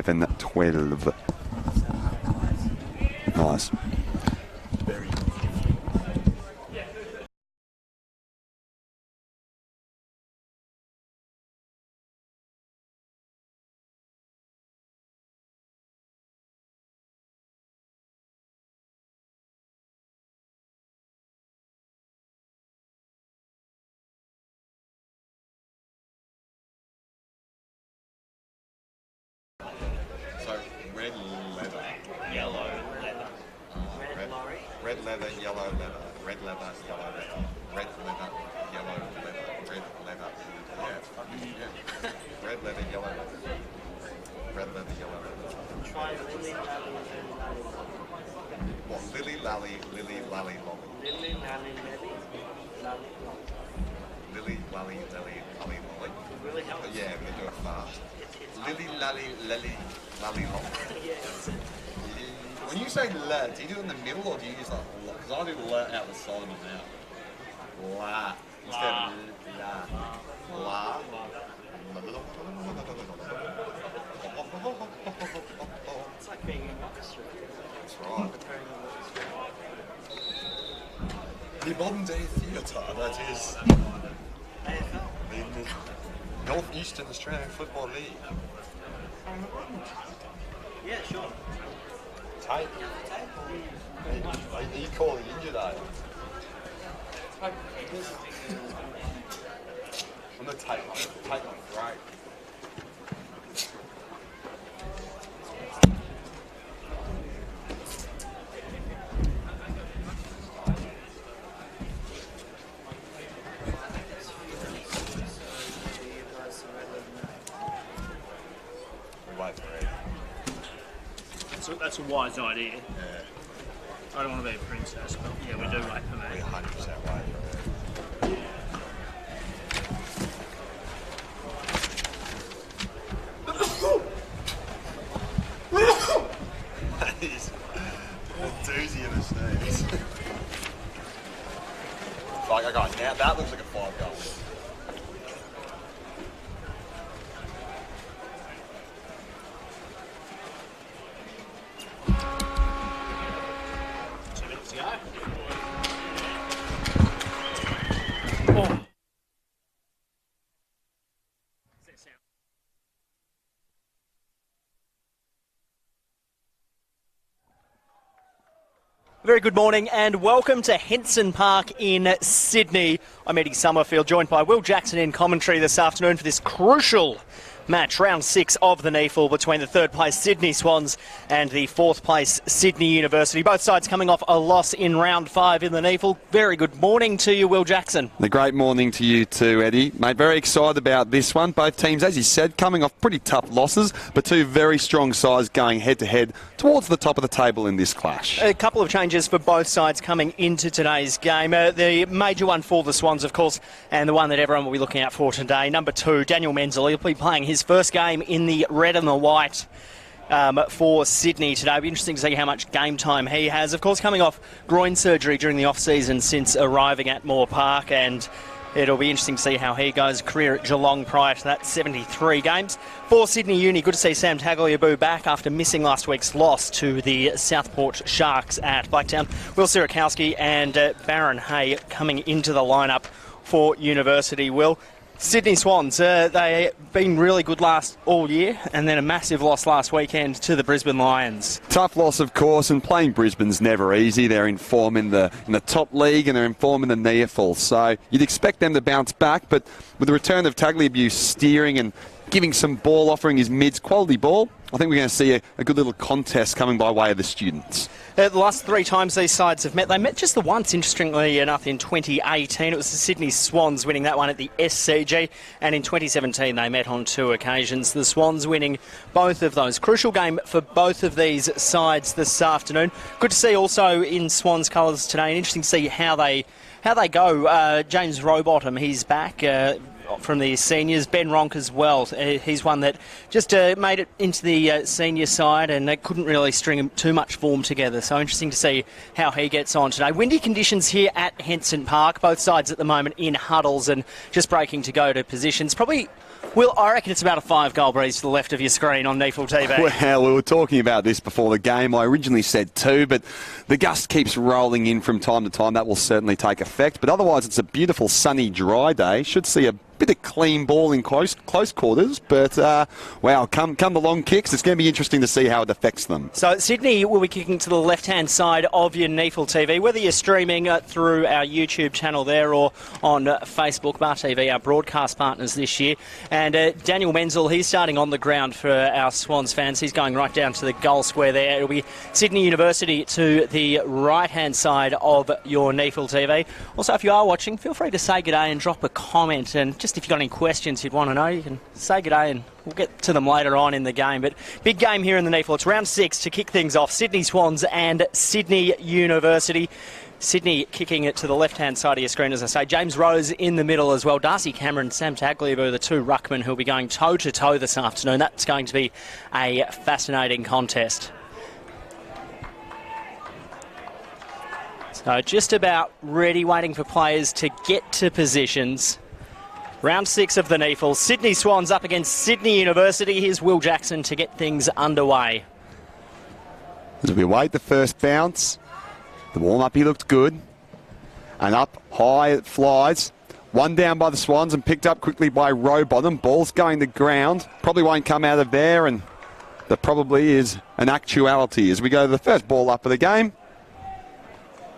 11-12. Nice. So red leather, yellow leather, red leather, yellow leather, red leather, yellow leather, red leather, yellow leather, red leather. Yeah, it's fucking yeah. Red leather, yellow leather, red leather, yellow leather. Try lily, lally, lally. What? Lily, lally, lily, lally, lolly. Lily, lally, lally, lally, lolly. Lily, lally, lily, lally, lolly. Really helps. Yeah, we can do it fast. Lily, lally, lily, lally, lolly. Yeah, that's it. When you say la, do you do it in the middle or do you use like la? Because I do la out the side of my mouth. La. Instead of la. La. It's like being in an orchestra. That's right. Preparing an orchestra. The modern day theatre, that is AFL. the North Eastern Australian Football League. Yeah, sure. Tape. Are you calling injured, are you? I'm the tape my throat. We wait for it. That's a wise idea. Yeah. I don't want to be a princess, but yeah, we do wait for We me. 100% wait for it. That is a doozy of a sneeze. Like, okay, now that looks like a 5 goal. Very good morning and welcome to Henson Park in Sydney. I'm Eddie Summerfield, joined by Will Jackson in commentary this afternoon for this crucial match, round 6 of the NEAFL between the third place Sydney Swans and the fourth place Sydney University. Both sides coming off a loss in round 5 in the NEAFL. Very good morning to you, Will Jackson. A great morning to you too, Eddie. Mate, very excited about this one. Both teams, as you said, coming off pretty tough losses, but two very strong sides going head-to-head towards the top of the table in this clash. A couple of changes for both sides coming into today's game. The major one for the Swans, of course, and the one that everyone will be looking out for today. Number 2, Daniel Menzel. He'll be playing his first game in the red and the white for Sydney today. It'll be interesting to see how much game time he has. Of course, coming off groin surgery during the off-season since arriving at Moore Park, and it'll be interesting to see how he goes. Career at Geelong prior to that, 73 games. For Sydney Uni, good to see Sam Tagliabue back after missing last week's loss to the Southport Sharks at Blacktown. Will Sierakowski and Baron Hay coming into the lineup for University. Will, Sydney Swans, they've been really good all year, and then a massive loss last weekend to the Brisbane Lions. Tough loss, of course, and playing Brisbane's never easy. They're in form in the top league, and they're in form in the NEAFL. So you'd expect them to bounce back, but with the return of Tagliabue steering and giving some ball, offering his mids quality ball, I think we're going to see a good little contest coming by way of the students. The last 3 times these sides have met, they met just the once, interestingly enough, in 2018. It was the Sydney Swans winning that one at the SCG, and in 2017 they met on 2 occasions. The Swans winning both of those. Crucial game for both of these sides this afternoon. Good to see also in Swans colours today, and interesting to see how they go. James Rowbottom, he's back from the seniors. Ben Ronk as well. He's one that just made it into the senior side and they couldn't really string too much form together. So interesting to see how he gets on today. Windy conditions here at Henson Park. Both sides at the moment in huddles and just breaking to go to positions. Probably, Will, I reckon it's about a 5-goal breeze to the left of your screen on NEAFL TV. Well, we were talking about this before the game. I originally said 2, but the gust keeps rolling in from time to time. That will certainly take effect. But otherwise, it's a beautiful, sunny, dry day. Should see a bit of clean ball in close quarters. But, wow, come the long kicks. It's going to be interesting to see how it affects them. So Sydney will be kicking to the left-hand side of your NEAFL TV, whether you're streaming through our YouTube channel there or on Facebook, Bar TV, our broadcast partners this year. And Daniel Menzel, he's starting on the ground for our Swans fans. He's going right down to the goal square there. It'll be Sydney University to the right-hand side of your NEAFL TV. Also, if you are watching, feel free to say good day and drop a comment. And just if you've got any questions you'd want to know, you can say good day and we'll get to them later on in the game. But big game here in the NEAFL. It's round 6 to kick things off. Sydney Swans and Sydney University. Sydney kicking it to the left-hand side of your screen, as I say. James Rose in the middle as well. Darcy Cameron, Sam Tagliabue, the 2 ruckmen who'll be going toe-to-toe this afternoon. That's going to be a fascinating contest. So just about ready, waiting for players to get to positions. Round 6 of the NEAFL. Sydney Swans up against Sydney University. Here's Will Jackson to get things underway. As we wait the first bounce, the warm-up, he looked good. And up high it flies. One down by the Swans and picked up quickly by Rowbottom. Ball's going to ground. Probably won't come out of there, and that probably is an actuality as we go to the first ball up of the game.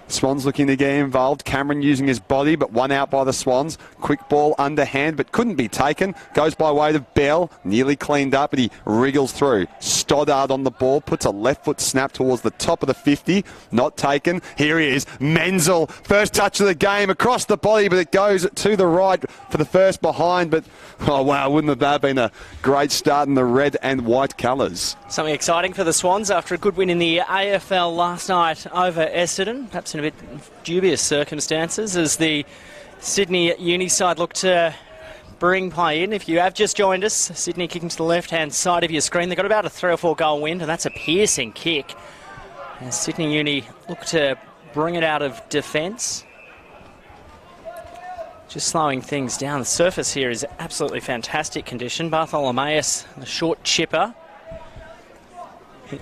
Swans looking to get involved. Cameron using his body, but one out by the Swans. Quick ball underhand, but couldn't be taken. Goes by way of Bell. Nearly cleaned up, but he wriggles through. Stoddard on the ball. Puts a left foot snap towards the top of the 50. Not taken. Here he is. Menzel. First touch of the game across the body, but it goes to the right for the first behind. But, oh wow, wouldn't that have been a great start in the red and white colours? Something exciting for the Swans after a good win in the AFL last night over Essendon. Perhaps in a bit dubious circumstances as the Sydney Uni side look to bring play in. If you have just joined us, Sydney kicking to the left-hand side of your screen. They've got about a 3 or 4 goal win, and that's a piercing kick. And Sydney Uni look to bring it out of defence. Just slowing things down. The surface here is absolutely fantastic condition. Bartholomeus, the short chipper.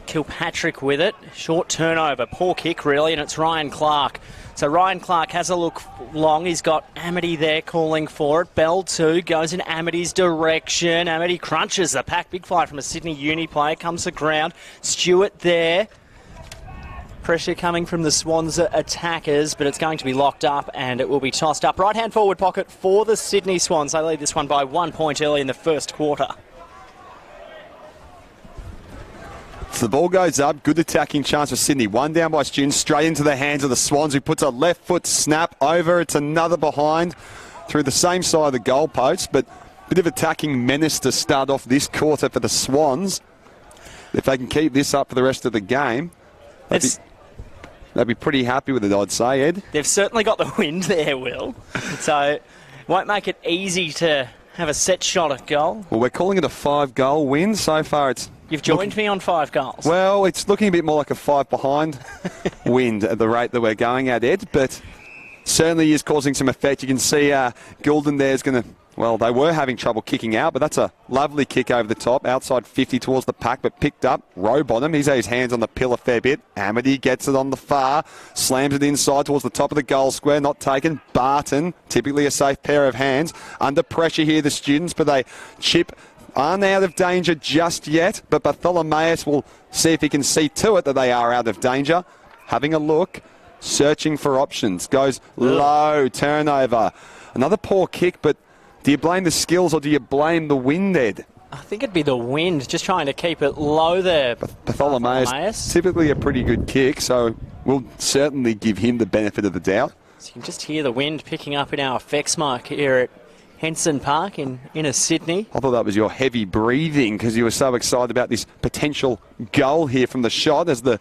Kilpatrick with it. Short turnover. Poor kick, really, and it's Ryan Clark. So Ryan Clark has a look long. He's got Amity there calling for it. Bell, too, goes in Amity's direction. Amity crunches the pack. Big fly from a Sydney Uni player. Comes to ground. Stewart there. Pressure coming from the Swans attackers, but it's going to be locked up and it will be tossed up. Right-hand forward pocket for the Sydney Swans. They lead this one by 1 point early in the first quarter. So the ball goes up. Good attacking chance for Sydney. One down by Students. Straight into the hands of the Swans, who puts a left foot snap over. It's another behind through the same side of the goalpost. But a bit of attacking menace to start off this quarter for the Swans. If they can keep this up for the rest of the game, they'd be pretty happy with it, I'd say, Ed. They've certainly got the wind there, Will. So won't make it easy to have a set shot at goal. Well, we're calling it a 5-goal win. So far, it's... You've joined me on 5 goals. Well, it's looking a bit more like a 5 behind wind at the rate that we're going at, Ed, but certainly is causing some effect. You can see Gilden there is going to... Well, they were having trouble kicking out, but that's a lovely kick over the top. Outside 50 towards the pack, but picked up. Rowbottom, he's had his hands on the pill a fair bit. Amity gets it on the far. Slams it inside towards the top of the goal square. Not taken. Barton, typically a safe pair of hands. Under pressure here, the Students, but they chip... Aren't out of danger just yet, but Bartholomeus will see if he can see to it that they are out of danger. Having a look, searching for options. Goes low, turnover. Another poor kick, but do you blame the skills or do you blame the wind, Ed? I think it'd be the wind, just trying to keep it low there. Bartholomeus, typically a pretty good kick, so we'll certainly give him the benefit of the doubt. So you can just hear the wind picking up in our effects mark here at Henson Park in inner Sydney. I thought that was your heavy breathing because you were so excited about this potential goal here from the shot as the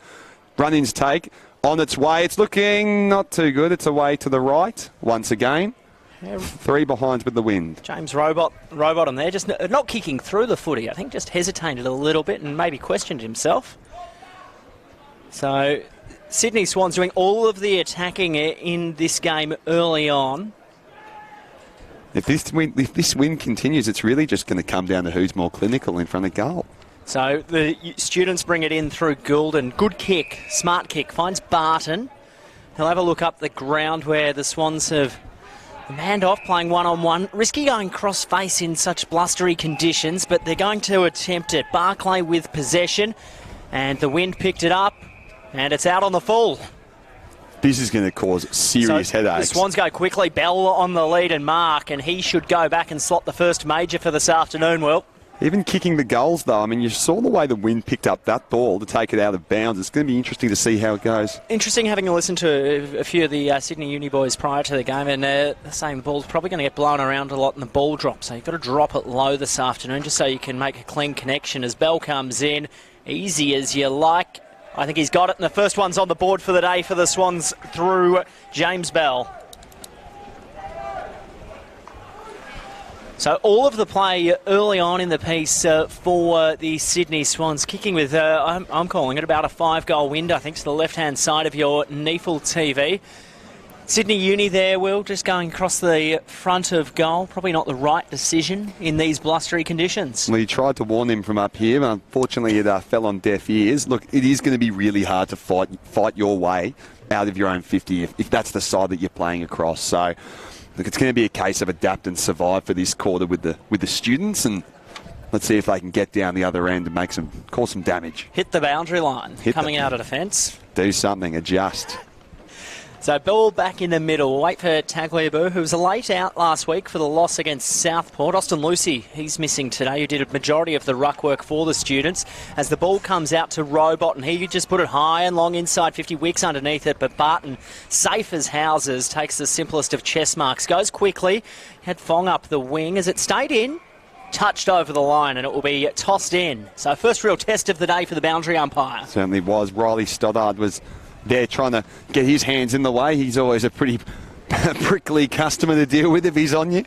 run-ins take on its way. It's looking not too good. It's away to the right once again. 3 behinds with the wind. James Robot on there, just not kicking through the footy. I think just hesitated a little bit and maybe questioned himself. So Sydney Swans doing all of the attacking in this game early on. If this wind continues, it's really just going to come down to who's more clinical in front of goal. So the students bring it in through Goulden. Good kick, smart kick, finds Barton. He'll have a look up the ground where the Swans have manned off, playing one-on-one. Risky going cross-face in such blustery conditions, but they're going to attempt it. Barclay with possession, and the wind picked it up, and it's out on the full. This is going to cause serious headaches. The Swans go quickly. Bell on the lead and mark, and he should go back and slot the first major for this afternoon, Will. Even kicking the goals, though, I mean, you saw the way the wind picked up that ball to take it out of bounds. It's going to be interesting to see how it goes. Interesting having a listen to a few of the Sydney Uni boys prior to the game, and they're saying the ball's probably going to get blown around a lot in the ball drop, so you've got to drop it low this afternoon just so you can make a clean connection as Bell comes in. Easy as you like. I think he's got it, and the first one's on the board for the day for the Swans through James Bell. So all of the play early on in the piece for the Sydney Swans, kicking with, I'm calling it about a 5-goal wind, I think, to the left-hand side of your NEAFL TV. Sydney Uni there, Will, just going across the front of goal. Probably not the right decision in these blustery conditions. Well, you tried to warn him from up here, but unfortunately it fell on deaf ears. Look, it is going to be really hard to fight your way out of your own 50 if that's the side that you're playing across. So, look, it's going to be a case of adapt and survive for this quarter with the students, and let's see if they can get down the other end and cause some damage. Hit the boundary line, coming out of defence. Do something, adjust. So ball back in the middle. We'll wait for Tagliabue, who was late out last week for the loss against Southport. Austin Lucy, he's missing today, who did a majority of the ruck work for the students. As the ball comes out to Robot, and he just put it high and long inside 50, Wicks underneath it, but Barton, safe as houses, takes the simplest of chess marks. Goes quickly, had Fong up the wing as it stayed in. Touched over the line, and it will be tossed in. So first real test of the day for the boundary umpire. Certainly was. Riley Stoddard was there trying to get his hands in the way. He's always a pretty prickly customer to deal with if he's on you.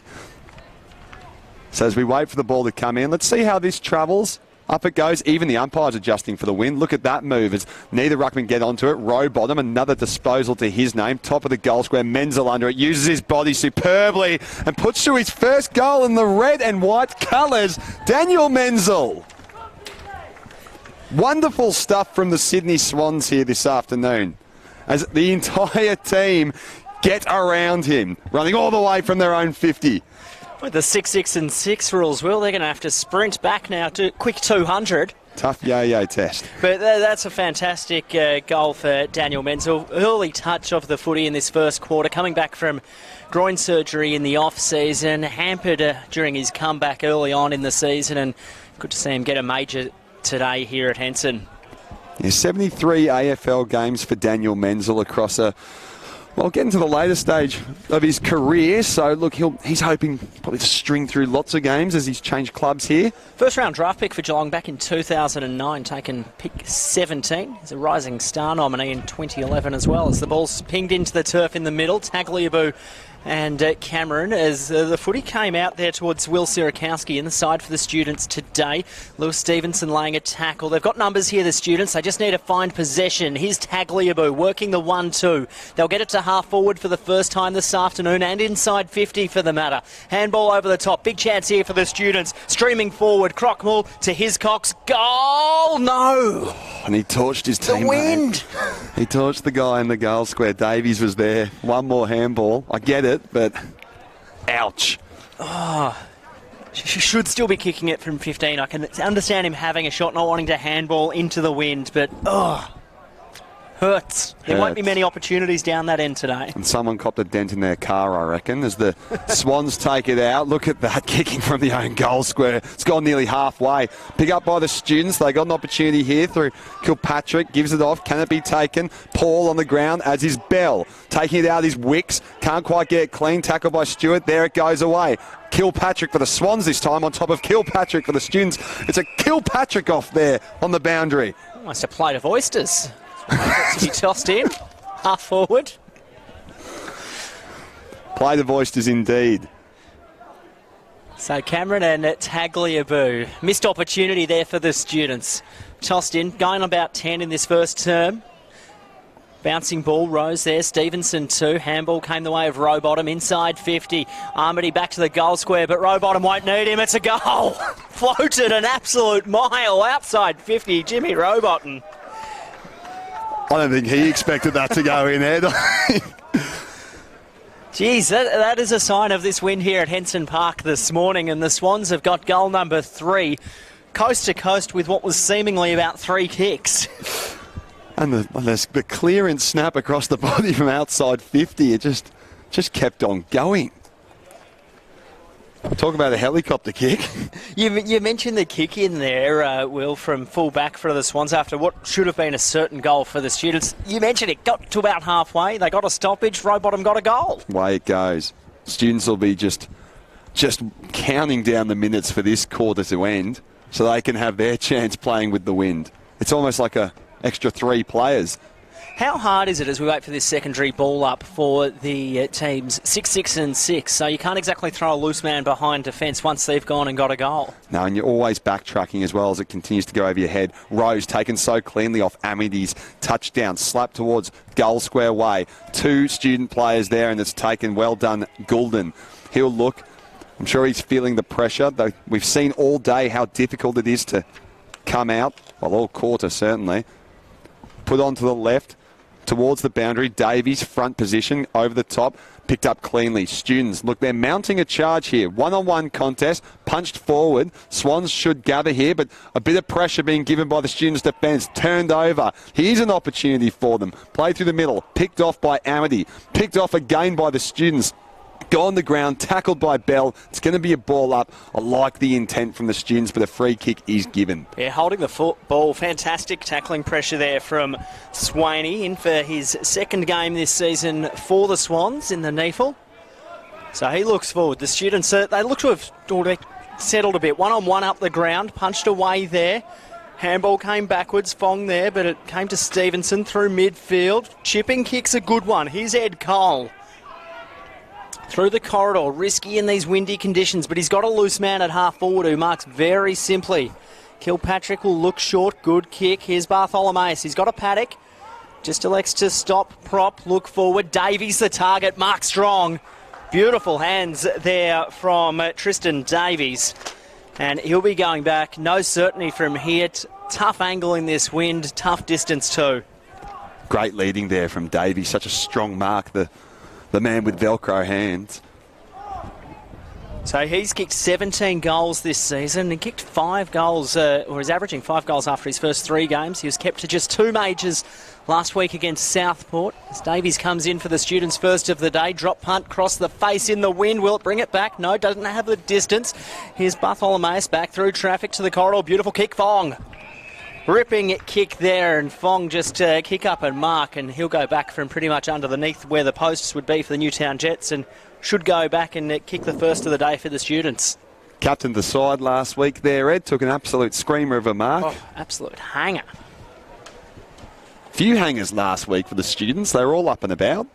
So as we wait for the ball to come in, let's see how this travels. Up it goes. Even the umpire's adjusting for the wind. Look at that move as neither ruckman get onto it. Row bottom, another disposal to his name. Top of the goal square. Menzel under it. Uses his body superbly and puts through his first goal in the red and white colours. Daniel Menzel. Wonderful stuff from the Sydney Swans here this afternoon as the entire team get around him, running all the way from their own 50. With the 6, 6 and 6 rules, Will, they're going to have to sprint back now to quick 200. Tough yo-yo test. But that's a fantastic goal for Daniel Menzel. Early touch of the footy in this first quarter, coming back from groin surgery in the off-season, hampered during his comeback early on in the season, and good to see him get a major today here at Henson. Yeah, 73 AFL games for Daniel Menzel across getting to the later stage of his career. So, look, he's hoping probably to string through lots of games as he's changed clubs here. First round draft pick for Geelong back in 2009, taken pick 17. He's a Rising Star nominee in 2011 as well. As the ball's pinged into the turf in the middle, Tagliabue and Cameron, as the footy came out there towards Will Sirakowski in the side for the students today. Lewis Stevenson laying a tackle. They've got numbers here, the students. They just need to find possession. Here's Tagliabue working the 1-2. They'll get it to half forward for the first time this afternoon and inside 50 for the matter. Handball over the top. Big chance here for the students. Streaming forward. Crockmull to Hiscox. Goal! No! And he torched his teammate. The wind! He torched the guy in the goal square. Davies was there. One more handball. I get it, but ouch. Oh, she should still be kicking it from 15. I can understand him having a shot, not wanting to handball into the wind, but hurts. There won't be many opportunities down that end today. And someone copped a dent in their car, I reckon, as the Swans take it out. Look at that, kicking from the own goal square. It's gone nearly halfway. Pick up by the students. They got an opportunity here through Kilpatrick. Gives it off. Can it be taken? Paul on the ground, as is Bell. Taking it out is Wicks. Can't quite get it clean. Tackle by Stewart. There it goes away. Kilpatrick for the Swans this time on top of Kilpatrick for the students. It's a Kilpatrick off there on the boundary. Almost a plate of oysters. To be tossed in, half forward. Play the Voisters indeed. So Cameron and Tagliabue. Missed opportunity there for the students. Tossed in, going about 10 in this first term. Bouncing ball, Rose there. Stevenson too. Handball came the way of Rowbottom. Inside 50. Armity back to the goal square, but Rowbottom won't need him. It's a goal. Floated an absolute mile outside 50. Jimmy Rowbottom. I don't think he expected that to go in, Ed. Geez, that is a sign of this win here at Henson Park this morning, and the Swans have got goal number 3, coast to coast with what was seemingly about 3 kicks. And the clearance snap across the body from outside 50, it just kept on going. Talk about a helicopter kick. You mentioned the kick in there, Will, from full back for the Swans after what should have been a certain goal for the students. You mentioned it got to about halfway. They got a stoppage. Rowbottom got a goal. Way it goes. Students will be just counting down the minutes for this quarter to end so they can have their chance playing with the wind. It's almost like a extra 3 players. How hard is it as we wait for this secondary ball up for the teams 6, 6 and 6? So you can't exactly throw a loose man behind defence once they've gone and got a goal. No, and you're always backtracking as well as it continues to go over your head. Rose taken so cleanly off Amity's touchdown, slapped towards goal square way. 2 student players there, and it's taken. Well done, Goulden. He'll look. I'm sure he's feeling the pressure, though we've seen all day how difficult it is to come out. Well, all quarter, certainly. Put on to the left. Towards the boundary, Davies, front position, over the top, picked up cleanly. Students, look, they're mounting a charge here. One-on-one contest, punched forward. Swans should gather here, but a bit of pressure being given by the students' defence. Turned over. Here's an opportunity for them. Play through the middle, picked off by Amity. Picked off again by the students. Go on the ground, tackled by Bell. It's going to be a ball up. I like the intent from the students, but a free kick is given. Yeah, holding the football. Fantastic tackling pressure there from Swaney in for his second game this season for the Swans in the NEAFL. So he looks forward. The students, they look to have settled a bit. One-on-one up the ground, punched away there. Handball came backwards, Fong there, but it came to Stevenson through midfield. Chipping kick's a good one. Here's Ed Cole. Through the corridor, risky in these windy conditions, but he's got a loose man at half forward who marks very simply. Kilpatrick will look short, good kick. Here's Bartholomeus, he's got a paddock. Just elects to stop, prop, look forward. Davies the target, Mark Strong. Beautiful hands there from Tristan Davies. And he'll be going back, no certainty from here. Tough angle in this wind, tough distance too. Great leading there from Davies, such a strong mark. The man with Velcro hands. So he's kicked 17 goals this season and kicked 5 goals, or is averaging 5 goals after his first 3 games. He was kept to just 2 majors last week against Southport. As Davies comes in for the students' first of the day. Drop punt, cross the face in the wind. Will it bring it back? No, doesn't have the distance. Here's Bartholomeus back through traffic to the corridor. Beautiful kick, Fong. Ripping kick there, and Fong just kick up and mark, and he'll go back from pretty much underneath where the posts would be for the Newtown Jets and should go back and kick the first of the day for the students. Captained the side last week there, Ed. Took an absolute screamer of a mark. Oh, absolute hanger. Few hangers last week for the students. They were all up and about.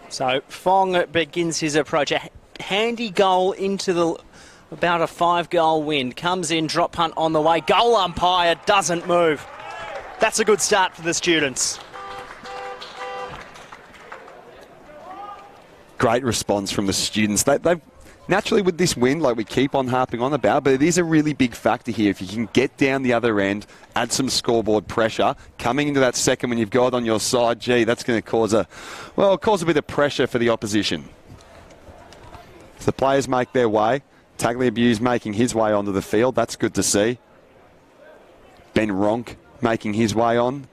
So Fong begins his approach. A handy goal into the... About a 5-goal win. Comes in, drop punt on the way. Goal umpire doesn't move. That's a good start for the students. Great response from the students. They've naturally, with this win, like we keep on harping on about, but it is a really big factor here. If you can get down the other end, add some scoreboard pressure, coming into that second when you've got it on your side, gee, that's going to cause a bit of pressure for the opposition. If the players make their way, Tagliabue's making his way onto the field. That's good to see. Ben Ronk making his way on.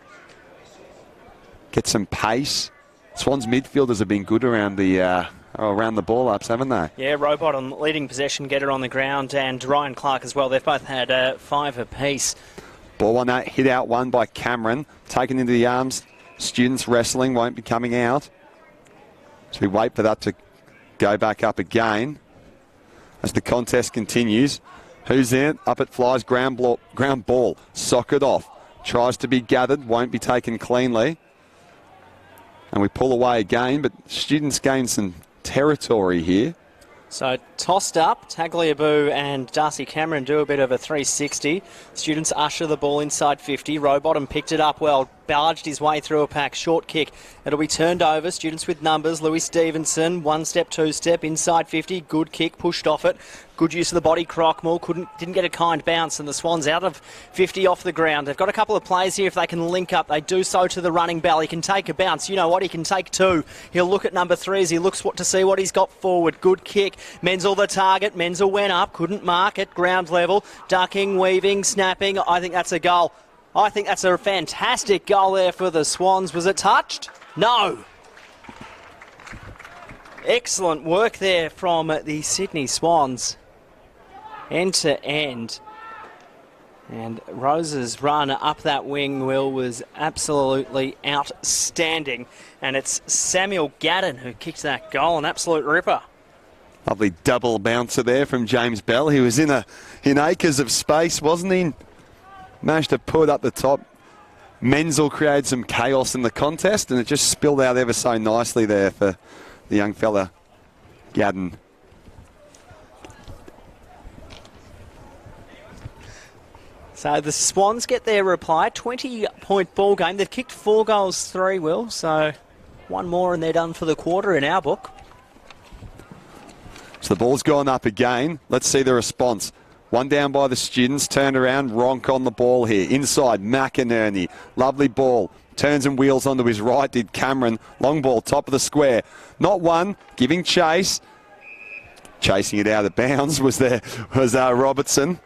Get some pace. Swans midfielders have been good around the ball ups, haven't they? Yeah, Rowbottom leading possession, getter on the ground, and Ryan Clark as well. They've both had 5 apiece. Ball on that, hit out one by Cameron. Taken into the arms. Students wrestling, won't be coming out. So we wait for that to go back up again. As the contest continues, who's there? Up it flies, ground ball, socket off. Tries to be gathered, won't be taken cleanly. And we pull away again, but Students gain some territory here. So tossed up, Tagliabue and Darcy Cameron do a bit of a 360. Students usher the ball inside 50. Rowbottom picked it up well, barged his way through a pack. Short kick. It'll be turned over. Students with numbers. Louis Stevenson, 1-step, 2-step, inside 50. Good kick, pushed off it. Good use of the body. Crockmore didn't get a kind bounce, and the Swans out of 50 off the ground. They've got a couple of plays here. If they can link up, they do so to the running bell. He can take a bounce. You know what? He can take two. He'll look at number 3 as he looks to see what he's got forward. Good kick. Menzel the target. Menzel went up. Couldn't mark it. Ground level. Ducking, weaving, snapping. I think that's a goal. I think that's a fantastic goal there for the Swans. Was it touched? No. Excellent work there from the Sydney Swans. End to end. And Rose's run up that wing, Will, was absolutely outstanding. And it's Samuel Gadden who kicked that goal, an absolute ripper. Lovely double bouncer there from James Bell. He was in acres of space, wasn't he? Managed to put up the top. Menzel created some chaos in the contest, and it just spilled out ever so nicely there for the young fella, Gadden. So the Swans get their reply. 20-point ball game. They've kicked 4 goals, 3, Will. So one more and they're done for the quarter in our book. So the ball's gone up again. Let's see the response. One down by the Students. Turned around. Ronk on the ball here. Inside, McInerney. Lovely ball. Turns and wheels onto his right. Did Cameron. Long ball, top of the square. Not one. Giving chase. Chasing it out of bounds was Robertson.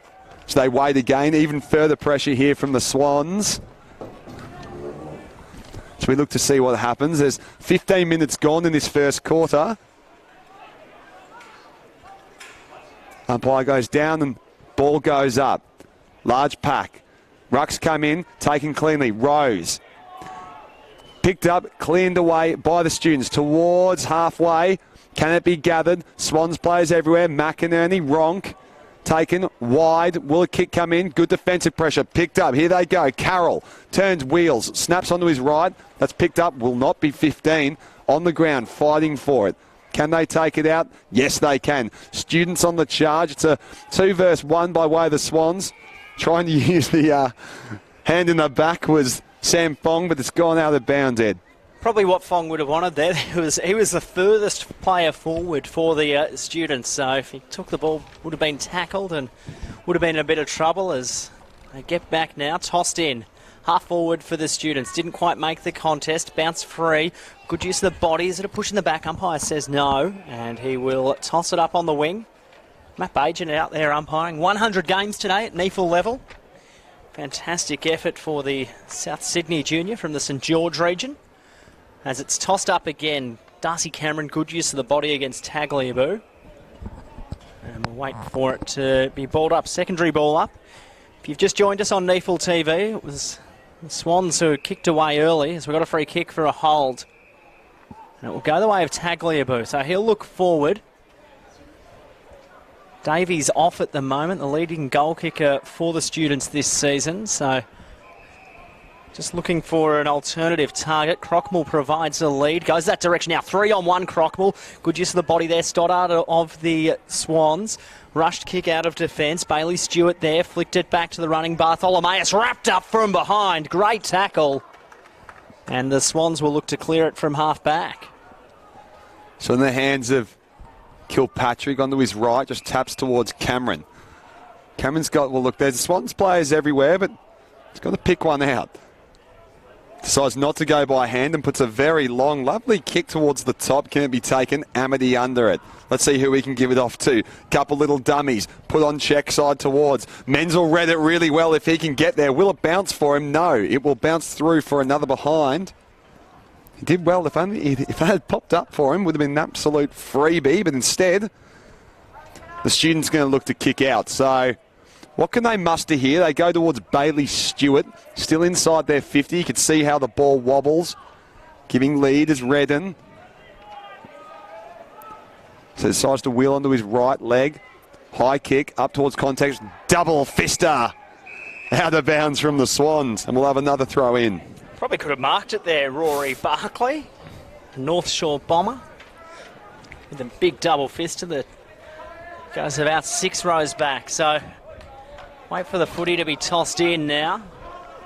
So they wait again. Even further pressure here from the Swans. So we look to see what happens. There's 15 minutes gone in this first quarter. Umpire goes down and ball goes up. Large pack. Rucks come in, taken cleanly. Rose. Picked up, cleared away by the Students towards halfway. Can it be gathered? Swans players everywhere. McInerney, Ronk. Taken wide. Will a kick come in? Good defensive pressure. Picked up. Here they go. Carroll turns wheels. Snaps onto his right. That's picked up. Will not be 15. On the ground. Fighting for it. Can they take it out? Yes, they can. Students on the charge. It's a 2 versus 1 by way of the Swans. Trying to use the hand in the back was Sam Fong, but it's gone out of bounds, Ed. Probably what Fong would have wanted there. He was the furthest player forward for the Students, so if he took the ball, would have been tackled and would have been in a bit of trouble as they get back now. Tossed in. Half forward for the Students. Didn't quite make the contest. Bounce free. Good use of the body. Is it a push in the back? Umpire says no, and he will toss it up on the wing. Matt Bajan out there umpiring. 100 games today at NEAFL level. Fantastic effort for the South Sydney junior from the St George region. As it's tossed up again, Darcy Cameron, good use of the body against Tagliabue. And we'll wait for it to be balled up, secondary ball up. If you've just joined us on NEAFL TV, it was the Swans who kicked away early as we got a free kick for a hold. And it will go the way of Tagliabue, so he'll look forward. Davies off at the moment, the leading goal kicker for the Students this season, so just looking for an alternative target. Crockmore provides a lead. Goes that direction now. 3-on-1 Crockmore. Good use of the body there. Stoddard of the Swans. Rushed kick out of defence. Bailey Stewart there. Flicked it back to the running Bartholomeus. Wrapped up from behind. Great tackle. And the Swans will look to clear it from half back. So in the hands of Kilpatrick onto his right. Just taps towards Cameron. Cameron's got, well, look, there's Swans players everywhere, but he's got to pick one out. Decides not to go by hand and puts a very long, lovely kick towards the top. Can it be taken? Amity under it. Let's see who we can give it off to. Couple little dummies. Put on check side towards. Menzel read it really well if he can get there. Will it bounce for him? No. It will bounce through for another behind. He did well. If it had popped up for him, would have been an absolute freebie. But instead, the Student's going to look to kick out. So what can they muster here? They go towards Bailey Stewart, still inside their 50. You can see how the ball wobbles. Giving lead is Redden. So decides to wheel onto his right leg. High kick up towards contact. Double fister. Out of bounds from the Swans. And we'll have another throw in. Probably could have marked it there, Rory Barkley. North Shore Bomber with a big double fister that goes about 6 rows back. So wait for the footy to be tossed in now.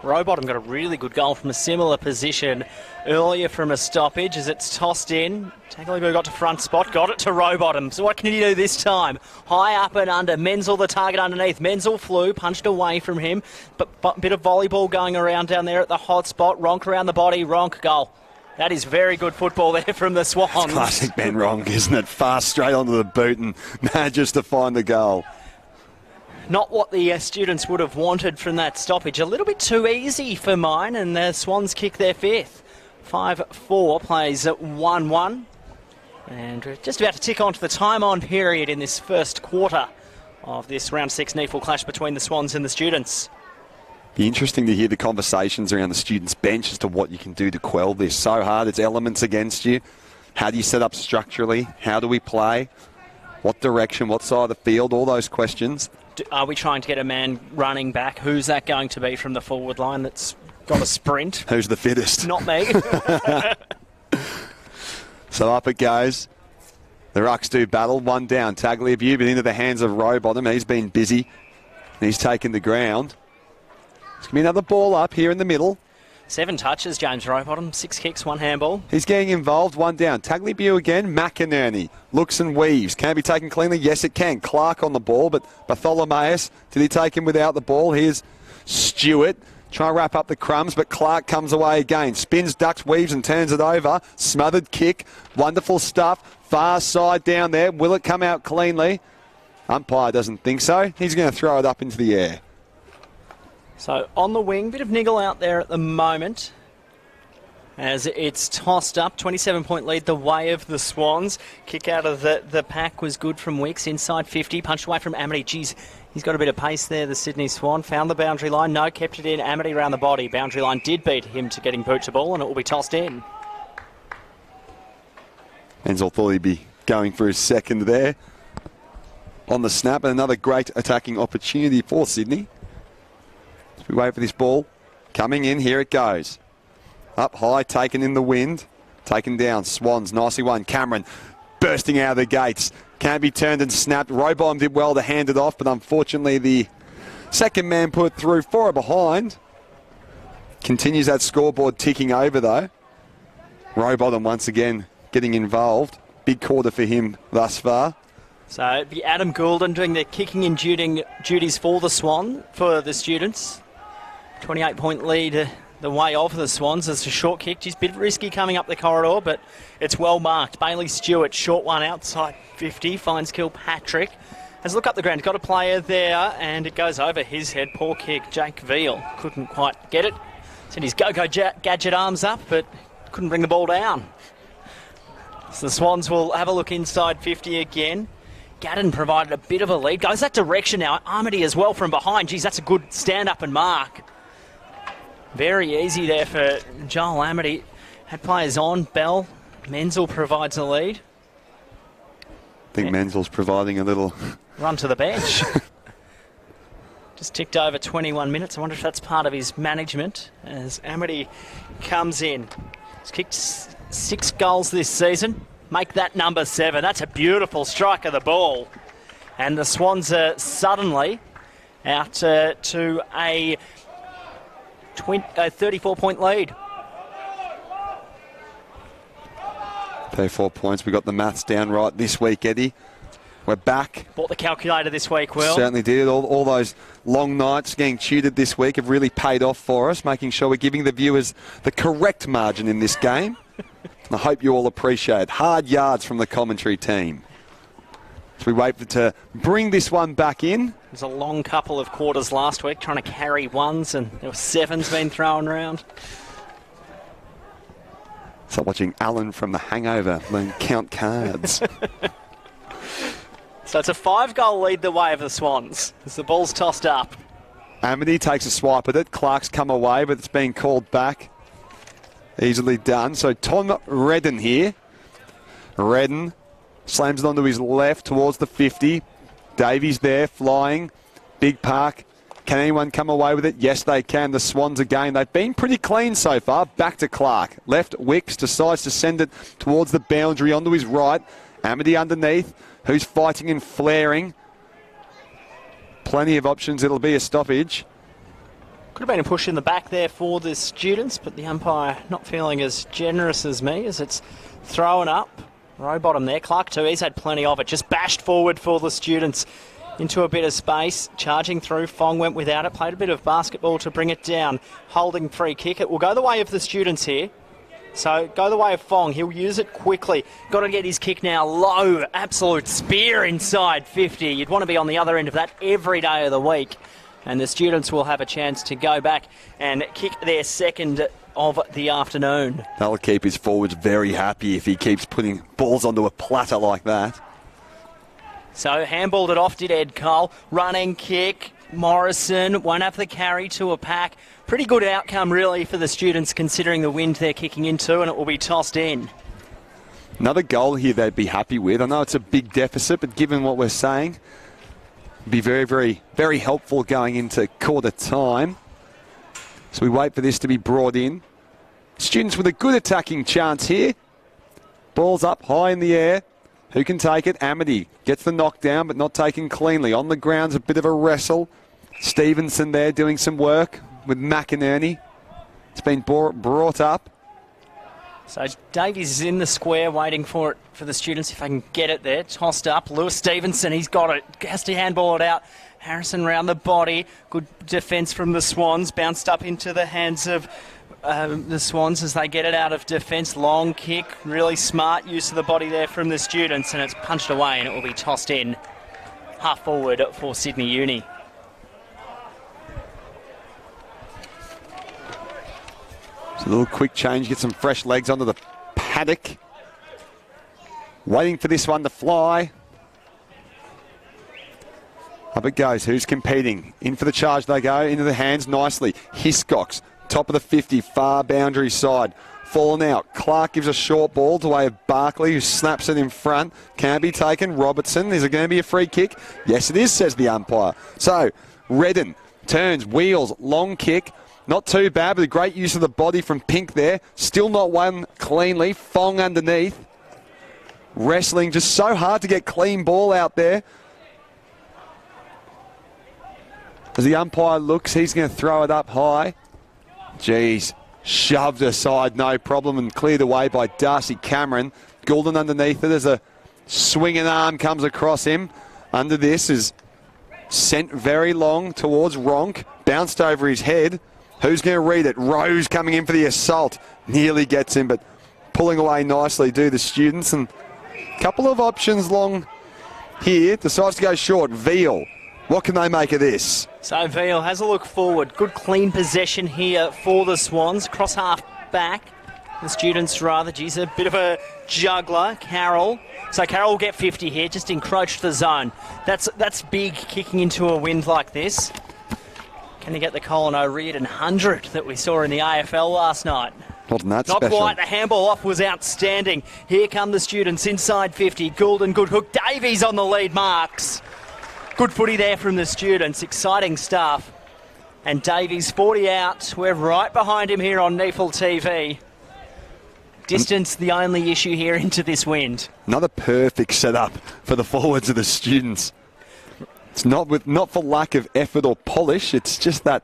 Rowbottom got a really good goal from a similar position earlier from a stoppage as it's tossed in. Tagliabue got to front spot, got it to Rowbottom. So what can he do this time? High up and under. Menzel the target underneath. Menzel flew, punched away from him. But bit of volleyball going around down there at the hot spot. Ronk around the body. Ronk goal. That is very good football there from the Swans. It's classic Ben Ronk, isn't it? Fast straight onto the boot and manages to find the goal. Not what the students would have wanted from that stoppage. A little bit too easy for mine, and the Swans kick their 5th. 5-4 plays at 1-1. And we're just about to tick on to the time-on period in this first quarter of this round 6 NEAFL clash between the Swans and the students. Be interesting to hear the conversations around the students' bench as to what you can do to quell this. So hard, it's elements against you. How do you set up structurally? How do we play? What direction? What side of the field? All those questions. Are we trying to get a man running back? Who's that going to be from the forward line that's got a sprint? Who's the fittest? Not me. So up it goes. The Rucks do battle. One down. Tagliabue, but into the hands of Rowbottom. He's been busy. He's taken the ground. It's going to be another ball up here in the middle. 7 touches, James Rowbottom. 6 kicks, 1 handball. He's getting involved. One down. Tagliabue again. McInerney looks and weaves. Can it be taken cleanly? Yes, it can. Clark on the ball, but Bartholomaeus, did he take him without the ball? Here's Stewart. Try and wrap up the crumbs, but Clark comes away again. Spins, ducks, weaves and turns it over. Smothered kick. Wonderful stuff. Far side down there. Will it come out cleanly? Umpire doesn't think so. He's going to throw it up into the air. So on the wing, bit of niggle out there at the moment as it's tossed up. 27-point lead the way of the Swans. Kick out of the pack was good from Wicks. Inside 50, punched away from Amity. Geez, he's got a bit of pace there, the Sydney Swan. Found the boundary line. No, kept it in. Amity around the body. Boundary line did beat him to getting boot to ball, and it will be tossed in. Menzel thought he'd be going for his second there on the snap, and another great attacking opportunity for Sydney. We wait for this ball. Coming in, here it goes. Up high, taken in the wind. Taken down, Swans, nicely won. Cameron bursting out of the gates. Can't be turned and snapped. Rowbottom did well to hand it off, but unfortunately the second man put through 4 behind. Continues that scoreboard ticking over though. Rowbottom once again getting involved. Big quarter for him thus far. So it'd be Adam Goulden doing the kicking and duties for the Swan, for the students. 28-point lead the way of the Swans. It's a short kick. He's a bit risky coming up the corridor, but it's well marked. Bailey Stewart, short one outside 50, finds Kilpatrick. Has a look up the ground. Got a player there, and it goes over his head. Poor kick. Jake Veal couldn't quite get it. Sent his go-go gadget arms up, but couldn't bring the ball down. So the Swans will have a look inside 50 again. Gadden provided a bit of a lead. Goes that direction now. Armity as well from behind. Geez, that's a good stand-up and mark. Very easy there for Joel Amity. Had players on. Bell. Menzel provides a lead. I think Menzel's providing a little run to the bench. Just ticked over 21 minutes. I wonder if that's part of his management as Amity comes in. He's kicked 6 goals this season. Make that number 7. That's a beautiful strike of the ball. And the Swans are suddenly out to a 34-point lead. 34 points. We got the maths down right this week, Eddie. We're back. Bought the calculator this week, Will. Certainly did. All those long nights getting tutored this week have really paid off for us, making sure we're giving the viewers the correct margin in this game. I hope you all appreciate hard yards from the commentary team. As we wait to bring this one back in. There's a long couple of quarters last week trying to carry ones, and there were 7s being thrown around. It's like watching Alan from The Hangover learn count cards. So it's a 5-goal lead the way of the Swans as the ball's tossed up. Amity takes a swipe at it. Clark's come away, but it's being called back. Easily done. So Tom Redden here. Redden slams it onto his left towards the 50. Davies there flying. Big Park Can anyone come away with it? Yes, they can. The Swans again. They've been pretty clean so far. Back to Clark. Left Wicks, decides to send it towards the boundary onto his right. Amity underneath, who's fighting and flaring. Plenty of options. It'll be a stoppage. Could have been a push in the back there for the students, but the umpire not feeling as generous as me as it's thrown up. Row bottom there. Clark too, he's had plenty of it. Just bashed forward for the students into a bit of space. Charging through. Fong went without it. Played a bit of basketball to bring it down. Holding free kick. It will go the way of the students here. So go the way of Fong. He'll use it quickly. Got to get his kick now low. Absolute spear inside 50. You'd want to be on the other end of that every day of the week. And the students will have a chance to go back and kick their second of the afternoon. That'll keep his forwards very happy if he keeps putting balls onto a platter like that. So handballed it off, did Ed Cole. Running kick. Morrison won't have the carry to a pack. Pretty good outcome really for the students considering the wind they're kicking into, and it will be tossed in. Another goal here they'd be happy with. I know it's a big deficit, but given what we're saying, it'd be very, very, very helpful going into quarter time. So we wait for this to be brought in. Students with a good attacking chance here. Ball's up high in the air. Who can take it? Amity gets the knockdown, but not taken cleanly. On the ground's a bit of a wrestle. Stevenson there doing some work with McInerney. It's been brought up. So Davies is in the square waiting for it for the students if they can get it there. Tossed up. Lewis Stevenson, he's got it. Has to handball it out. Harrison round the body. Good defence from the Swans. Bounced up into the hands of the Swans as they get it out of defence. Long kick. Really smart use of the body there from the students. And it's punched away and it will be tossed in. Half forward for Sydney Uni. So a little quick change. Get some fresh legs onto the paddock. Waiting for this one to fly. Up it goes. Who's competing? In for the charge they go. Into the hands nicely. Hiscox, top of the 50, far boundary side. Fallen out. Clark gives a short ball to way of Barkley, who snaps it in front. Can't be taken. Robertson. Is it going to be a free kick? Yes, it is, says the umpire. So, Redden turns, wheels, long kick. Not too bad, but a great use of the body from Pink there. Still not won cleanly. Fong underneath. Wrestling, just so hard to get clean ball out there. As the umpire looks, he's going to throw it up high. Jeez, shoved aside, no problem, and cleared away by Darcy Cameron. Goulden underneath it as a swinging arm comes across him. Under this is sent very long towards Ronk. Bounced over his head. Who's going to read it? Rose coming in for the assault. Nearly gets him, but pulling away nicely do the students. And a couple of options long here. Decides to go short. Veal. What can they make of this? So Veal has a look forward. Good clean possession here for the Swans. Cross half back. The students rather. Geez, a bit of a juggler. Carroll. So Carroll will get 50 here. Just encroached the zone. That's big kicking into a wind like this. Can he get the Colin O'Riordan 100 that we saw in the AFL last night? Not that Not special. quite. The handball off was outstanding. Here come the students inside 50. Goulden, good hook. Davies on the lead marks. Good footy there from the students. Exciting stuff. And Davies 40 out. We're right behind him here on NEAFL TV. Distance the only issue here into this wind. Another perfect setup for the forwards of the students. It's not for lack of effort or polish. It's just that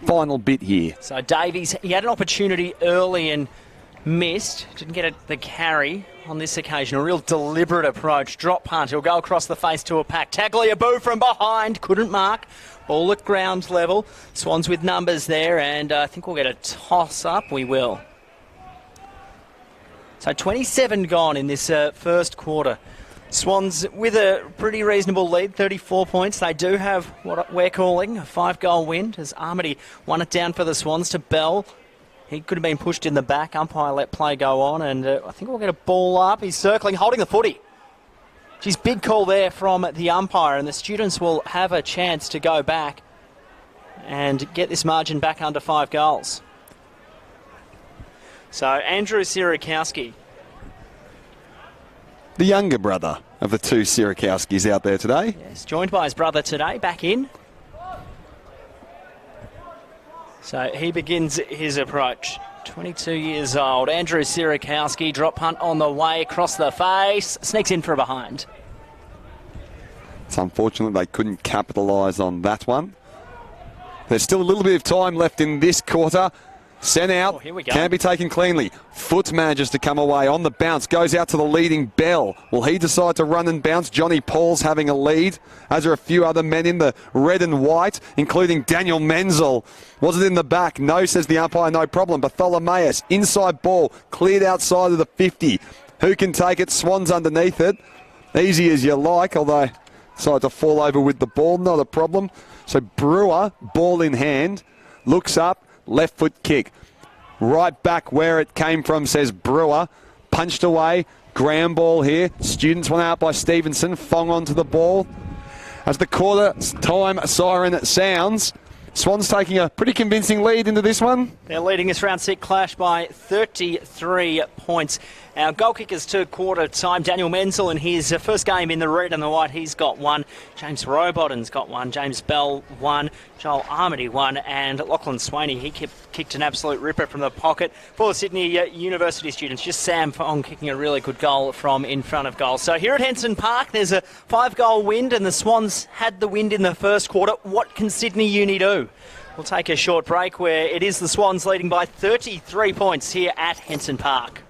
final bit here. So Davies, he had an opportunity early and missed. Didn't get the carry on this occasion. A real deliberate approach. Drop punt. He'll go across the face to a pack. Tagliabue from behind. Couldn't mark. Ball at ground level. Swans with numbers there, and I think we'll get a toss-up. We will. So 27 gone in this first quarter. Swans with a pretty reasonable lead, 34 points. They do have what we're calling a 5-goal win as Armity won it down for the Swans to Bell. He could have been pushed in the back. Umpire let play go on, and I think we'll get a ball up. He's circling, holding the footy. Geez, big call there from the umpire, and the students will have a chance to go back and get this margin back under 5 goals. So Andrew Sierakowski. The younger brother of the two Sierakowskis out there today. Yes, joined by his brother today, back in. So he begins his approach. 22 years old. Andrew Sierakowski, drop punt on the way, across the face, sneaks in for a behind. It's unfortunate they couldn't capitalise on that one. There's still a little bit of time left in this quarter. Sent out, here we go. can be taken cleanly. Foot manages to come away on the bounce, goes out to the leading Bell. Will he decide to run and bounce? Johnny Paul's having a lead, as are a few other men in the red and white, including Daniel Menzel. Was it in the back? No, says the umpire, no problem. Bartholomeus, inside ball, cleared outside of the 50. Who can take it? Swans underneath it. Easy as you like, although decide to fall over with the ball, not a problem. So Brewer, ball in hand, looks up, left foot kick. Right back where it came from, says Brewer. Punched away. Ground ball here. Students went out by Stevenson. Fong onto the ball. As the quarter time siren sounds, Swans taking a pretty convincing lead into this one. They're leading this round 6 clash by 33 points. Our goal kickers to quarter time. Daniel Menzel in his first game in the red and the white, he's got one. James Rowbottom's got one. James Bell one. Joel Armady one. And Lachlan Swaney, he kicked an absolute ripper from the pocket for the Sydney University students. Just Sam Fong kicking a really good goal from in front of goal. So here at Henson Park, there's a 5-goal wind and the Swans had the wind in the first quarter. What can Sydney Uni do? We'll take a short break where it is the Swans leading by 33 points here at Henson Park.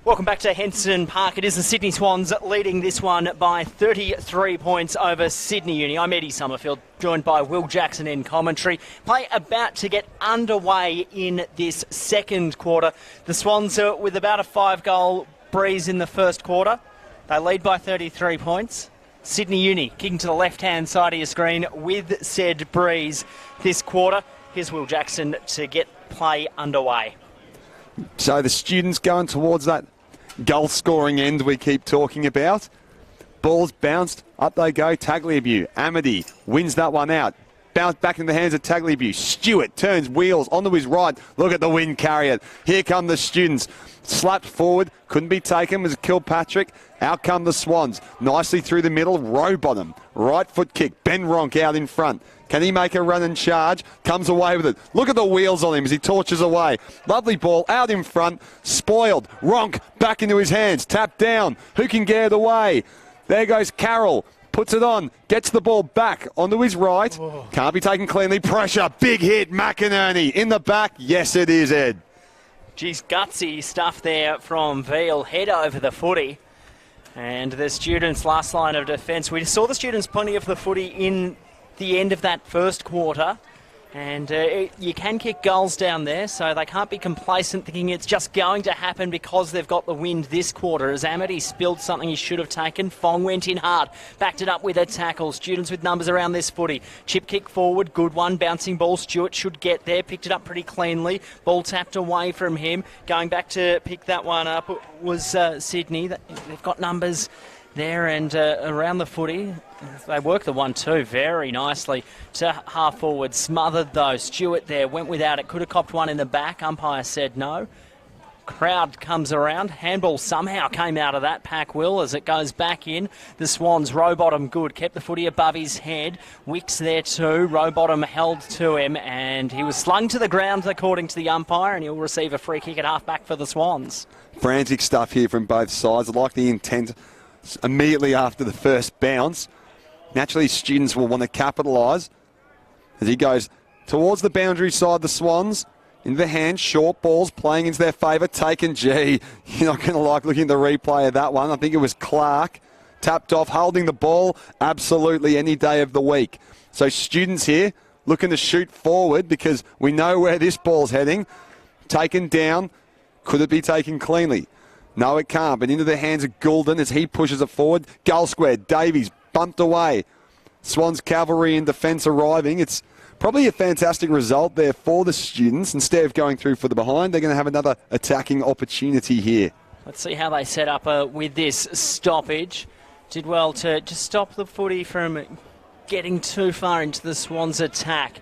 Welcome back to Henson Park. It is the Sydney Swans leading this one by 33 points over Sydney Uni. I'm Eddie Summerfield, joined by Will Jackson in commentary. Play about to get underway in this second quarter. The Swans are with about a 5-goal breeze in the first quarter. They lead by 33 points. Sydney Uni kicking to the left-hand side of your screen with said breeze this quarter. Here's Will Jackson to get play underway. So the students going towards that goal-scoring end we keep talking about. Ball's bounced. Up they go. Tagliabue. Amity wins that one out. Bounce back in the hands of Tagliabue. Stewart turns wheels onto his right. Look at the wind carry it. Here come the students. Slapped forward. Couldn't be taken. Was Kilpatrick. Out come the Swans. Nicely through the middle. Rowbottom. Right foot kick. Ben Ronk out in front. Can he make a run and charge? Comes away with it. Look at the wheels on him as he torches away. Lovely ball out in front. Spoiled. Ronk back into his hands. Tapped down. Who can get it away? There goes Carroll. Puts it on. Gets the ball back onto his right. Can't be taken cleanly. Pressure. Big hit. McInerney in the back. Yes, it is, Ed. Geez, gutsy stuff there from Veal. Head over the footy. And the students' last line of defence. We saw the students plenty of the footy in the end of that first quarter, and you can kick goals down there, so they can't be complacent thinking it's just going to happen because they've got the wind this quarter. As Amity spilled something he should have taken, Fong went in hard, backed it up with a tackle. Students with numbers around this footy. Chip kick forward, good one, bouncing ball. Stewart should get there, picked it up pretty cleanly. Ball tapped away from him. Going back to pick that one up was Sydney. They've got numbers there and around the footy. They work the 1-2 very nicely to half forward. Smothered though. Stewart there went without it. Could have copped one in the back. Umpire said no. Crowd comes around. Handball somehow came out of that pack, Will, as it goes back in. The Swans, Rowbottom good. Kept the footy above his head. Wicks there too. Rowbottom held to him and he was slung to the ground according to the umpire, and he'll receive a free kick at half back for the Swans. Frantic stuff here from both sides. I like the intent immediately after the first bounce. Naturally, students will want to capitalise as he goes towards the boundary side. The Swans in the hand, short balls playing into their favour. Taken, gee, you're not going to like looking at the replay of that one. I think it was Clark tapped off, holding the ball absolutely any day of the week. So students here looking to shoot forward because we know where this ball's heading. Taken down. Could it be taken cleanly? No, it can't. But into the hands of Goulden as he pushes it forward. Goal square. Davies bumped away. Swans cavalry in defence arriving. It's probably a fantastic result there for the students. Instead of going through for the behind, they're going to have another attacking opportunity here. Let's see how they set up with this stoppage. Did well to just stop the footy from getting too far into the Swans' attack.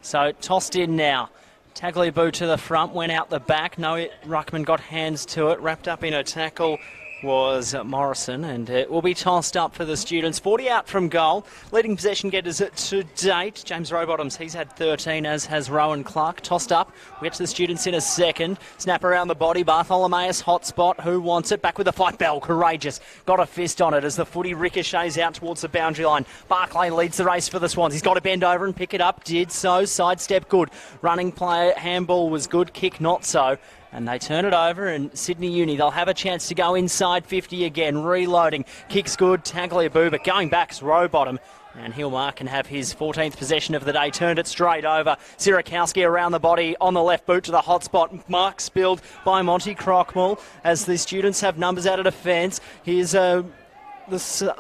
So tossed in now. Tagliabue to the front, went out the back. No, Ruckman got hands to it. Wrapped up in a tackle was Morrison, and it will be tossed up for the students. 40 out from goal. Leading possession getters to date. James Rowbottoms, he's had 13, as has Rowan Clark. Tossed up. We get to the students in a second. Snap around the body. Bartholomeus, hot spot. Who wants it? Back with the fight bell. Courageous. Got a fist on it as the footy ricochets out towards the boundary line. Barclay leads the race for the Swans. He's got to bend over and pick it up. Did so. Sidestep good. Running player. Handball was good. Kick not so. And they turn it over, and Sydney Uni, they'll have a chance to go inside 50 again. Reloading. Kicks good. Tagliabue, but going back's Rowbottom. And he'll mark and have his 14th possession of the day. Turned it straight over. Sirakowski around the body on the left boot to the hot spot. Mark spilled by Monty Crockmall as the students have numbers out of defence. Here's the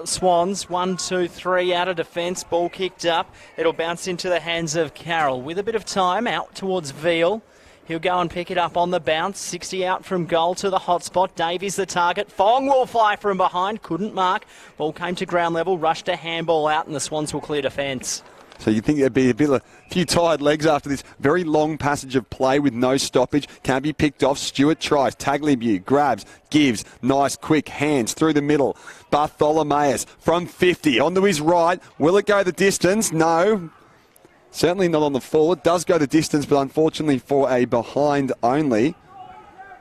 Swans, 1, 2, 3 out of defence. Ball kicked up. It'll bounce into the hands of Carroll with a bit of time out towards Veal. He'll go and pick it up on the bounce. 60 out from goal to the hot spot. Davies the target. Fong will fly from behind. Couldn't mark. Ball came to ground level. Rushed a handball out, and the Swans will clear defence. So you think there'd be a few tired legs after this very long passage of play with no stoppage. Can't be picked off. Stewart tries. Tagliabue grabs, gives. Nice quick hands through the middle. Bartholomeus from 50 onto his right. Will it go the distance? No. Certainly not on the full. It does go the distance, but unfortunately for a behind only.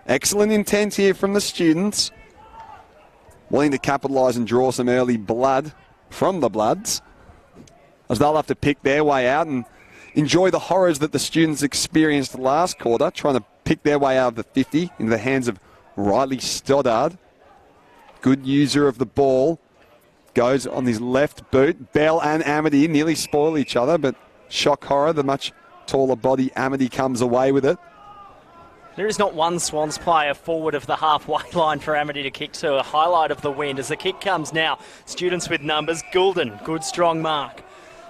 Excellent intent here from the students. Willing to capitalise and draw some early blood from the Bloods, as they'll have to pick their way out and enjoy the horrors that the students experienced last quarter, trying to pick their way out of the 50 into the hands of Riley Stoddard, good user of the ball, goes on his left boot. Bell and Amity nearly spoil each other, but shock horror, the much taller body Amity comes away with it. There is not one Swans player forward of the halfway line for Amity to kick to. A highlight of the wind as the kick comes now. Students with numbers. Goulden, good strong mark.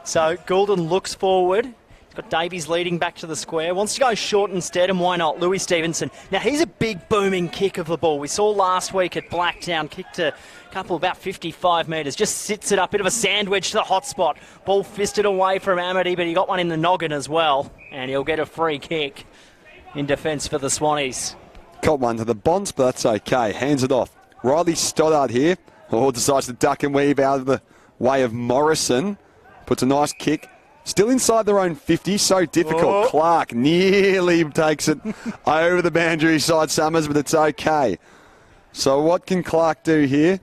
So Goulden looks forward. He's got Davies leading back to the square. Wants to go short instead, and why not? Louis Stevenson. Now he's a big booming kick of the ball. We saw last week at Blacktown, kicked a couple about 55 metres. Just sits it up, bit of a sandwich to the hot spot. Ball fisted away from Amity, but he got one in the noggin as well, and he'll get a free kick in defence for the Swannies. Got one to the bonds, but that's okay. Hands it off. Riley Stoddard here. Decides to duck and weave out of the way of Morrison. Puts a nice kick. Still inside their own 50, so difficult. Oh. Clark nearly takes it over the boundary side, Summers, but it's okay. So what can Clark do here?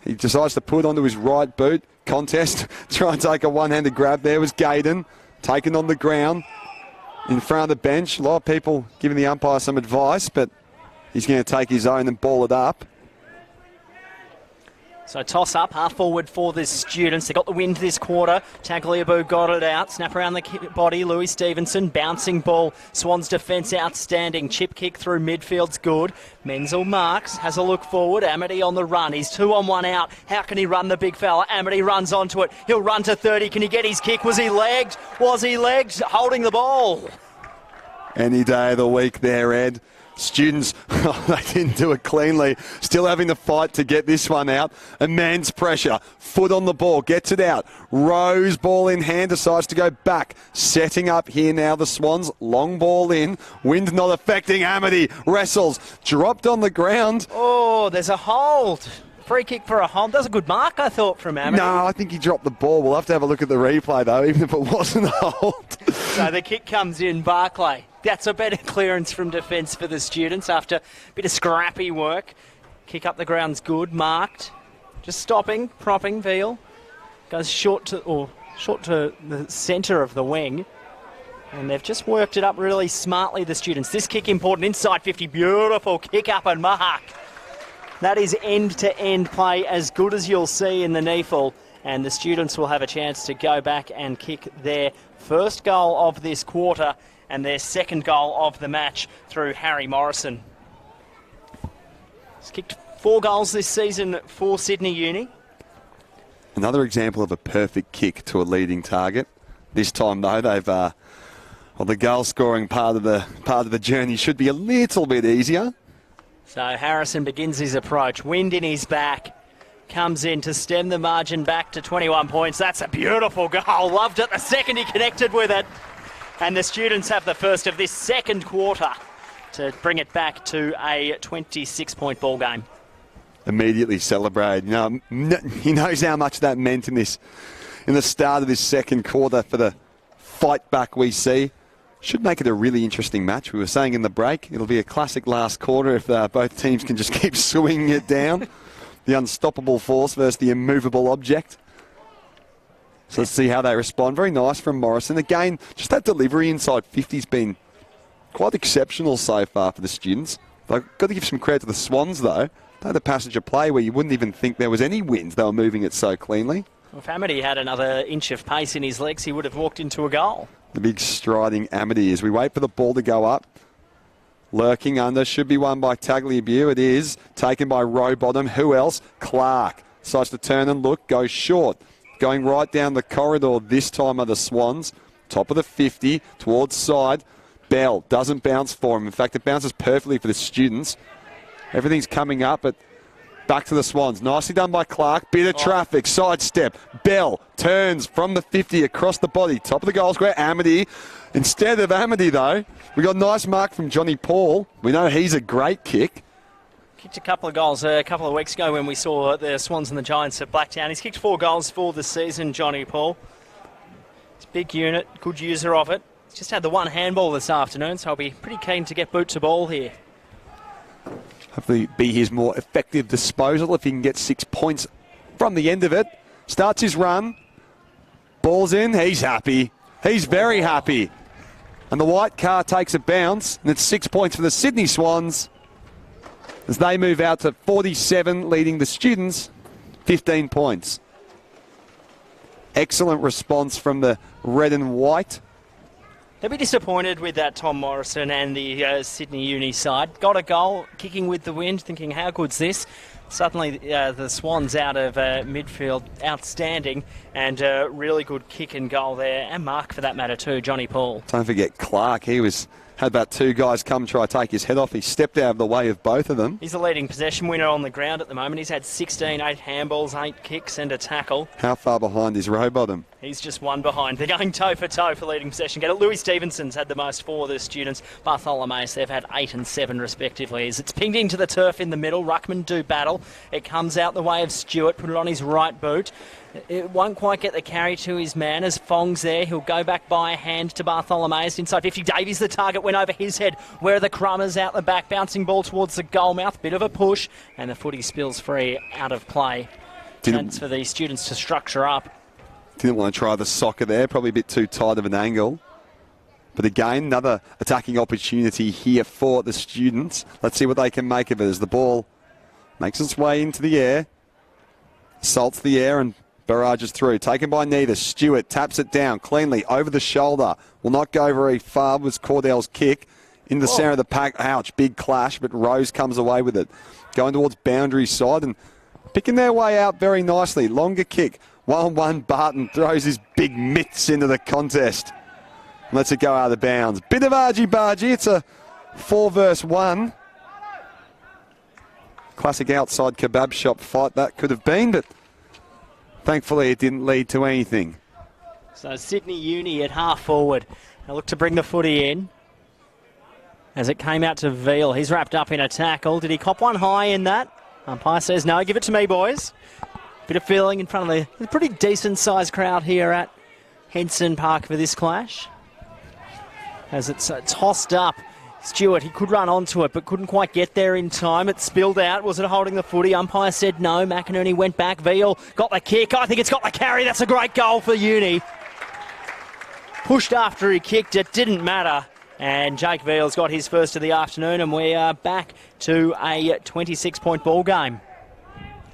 He decides to put onto his right boot. Contest. Try and take a one-handed grab. There was Gaydon. Taken on the ground. In front of the bench, a lot of people giving the umpire some advice, but he's going to take his own and ball it up. So toss up, half forward for the Students. They got the wind this quarter. Tagliabue got it out. Snap around the body. Louis Stevenson, bouncing ball. Swans defence outstanding. Chip kick through midfield's good. Menzel marks, has a look forward. Amity on the run. He's 2-on-1 out. How can he run, the big fella? Amity runs onto it. He'll run to 30. Can he get his kick? Was he legged? Was he legged? Holding the ball. Any day of the week there, Ed. Students, they didn't do it cleanly. Still having to fight to get this one out. Immense pressure. Foot on the ball. Gets it out. Rose, ball in hand, decides to go back. Setting up here now the Swans. Long ball in. Wind not affecting Amity. Wrestles. Dropped on the ground. Oh, there's a hold. Free kick for a hold. That was a good mark, I thought, from Amity. No, I think he dropped the ball. We'll have to have a look at the replay, though, even if it wasn't a hold. So the kick comes in, Barclay. That's a better clearance from defence for the Students after a bit of scrappy work. Kick up the ground's good, marked. Just stopping, propping, Veal. Goes short to the centre of the wing. And they've just worked it up really smartly, the Students. This kick important, inside 50, beautiful kick up and mark. That is end-to-end play, as good as you'll see in the NEAFL. And the Students will have a chance to go back and kick their first goal of this quarter and their second goal of the match through Harry Morrison. He's kicked 4 goals this season for Sydney Uni. Another example of a perfect kick to a leading target. This time, though, they've the goal-scoring part of the journey should be a little bit easier. So Harrison begins his approach. Wind in his back. Comes in to stem the margin back to 21 points. That's a beautiful goal. Loved it the second he connected with it. And the Students have the first of this second quarter to bring it back to a 26-point ball game. Immediately celebrated. You know, he knows how much that meant in the start of this second quarter for the fight back we see. Should make it a really interesting match. We were saying in the break, it'll be a classic last quarter if both teams can just keep swinging it down. The unstoppable force versus the immovable object. So let's see how they respond. Very nice from Morrison. Again, just that delivery inside 50's been quite exceptional so far for the Students. They've got to give some credit to the Swans, though. They had a passenger play where you wouldn't even think there was any wind. They were moving it so cleanly. Well, if Amity had another inch of pace in his legs, he would have walked into a goal. The big striding Amity as we wait for the ball to go up. Lurking under, should be won by Tagliabue. It is taken by Rowbottom. Who else? Clark. Decides to turn and look, goes short. Going right down the corridor this time are the Swans. Top of the 50, towards side. Bell doesn't bounce for him. In fact, it bounces perfectly for the Students. Everything's coming up, but back to the Swans. Nicely done by Clark. Bit of traffic, sidestep. Bell turns from the 50 across the body. Top of the goal square, Amity. Instead of Amity, though, we got a nice mark from Johnny Paul. We know he's a great kick. Kicked a couple of goals a couple of weeks ago when we saw the Swans and the Giants at Blacktown. He's kicked 4 goals for the season, Johnny Paul. He's a big unit, good user of it. He's just had the one handball this afternoon, so I'll be pretty keen to get boot to ball here. Hopefully be his more effective disposal if he can get 6 points from the end of it. Starts his run. Ball's in. He's happy. He's very happy. And the white car takes a bounce, and it's 6 points for the Sydney Swans. as they move out to 47, leading the students 15 points. Excellent response from the red and white. They'll be disappointed with that, Tom Morrison and the Sydney Uni side. Got a goal, kicking with the wind, thinking, how good's this? Suddenly the Swans out of midfield, outstanding, and really good kick and goal there, and mark for that matter too, Johnny Paul. Don't forget Clark. He had about two guys come try to take his head off. He stepped out of the way of both of them. He's the leading possession winner on the ground at the moment. He's had 16, 8 handballs, 8 kicks and a tackle. How far behind is Rowbottom? He's just one behind. They're going toe for toe for leading possession. Louis Stevenson's had the most for the students. Bartholomeus, they've had 8 and 7 respectively. As it's pinged into the turf in the middle, Ruckman do battle. It comes out the way of Stewart, put it on his right boot. It won't quite get the carry to his man as Fong's there. He'll go back by a hand to Bartholomeus inside 50. Davies, the target, went over his head. Where are the Crummers out the back? Bouncing ball towards the goal mouth. Bit of a push, and the footy spills free out of play. Chance for the students to structure up. Didn't want to try the soccer there. Probably a bit too tight of an angle. But again, another attacking opportunity here for the students. Let's see what they can make of it as the ball makes its way into the air. Salts the air and barrages through. Taken by neither. Stewart taps it down cleanly over the shoulder. Will not go very far. Was Cordell's kick in the centre of the pack. Ouch, big clash, but Rose comes away with it. Going towards boundary side and picking their way out very nicely. Longer kick. 1-1 Barton throws his big mitts into the contest. Lets it go out of bounds. Bit of argy-bargy. It's a 4 versus 1. Classic outside kebab shop fight that could have been, but thankfully it didn't lead to anything. So Sydney Uni at half forward. They look to bring the footy in. As it came out to Veal. He's wrapped up in a tackle. Did he cop one high in that? Umpire says no. Give it to me, boys. Bit of feeling in front of the pretty decent-sized crowd here at Henson Park for this clash. As it's tossed up. Stewart, he could run onto it, but couldn't quite get there in time. It spilled out. Was it holding the footy? Umpire said no. McInerney went back. Veal got the kick. I think it's got the carry. That's a great goal for Uni. Pushed after he kicked it. Didn't matter. And Jake Veal's got his first of the afternoon, and we are back to a 26-point ball game.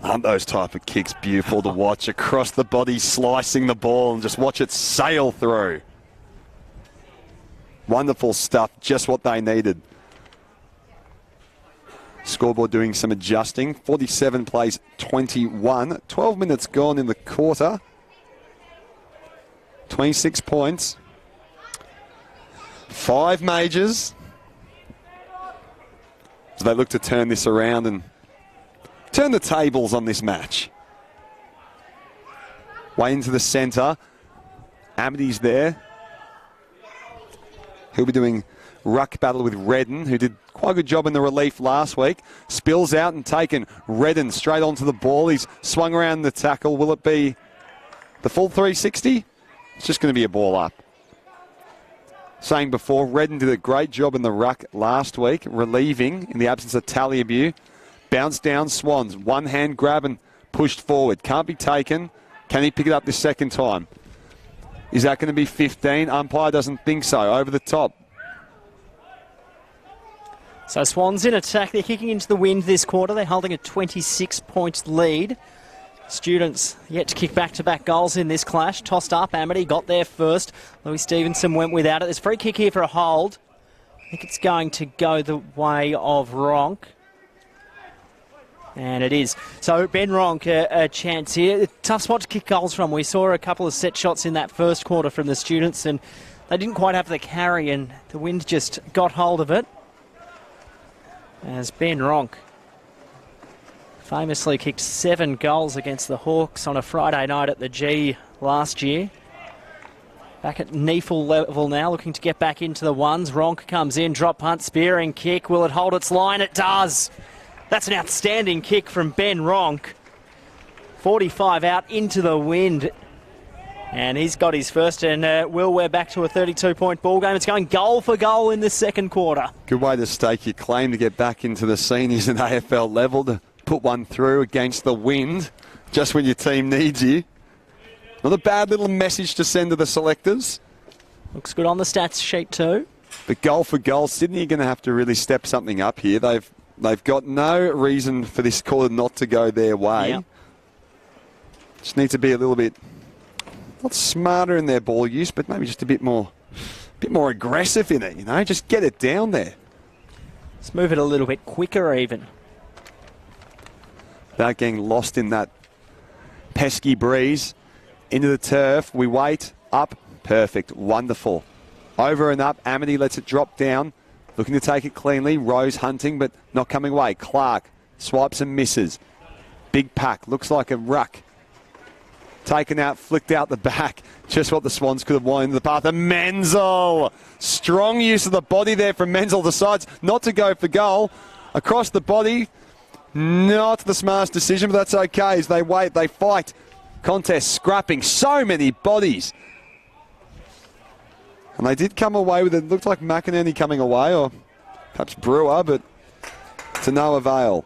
Aren't those type of kicks beautiful to watch? Across the body, slicing the ball, and just watch it sail through. Wonderful stuff, just what they needed. Scoreboard doing some adjusting. 47 plays 21. 12 minutes gone in the quarter. 26 points. 5 majors. So they look to turn this around and turn the tables on this match. Way into the centre. Amity's there. He'll be doing ruck battle with Redden, who did quite a good job in the relief last week. Spills out and taken. Redden straight onto the ball. He's swung around the tackle. Will it be the full 360? It's just going to be a ball up. Saying before, Redden did a great job in the ruck last week, relieving in the absence of Talliabu. Bounce down Swans. One hand grab and pushed forward. Can't be taken. Can he pick it up this second time? Is that going to be 15? Umpire doesn't think so. Over the top. So Swans in attack. They're kicking into the wind this quarter. They're holding a 26-point lead. Students yet to kick back-to-back goals in this clash. Tossed up. Amity got there first. Louis Stevenson went without it. There's a free kick here for a hold. I think it's going to go the way of Ronk. And it is. So Ben Ronk, a chance here. Tough spot to kick goals from. We saw a couple of set shots in that first quarter from the students, and they didn't quite have the carry, and the wind just got hold of it. As Ben Ronk famously kicked 7 goals against the Hawks on a Friday night at the G last year. Back at NEAFL level now, looking to get back into the ones. Ronk comes in, drop punt, spearing kick. Will it hold its line? It does. That's an outstanding kick from Ben Ronk. 45 out into the wind. And he's got his first, and we're back to a 32-point ball game. It's going goal for goal in the second quarter. Good way to stake your claim to get back into the seniors at AFL level, to put one through against the wind just when your team needs you. Not a bad little message to send to the selectors. Looks good on the stats sheet too. But goal for goal, Sydney are going to have to really step something up here. They've They've got no reason for this quarter not to go their way. Yeah. Just need to be a little bit, not smarter in their ball use, but maybe just a bit more aggressive in it, you know, just get it down there. Let's move it a little bit quicker even. Without getting lost in that pesky breeze. Into the turf, we wait, up, perfect, wonderful. Over and up, Amity lets it drop down, looking to take it cleanly. Rose hunting, but not coming away. Clark swipes and misses. Big pack, looks like a ruck. Taken out, flicked out the back. Just what the Swans could have won into the path. And Menzel, strong use of the body there from Menzel. Decides not to go for goal. Across the body, not the smartest decision, but that's okay as they wait, they fight. Contest scrapping, so many bodies. And they did come away with it. Looked like McInerney coming away, or perhaps Brewer, but to no avail.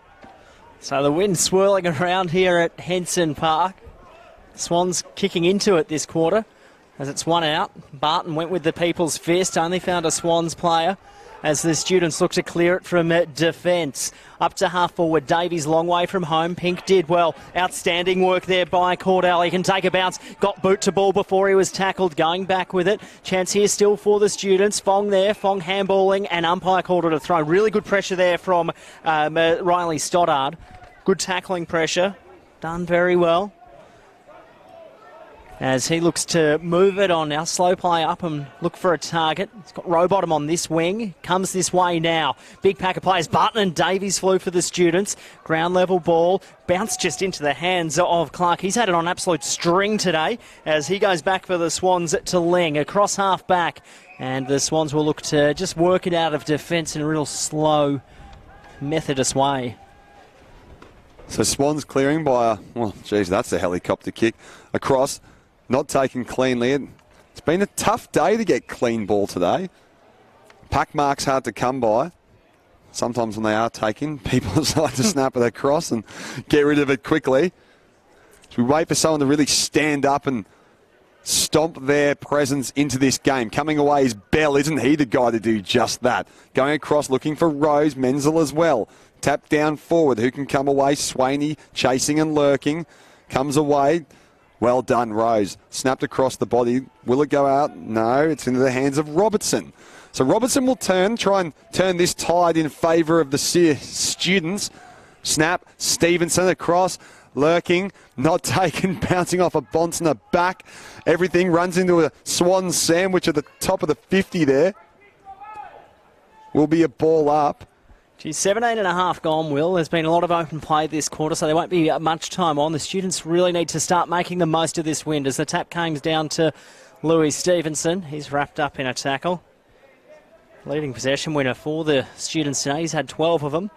So the wind swirling around here at Henson Park. Swans kicking into it this quarter as it's one out. Barton went with the people's fist, only found a Swans player as the students look to clear it from defence. Up to half forward, Davies long way from home. Pink did well. Outstanding work there by Cordell. He can take a bounce. Got boot to ball before he was tackled. Going back with it. Chance here still for the students. Fong there. Fong handballing and umpire called it a throw. Really good pressure there from Riley Stoddard. Good tackling pressure. Done very well. As he looks to move it on now, slow play up and look for a target. He's got Rowbottom on this wing, comes this way now. Big pack of players, Barton and Davies flew for the students. Ground level ball, bounced just into the hands of Clark. He's had it on absolute string today as he goes back for the Swans to Ling, across half back. And the Swans will look to just work it out of defence in a real slow, methodist way. So Swans clearing by that's a helicopter kick across. Not taken cleanly. It's been a tough day to get clean ball today. Pack marks hard to come by. Sometimes when they are taken, people decide to snap it across and get rid of it quickly. So we wait for someone to really stand up and stomp their presence into this game. Coming away is Bell. Isn't he the guy to do just that? Going across, looking for Rose. Menzel as well. Tap down forward. Who can come away? Swaney chasing and lurking. Comes away. Well done, Rose. Snapped across the body. Will it go out? No, it's into the hands of Robertson. So Robertson will try and turn this tide in favour of the students. Snap, Stevenson across, lurking, not taken, bouncing off a Bonsner back. Everything runs into a Swan sandwich at the top of the 50 there. Will be a ball up. Geez, 17.5 gone, Will. There's been a lot of open play this quarter, so there won't be much time on. The students really need to start making the most of this wind as the tap comes down to Louis Stevenson. He's wrapped up in a tackle. Leading possession winner for the students today. He's had 12 of them.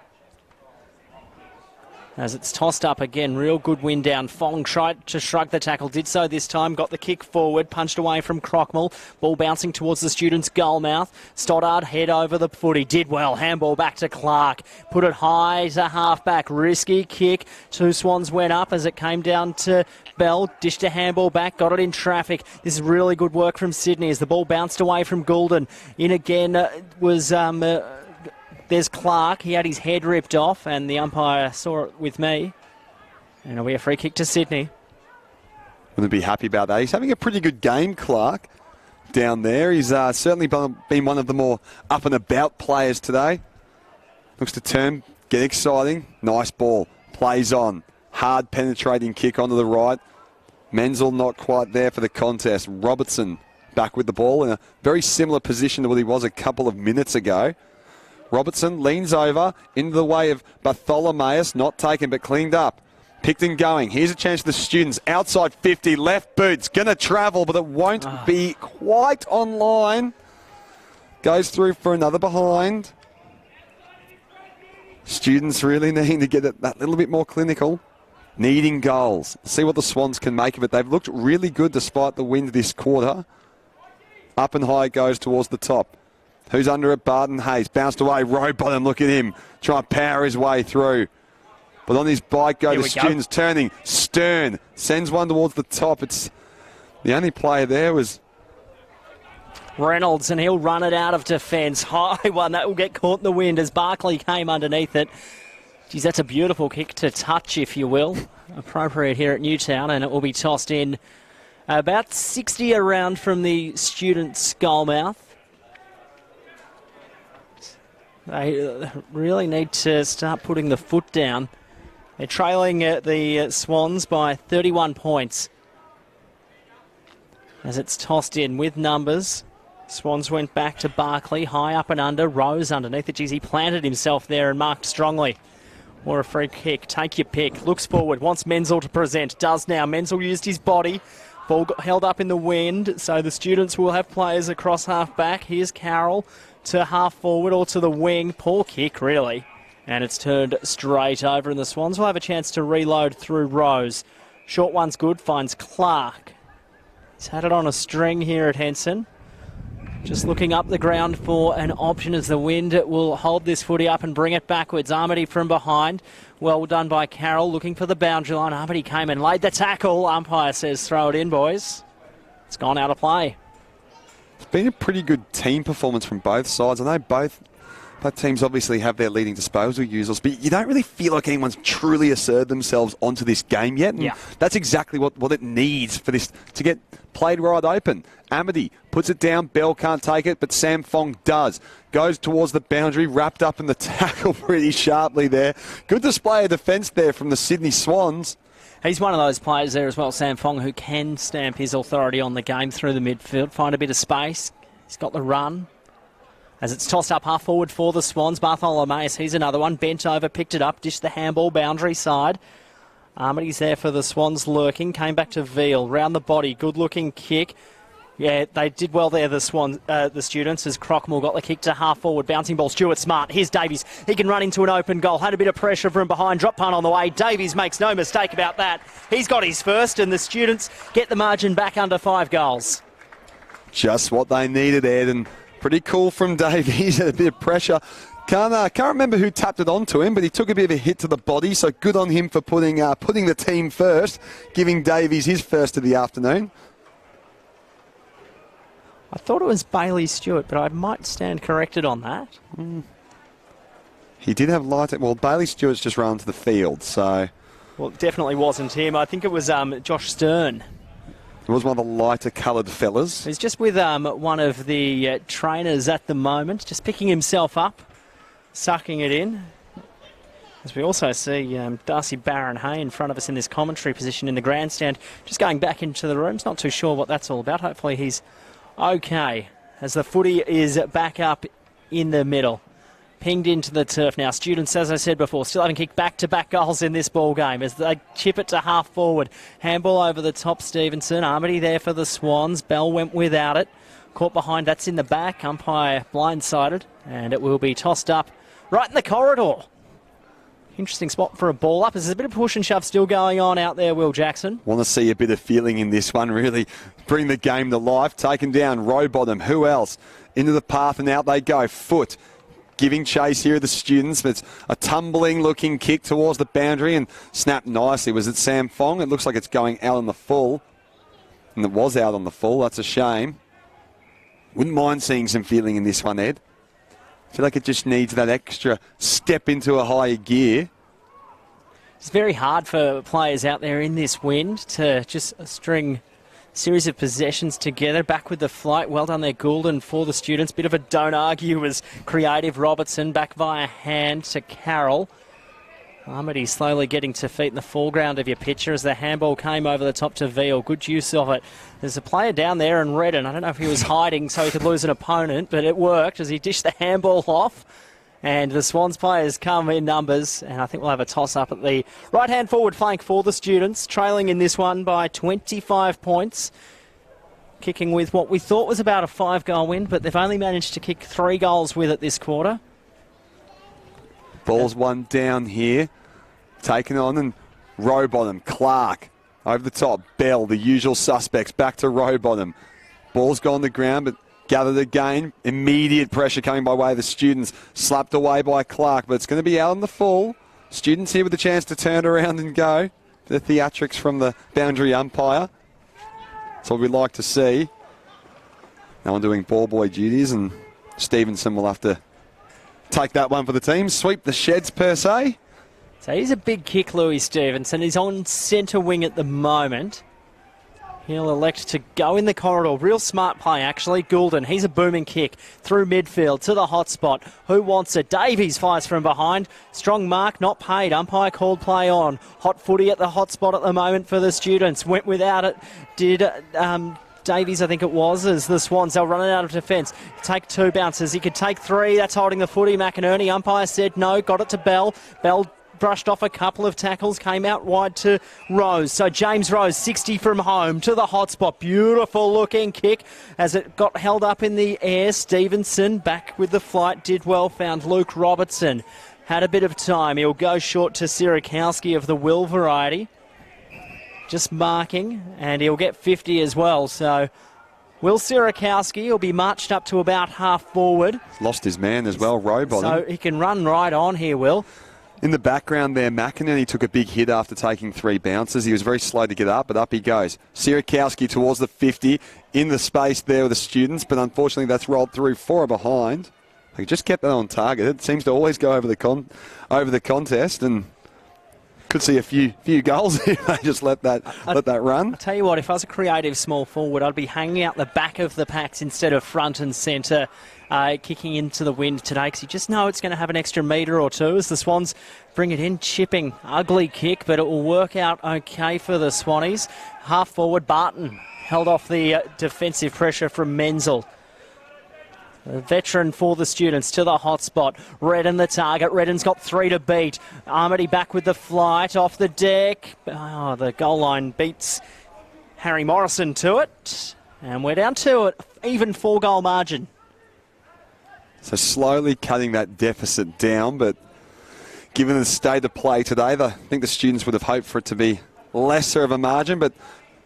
As it's tossed up again, real good wind down. Fong tried to shrug the tackle, did so this time, got the kick forward, punched away from Crockmall. Ball bouncing towards the students' goal mouth. Stoddard head over the footy, did well. Handball back to Clark, put it high to half-back, risky kick. Two Swans went up as it came down to Bell, dished a handball back, got it in traffic. This is really good work from Sydney as the ball bounced away from Goulden. In again was... There's Clark. He had his head ripped off, and the umpire saw it with me. And it'll be a free kick to Sydney. Wouldn't be happy about that. He's having a pretty good game, Clark, down there. He's certainly been one of the more up and about players today. Looks to turn, get exciting. Nice ball. Plays on. Hard penetrating kick onto the right. Menzel not quite there for the contest. Robertson back with the ball in a very similar position to what he was a couple of minutes ago. Robertson leans over into the way of Bartholomeus, not taken but cleaned up. Picked and going. Here's a chance for the students. Outside 50, left boot's going to travel, but it won't be quite on line. Goes through for another behind. Students really needing to get it that little bit more clinical. Needing goals. See what the Swans can make of it. They've looked really good despite the wind this quarter. Up and high it goes towards the top. Who's under it? Barton Hayes. Bounced away. Rowbottom, look at him. Trying to power his way through. But on his bike go the students turning. Stern sends one towards the top. It's the only player there was Reynolds, and he'll run it out of defence. High one, that will get caught in the wind as Barkley came underneath it. Geez, that's a beautiful kick to touch, if you will. Appropriate here at Newtown, and it will be tossed in about 60 around from the students' goalmouth. They really need to start putting the foot down. They're trailing the Swans by 31 points. As it's tossed in with numbers. Swans went back to Barkley, high up and under, Rose underneath it. Geez, he planted himself there and marked strongly. Or a free kick, take your pick. Looks forward, wants Menzel to present, does now. Menzel used his body. Ball got held up in the wind, so the students will have players across half back. Here's Carroll to half forward or to the wing. Poor kick, really. And it's turned straight over, and the Swans will have a chance to reload through Rose. Short one's good, finds Clark. He's had it on a string here at Henson. Just looking up the ground for an option as the wind will hold this footy up and bring it backwards. Armity from behind. Well done by Carroll, looking for the boundary line. Armity came and laid the tackle. Umpire says throw it in, boys. It's gone out of play. It's been a pretty good team performance from both sides. I know both teams obviously have their leading disposal users, but you don't really feel like anyone's truly asserted themselves onto this game yet. And that's exactly what it needs for this to get played right open. Amity puts it down. Bell can't take it, but Sam Fong does. Goes towards the boundary, wrapped up in the tackle pretty sharply there. Good display of defence there from the Sydney Swans. He's one of those players there as well, Sam Fong, who can stamp his authority on the game through the midfield, find a bit of space. He's got the run. As it's tossed up half forward for the Swans, Bartholomeus, he's another one, bent over, picked it up, dished the handball boundary side. Armity's there for the Swans lurking, came back to Veal, round the body, good looking kick. Yeah, they did well there, the students, as Crockmore got the kick to half forward. Bouncing ball, Stuart Smart. Here's Davies. He can run into an open goal. Had a bit of pressure from behind. Drop punt on the way. Davies makes no mistake about that. He's got his first, and the students get the margin back under 5 goals. Just what they needed, Ed, and pretty cool from Davies. A bit of pressure. Can't remember who tapped it onto him, but he took a bit of a hit to the body, so good on him for putting the team first, giving Davies his first of the afternoon. I thought it was Bailey Stewart, but I might stand corrected on that. He did have light. Well, Bailey Stewart's just run to the field, so... Well, it definitely wasn't him. I think it was Josh Stern. It was one of the lighter coloured fellas. He's just with one of the trainers at the moment, just picking himself up, sucking it in. As we also see Darcy Barron-Hay in front of us in this commentary position in the grandstand, just going back into the rooms. Not too sure what that's all about. Hopefully he's okay, as the footy is back up in the middle. Pinged into the turf now. Students, as I said before, still having kicked back-to-back goals in this ball game as they chip it to half forward. Handball over the top, Stevenson. Armity there for the Swans. Bell went without it. Caught behind, that's in the back. Umpire blindsided, and it will be tossed up right in the corridor. Interesting spot for a ball up. There's a bit of push and shove still going on out there, Will Jackson. Want to see a bit of feeling in this one, really bring the game to life. Taken down, Rowbottom. Who else? Into the path and out they go. Foot giving chase here of the students. But it's a tumbling-looking kick towards the boundary and snapped nicely. Was it Sam Fong? It looks like it's going out on the full. And it was out on the full. That's a shame. Wouldn't mind seeing some feeling in this one, Ed. I feel like it just needs that extra step into a higher gear. It's very hard for players out there in this wind to just string a series of possessions together. Back with the flight. Well done there, Goulden, for the students. Bit of a don't argue was creative. Robertson back via hand to Carroll. Armity slowly getting to feet in the foreground of your picture as the handball came over the top to Veal. Good use of it. There's a player down there in red, and I don't know if he was hiding so he could lose an opponent, but it worked as he dished the handball off. And the Swans players come in numbers, and I think we'll have a toss-up at the right-hand forward flank for the students, trailing in this one by 25 points. Kicking with what we thought was about a 5-goal win, but they've only managed to kick 3 goals with it this quarter. Ball's one down here. Taken on, and Rowbottom, Clark over the top. Bell, the usual suspects, back to Rowbottom. Ball's gone to the ground, but gathered again. Immediate pressure coming by way of the students. Slapped away by Clark, but it's going to be out on the full. Students here with a chance to turn around and go. The theatrics from the boundary umpire. That's what we'd like to see. No one doing ball boy duties, and Stevenson will have to take that one for the team. Sweep the sheds, per se. So he's a big kick, Louis Stevenson. He's on centre wing at the moment. He'll elect to go in the corridor. Real smart play, actually. Goulden, he's a booming kick through midfield to the hot spot. Who wants it? Davies fires from behind. Strong mark, not paid. Umpire called play on. Hot footy at the hot spot at the moment for the Students. Went without it. Did Davies, I think it was, as the Swans, they'll run it out of defence. Take 2 bounces. He could take 3. That's holding the footy. McInerney, umpire said no. Got it to Bell. Bell brushed off a couple of tackles, came out wide to Rose. So James Rose, 60 from home to the hot spot. Beautiful looking kick as it got held up in the air. Stevenson back with the flight, did well, found Luke Robertson. Had a bit of time. He'll go short to Sierakowski of the Will variety. Just marking, and he'll get 50 as well. So Will Sierakowski will be marched up to about half forward. Lost his man as well, Robe on him. So he can run right on here, Will. In the background there, McInerney took a big hit after taking 3 bounces. He was very slow to get up, but up he goes. Sierakowski towards the 50, in the space there with the Students, but unfortunately that's rolled through 4 behind. They just kept that on target. It seems to always go over the contest, and could see a few goals if they just let that run. I'll tell you what, if I was a creative small forward, I'd be hanging out the back of the packs instead of front and centre. Kicking into the wind today, because you just know it's going to have an extra metre or 2 as the Swans bring it in. Chipping, ugly kick, but it will work out okay for the Swannies. Half forward, Barton held off the defensive pressure from Menzel. A veteran for the Students to the hot spot. Redden the target. Redden's got 3 to beat. Armity back with the flight off the deck. Oh, the goal line beats Harry Morrison to it. And we're down to it. Even 4-goal margin. So slowly cutting that deficit down, but given the state of play today, I think the Students would have hoped for it to be lesser of a margin, but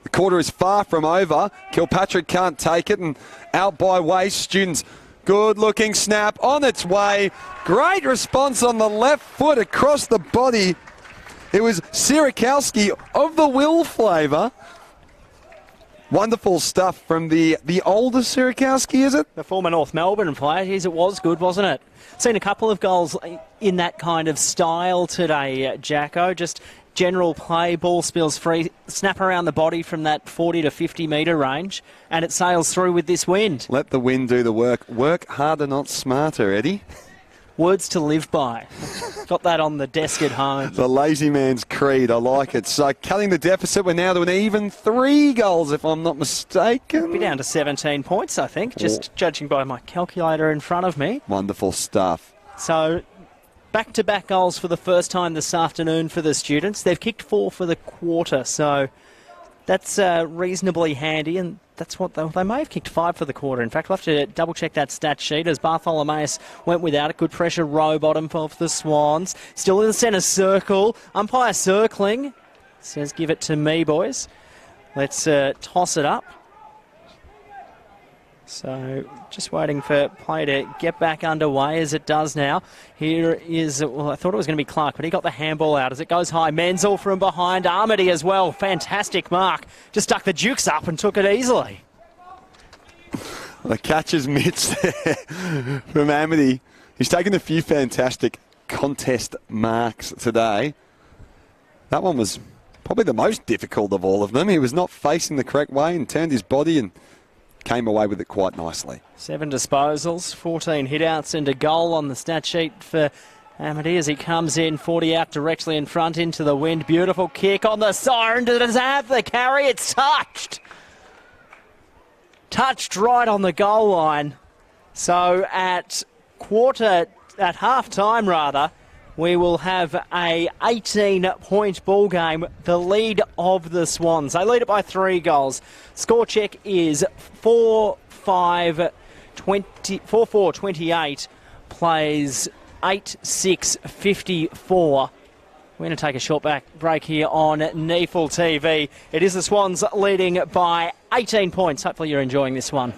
the quarter is far from over. Kilpatrick can't take it, and out by Waste. Students, good looking snap on its way. Great response on the left foot across the body. It was Sierakowski of the Will flavour. Wonderful stuff from the older Sierakowski, is it? The former North Melbourne player. Jeez, it was good, wasn't it? Seen a couple of goals in that kind of style today, Jacko. Just general play, ball spills free, snap around the body from that 40 to 50 metre range, and it sails through with this wind. Let the wind do the work. Work harder, not smarter, Eddie. Words to live by. Got that on the desk at home. The lazy man's creed. I like it. So cutting the deficit, we're now to an even 3 goals, if I'm not mistaken. Be down to 17 points, I think, just judging by my calculator in front of me. Wonderful stuff. So back-to-back goals for the first time this afternoon for the Students. They've kicked 4 for the quarter, so that's reasonably handy, and that's what they may have kicked 5 for the quarter. In fact, we'll have to double-check that stat sheet as Bartholomeus went without it. Good pressure row bottom for the Swans. Still in the centre circle. Umpire circling. Says, give it to me, boys. Let's toss it up. So just waiting for play to get back underway as it does now. Here is, well, I thought it was going to be Clark, but he got the handball out as it goes high. Menzel from behind. Armity as well. Fantastic mark. Just stuck the Dukes up and took it easily. The catcher's mitts there from Amity. He's taken a few fantastic contest marks today. That one was probably the most difficult of all of them. He was not facing the correct way and turned his body and came away with it quite nicely. 7 disposals, 14 hit-outs and a goal on the stat sheet for Amity as he comes in, 40 out directly in front into the wind. Beautiful kick on the siren. Does it have the carry? It's touched. Touched right on the goal line. So at half-time rather, we will have a 18-point ball game, the lead of the Swans. They lead it by 3 goals. Score check is 4-4-28, plays 8-6-54. We're going to take a short break here on NEAFL TV. It is the Swans leading by 18 points. Hopefully you're enjoying this one.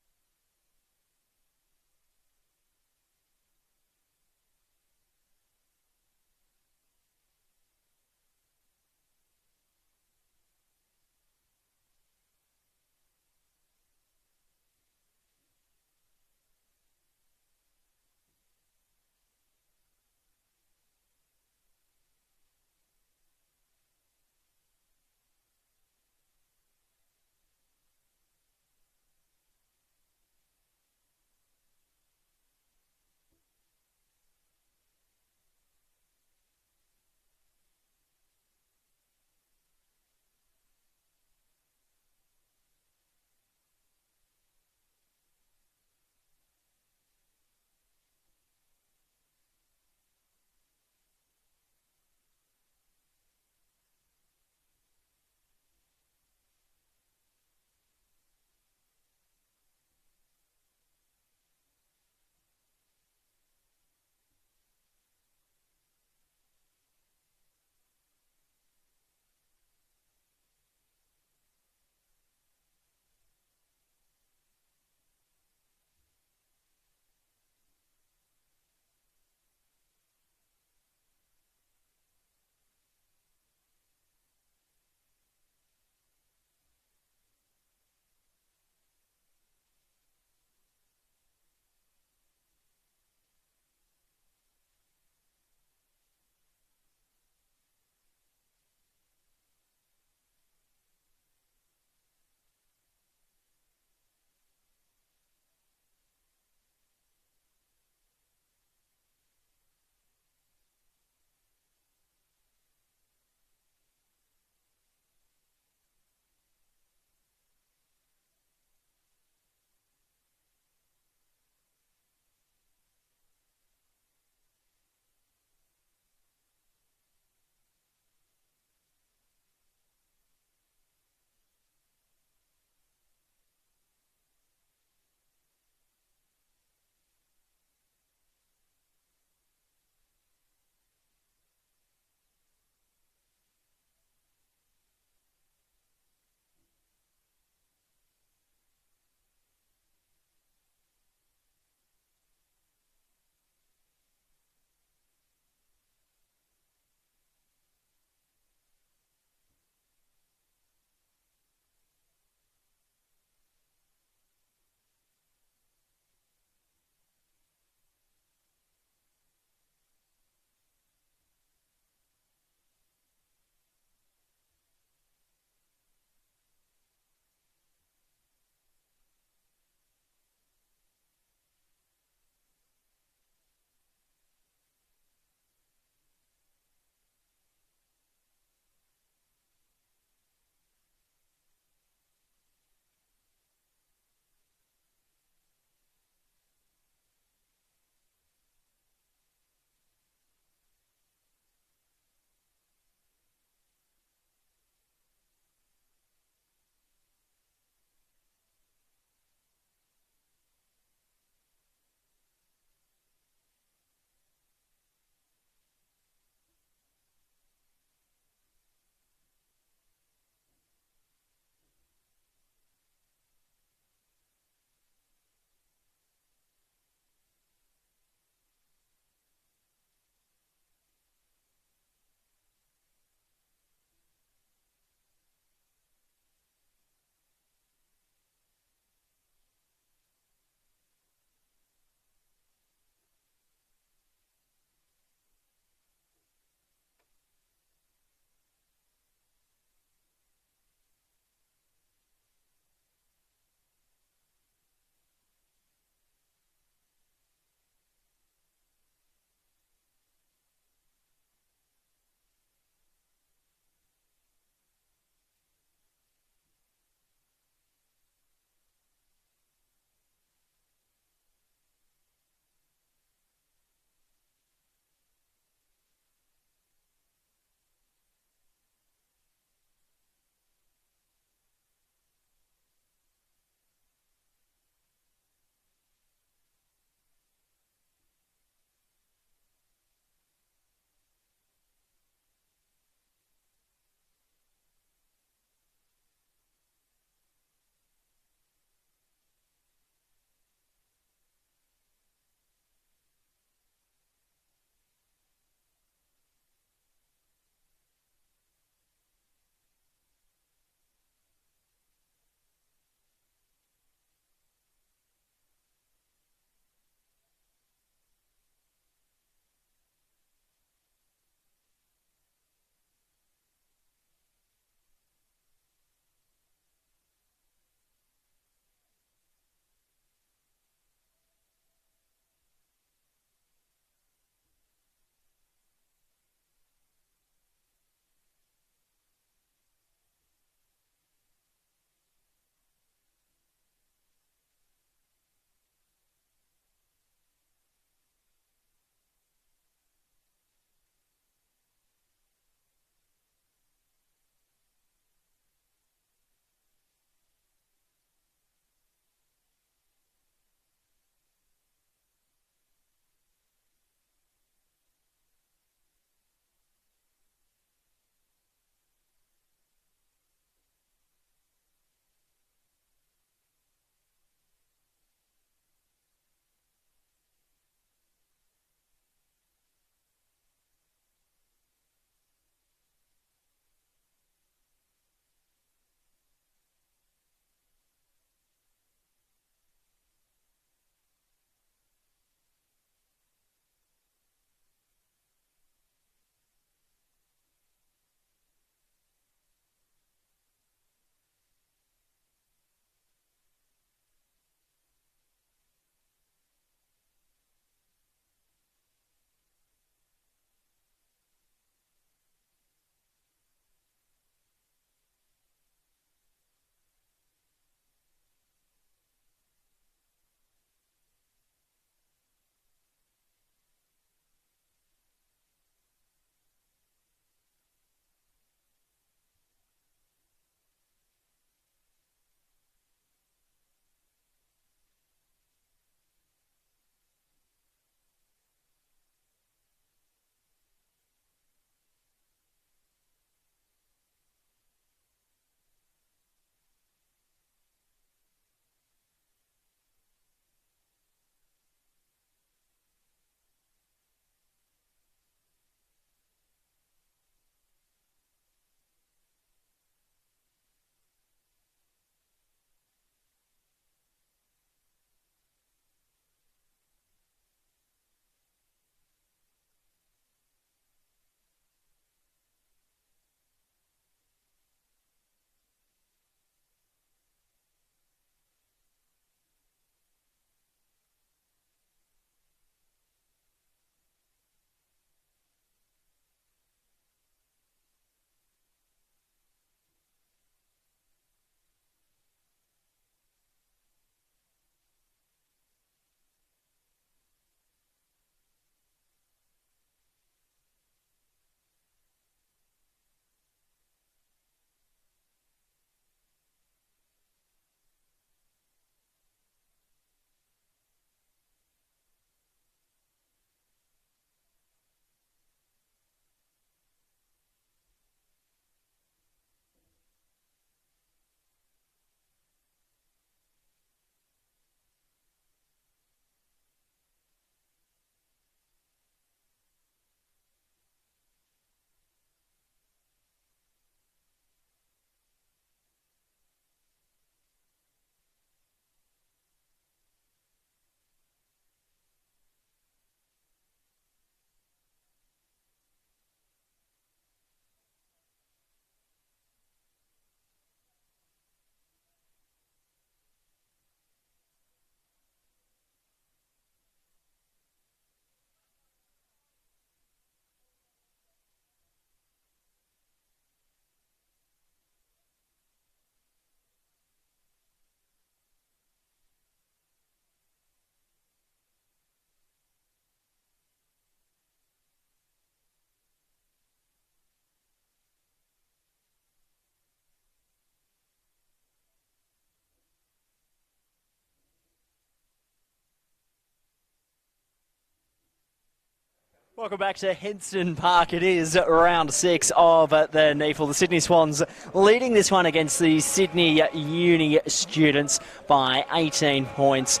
Welcome back to Henson Park. It is round 6 of the NEAFL. The Sydney Swans leading this one against the Sydney Uni students by 18 points.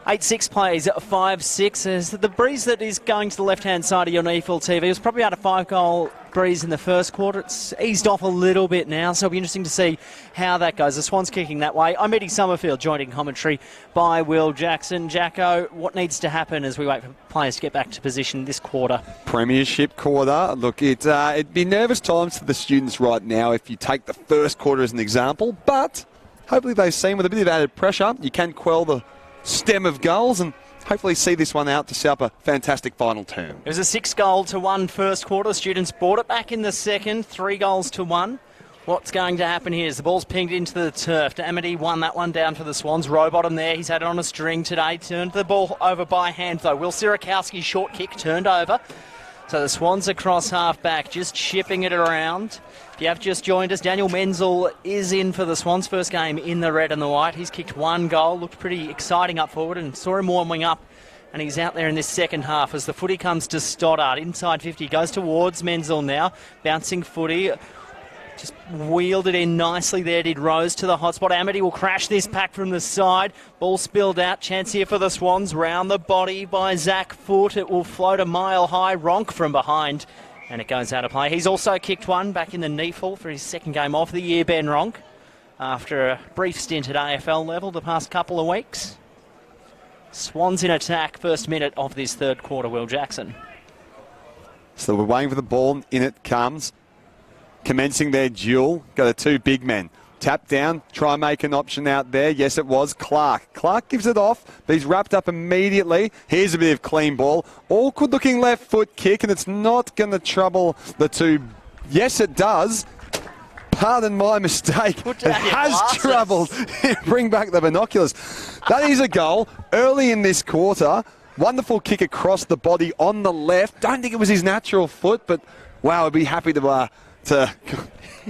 8-6 plays, 5-6. As the breeze that is going to the left-hand side of your NEAFL TV was probably about a 5-goal breeze in the first quarter. It's eased off a little bit now, so it'll be interesting to see how that goes. The Swans kicking that way. I'm Eddie Summerfield, joined in commentary by Will Jackson. Jacko, what needs to happen as we wait for players to get back to position this quarter? Premiership quarter. Look, it'd be nervous times for the students right now if you take the first quarter as an example, but hopefully they've seen with a bit of added pressure, you can quell the stem of goals and hopefully see this one out to set up a fantastic final term. It was a 6-goal-to-1 first quarter. Students brought it back in the second, 3-1. What's going to happen here is the ball's pinged into the turf. Amity won that one down for the Swans. Rowbottom there. He's had it on a string today. Turned the ball over by hand, though. Will Sirakowski's short kick turned over. So the Swans across half-back, just shipping it around. If you have just joined us, Daniel Menzel is in for the Swans' first game in the red and the white. He's kicked 1 goal, looked pretty exciting up forward, and saw him warming up. And he's out there in this second half as the footy comes to Stoddart. Inside 50, goes towards Menzel now. Bouncing footy. Just wheeled it in nicely there, did Rose to the hotspot. Amity will crash this pack from the side. Ball spilled out. Chance here for the Swans. Round the body by Zach Foote. It will float a mile high. Ronk from behind. And it goes out of play. He's also kicked one back in the NEAFL for his second game of the year, Ben Ronk, after a brief stint at AFL level the past couple of weeks. Swans in attack. First minute of this third quarter, Will Jackson. So we're waiting for the ball. In it comes. Commencing their duel, got the 2 big men. Tap down, try and make an option out there. Yes, it was Clark. Clark gives it off, but he's wrapped up immediately. Here's a bit of clean ball. Awkward looking left foot kick, and it's not going to trouble the 2. Yes, it does. Pardon my mistake. It has troubled. Bring back the binoculars. That is a goal early in this quarter. Wonderful kick across the body on the left. Don't think it was his natural foot, but wow, I'd be happy to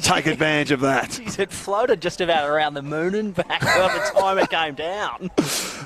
take advantage of that. Jeez, it floated just about around the moon and back by the time it came down.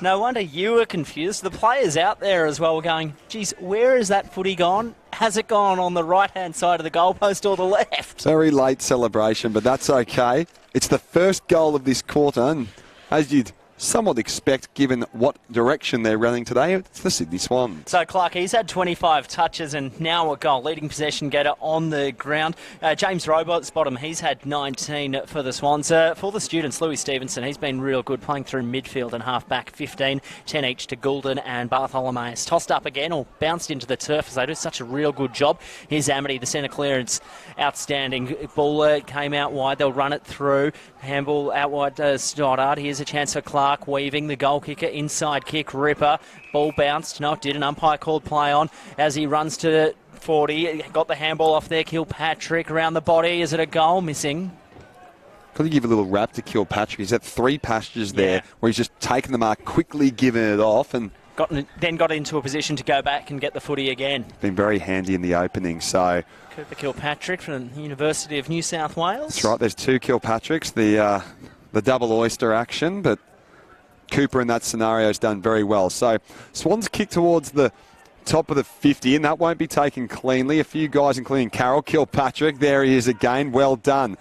No wonder you were confused. The players out there as well were going, geez, where is that footy gone? Has it gone on the right-hand side of the goalpost or the left? Very late celebration, but that's okay. It's the first goal of this quarter, and as you'd somewhat expect, given what direction they're running today, it's the Sydney Swans. So Clark, he's had 25 touches and now a goal. Leading possession getter on the ground. James Rowbottom, he's had 19 for the Swans. For the students, Louis Stevenson, he's been real good, playing through midfield and half-back. 15, 10 each to Goulden and Bartholomew. Tossed up again or bounced into the turf as they do such a real good job. Here's Amity, the centre clearance, outstanding. Ball came out wide, they'll run it through. Handball out wide Stoddart. Here's a chance for Clark. Weaving, the goal kicker, inside kick, Ripper. Ball bounced, no, it did. An umpire called play on as he runs to 40. Got the handball off there. Kilpatrick around the body. Is it a goal? Missing. Got to give a little rap to Kilpatrick. He's had 3 passages there where he's just taken the mark, quickly given it off, and then got into a position to go back and get the footy again. Been very handy in the opening. So Cooper Kilpatrick from the University of New South Wales. That's right. There's 2 Kilpatricks. The double oyster action, but Cooper in that scenario has done very well. So Swans kick towards the top of the 50, and that won't be taken cleanly. A few guys, including Carroll Kilpatrick. There he is again. Well done.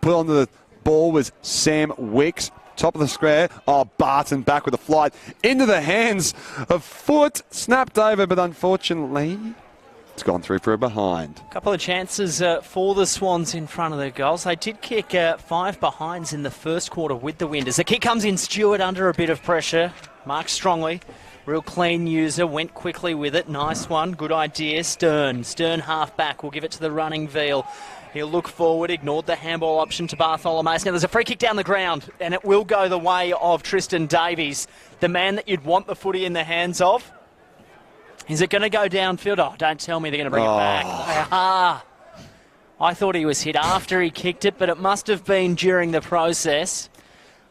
Put on the ball was Sam Wicks. Top of the square. Oh, Barton back with a flight into the hands of Foote. Snapped over, but unfortunately it's gone through for a behind. A couple of chances for the Swans in front of the goals. They did kick 5 behinds in the first quarter with the wind. As the kick comes in, Stewart under a bit of pressure. Marked strongly. Real clean user. Went quickly with it. Nice one. Good idea. Stern half back. Will give it to the running Veal. He'll look forward. Ignored the handball option to Bartholomew. Now there's a free kick down the ground, and it will go the way of Tristan Davies, the man that you'd want the footy in the hands of. Is it going to go downfield? Oh, don't tell me they're going to bring it back. I thought he was hit after he kicked it, but it must have been during the process.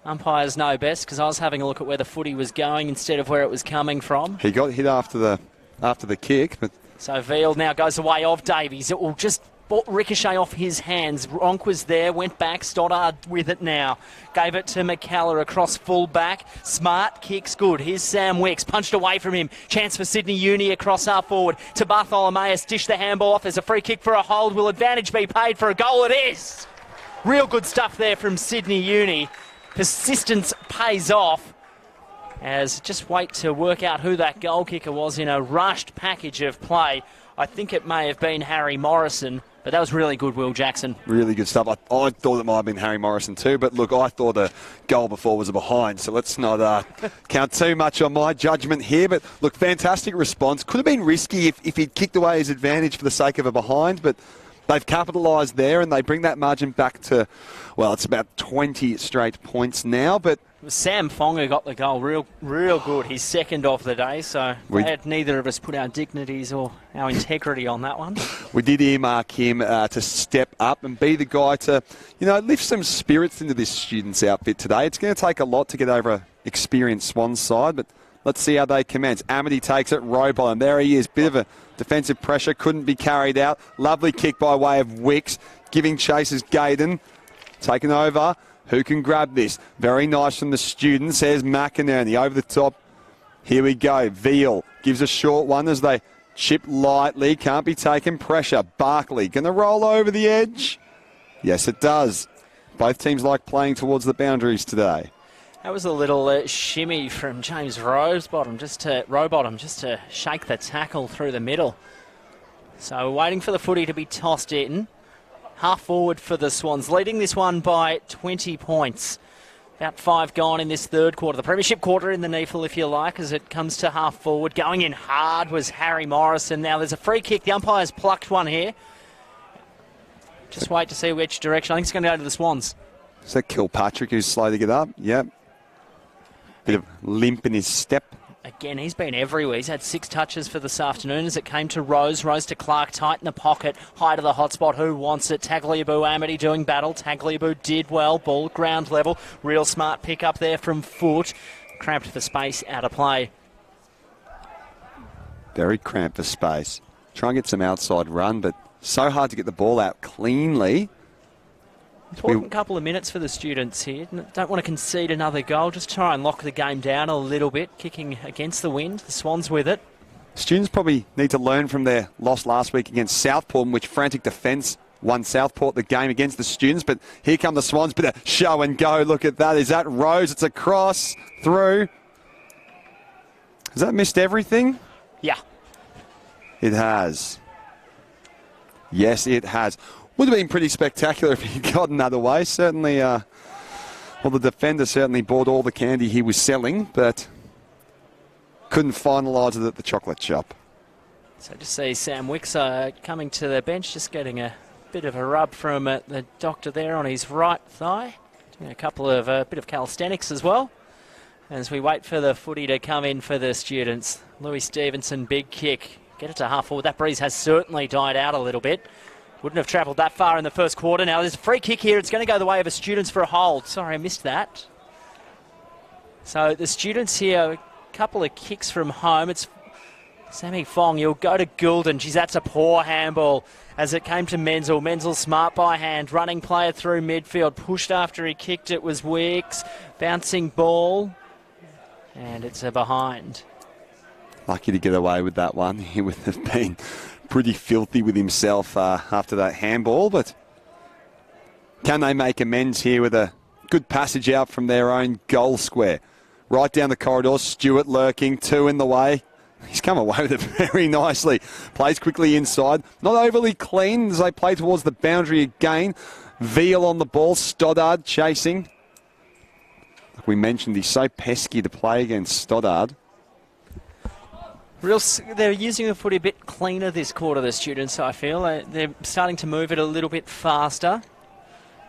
Umpires know best, because I was having a look at where the footy was going instead of where it was coming from. He got hit after the kick, but so Veal now goes the way of Davies. It will just Ball ricochet off his hands. Ronk was there, went back. Stoddard with it now. Gave it to McKellar across full back. Smart kicks good. Here's Sam Wicks. Punched away from him. Chance for Sydney Uni across half forward to Bartholomeus. Dish the handball off. There's a free kick for a hold. Will advantage be paid for a goal? It is. Real good stuff there from Sydney Uni. Persistence pays off. As just wait to work out who that goal kicker was in a rushed package of play. I think it may have been Harry Morrison, but that was really good, Will Jackson. Really good stuff. I thought it might have been Harry Morrison too, but look, I thought the goal before was a behind, so let's not count too much on my judgment here. But look, fantastic response. Could have been risky if he'd kicked away his advantage for the sake of a behind, but they've capitalised there and they bring that margin back to, well, it's about 20 straight points now, but Sam Fonga got the goal real good. He's second of the day, so glad neither of us put our dignities or our integrity on that one. We did earmark him to step up and be the guy to, lift some spirits into this students' outfit today. It's going to take a lot to get over an experienced Swans side, but let's see how they commence. Amity takes it, Robot, and there he is. Bit of a defensive pressure, couldn't be carried out. Lovely kick by way of Wicks, giving chase as Gaydon. Taken over. Who can grab this? Very nice from the students. There's McInerney over the top. Here we go. Veal gives a short one as they chip lightly. Can't be taken. Pressure. Barkley going to roll over the edge. Yes, it does. Both teams like playing towards the boundaries today. That was a little shimmy from James Rowbottom just to shake the tackle through the middle. So waiting for the footy to be tossed in. Half forward for the Swans, leading this one by 20 points. About 5 gone in this third quarter. The premiership quarter in the NEAFL, if you like, as it comes to half forward. Going in hard was Harry Morrison. Now there's a free kick. The umpire's plucked one here. Just wait to see which direction. I think it's going to go to the Swans. Is that Kilpatrick who's slow to get up? Yep. Bit of limp in his step. Again, he's been everywhere. He's had 6 touches for this afternoon as it came to Rose. Rose to Clark, tight in the pocket, high to the hotspot. Who wants it? Tagliabue, Amity doing battle. Tagliabue did well. Ball ground level. Real smart pick up there from Foot. Cramped for space, out of play. Very cramped for space. Try and get some outside run, but so hard to get the ball out cleanly. Important couple of minutes for the students here. Don't want to concede another goal. Just try and lock the game down a little bit. Kicking against the wind. The Swans with it. Students probably need to learn from their loss last week against Southport, in which frantic defence won Southport the game against the students. But here come the Swans. Bit of show and go. Look at that. Is that Rose? It's a cross through. Has that missed everything? Yeah. It has. Yes, it has. Would have been pretty spectacular if he'd gotten another way. Certainly, the defender certainly bought all the candy he was selling, but couldn't finalise it at the chocolate shop. So just see Sam Wicks coming to the bench, just getting a bit of a rub from the doctor there on his right thigh. Doing a couple of bit of calisthenics as well. As we wait for the footy to come in for the students. Louis Stevenson, big kick. Get it to half forward. That breeze has certainly died out a little bit. Wouldn't have travelled that far in the first quarter. Now there's a free kick here. It's going to go the way of the students for a hold. Sorry, I missed that. So the students here, a couple of kicks from home. It's Sammy Fong. He'll go to Goulden. Geez, that's a poor handball as it came to Menzel. Menzel smart by hand. Running player through midfield. Pushed after he kicked it was Wicks. Bouncing ball. And it's a behind. Lucky to get away with that one. He would have been pretty filthy with himself after that handball, but can they make amends here with a good passage out from their own goal square? Right down the corridor, Stewart lurking, 2 in the way. He's come away with it very nicely. Plays quickly inside. Not overly clean as they play towards the boundary again. Veal on the ball, Stoddard chasing. Like we mentioned, he's so pesky to play against Stoddard. They're using the footy a bit cleaner this quarter, the students, I feel. They're starting to move it a little bit faster,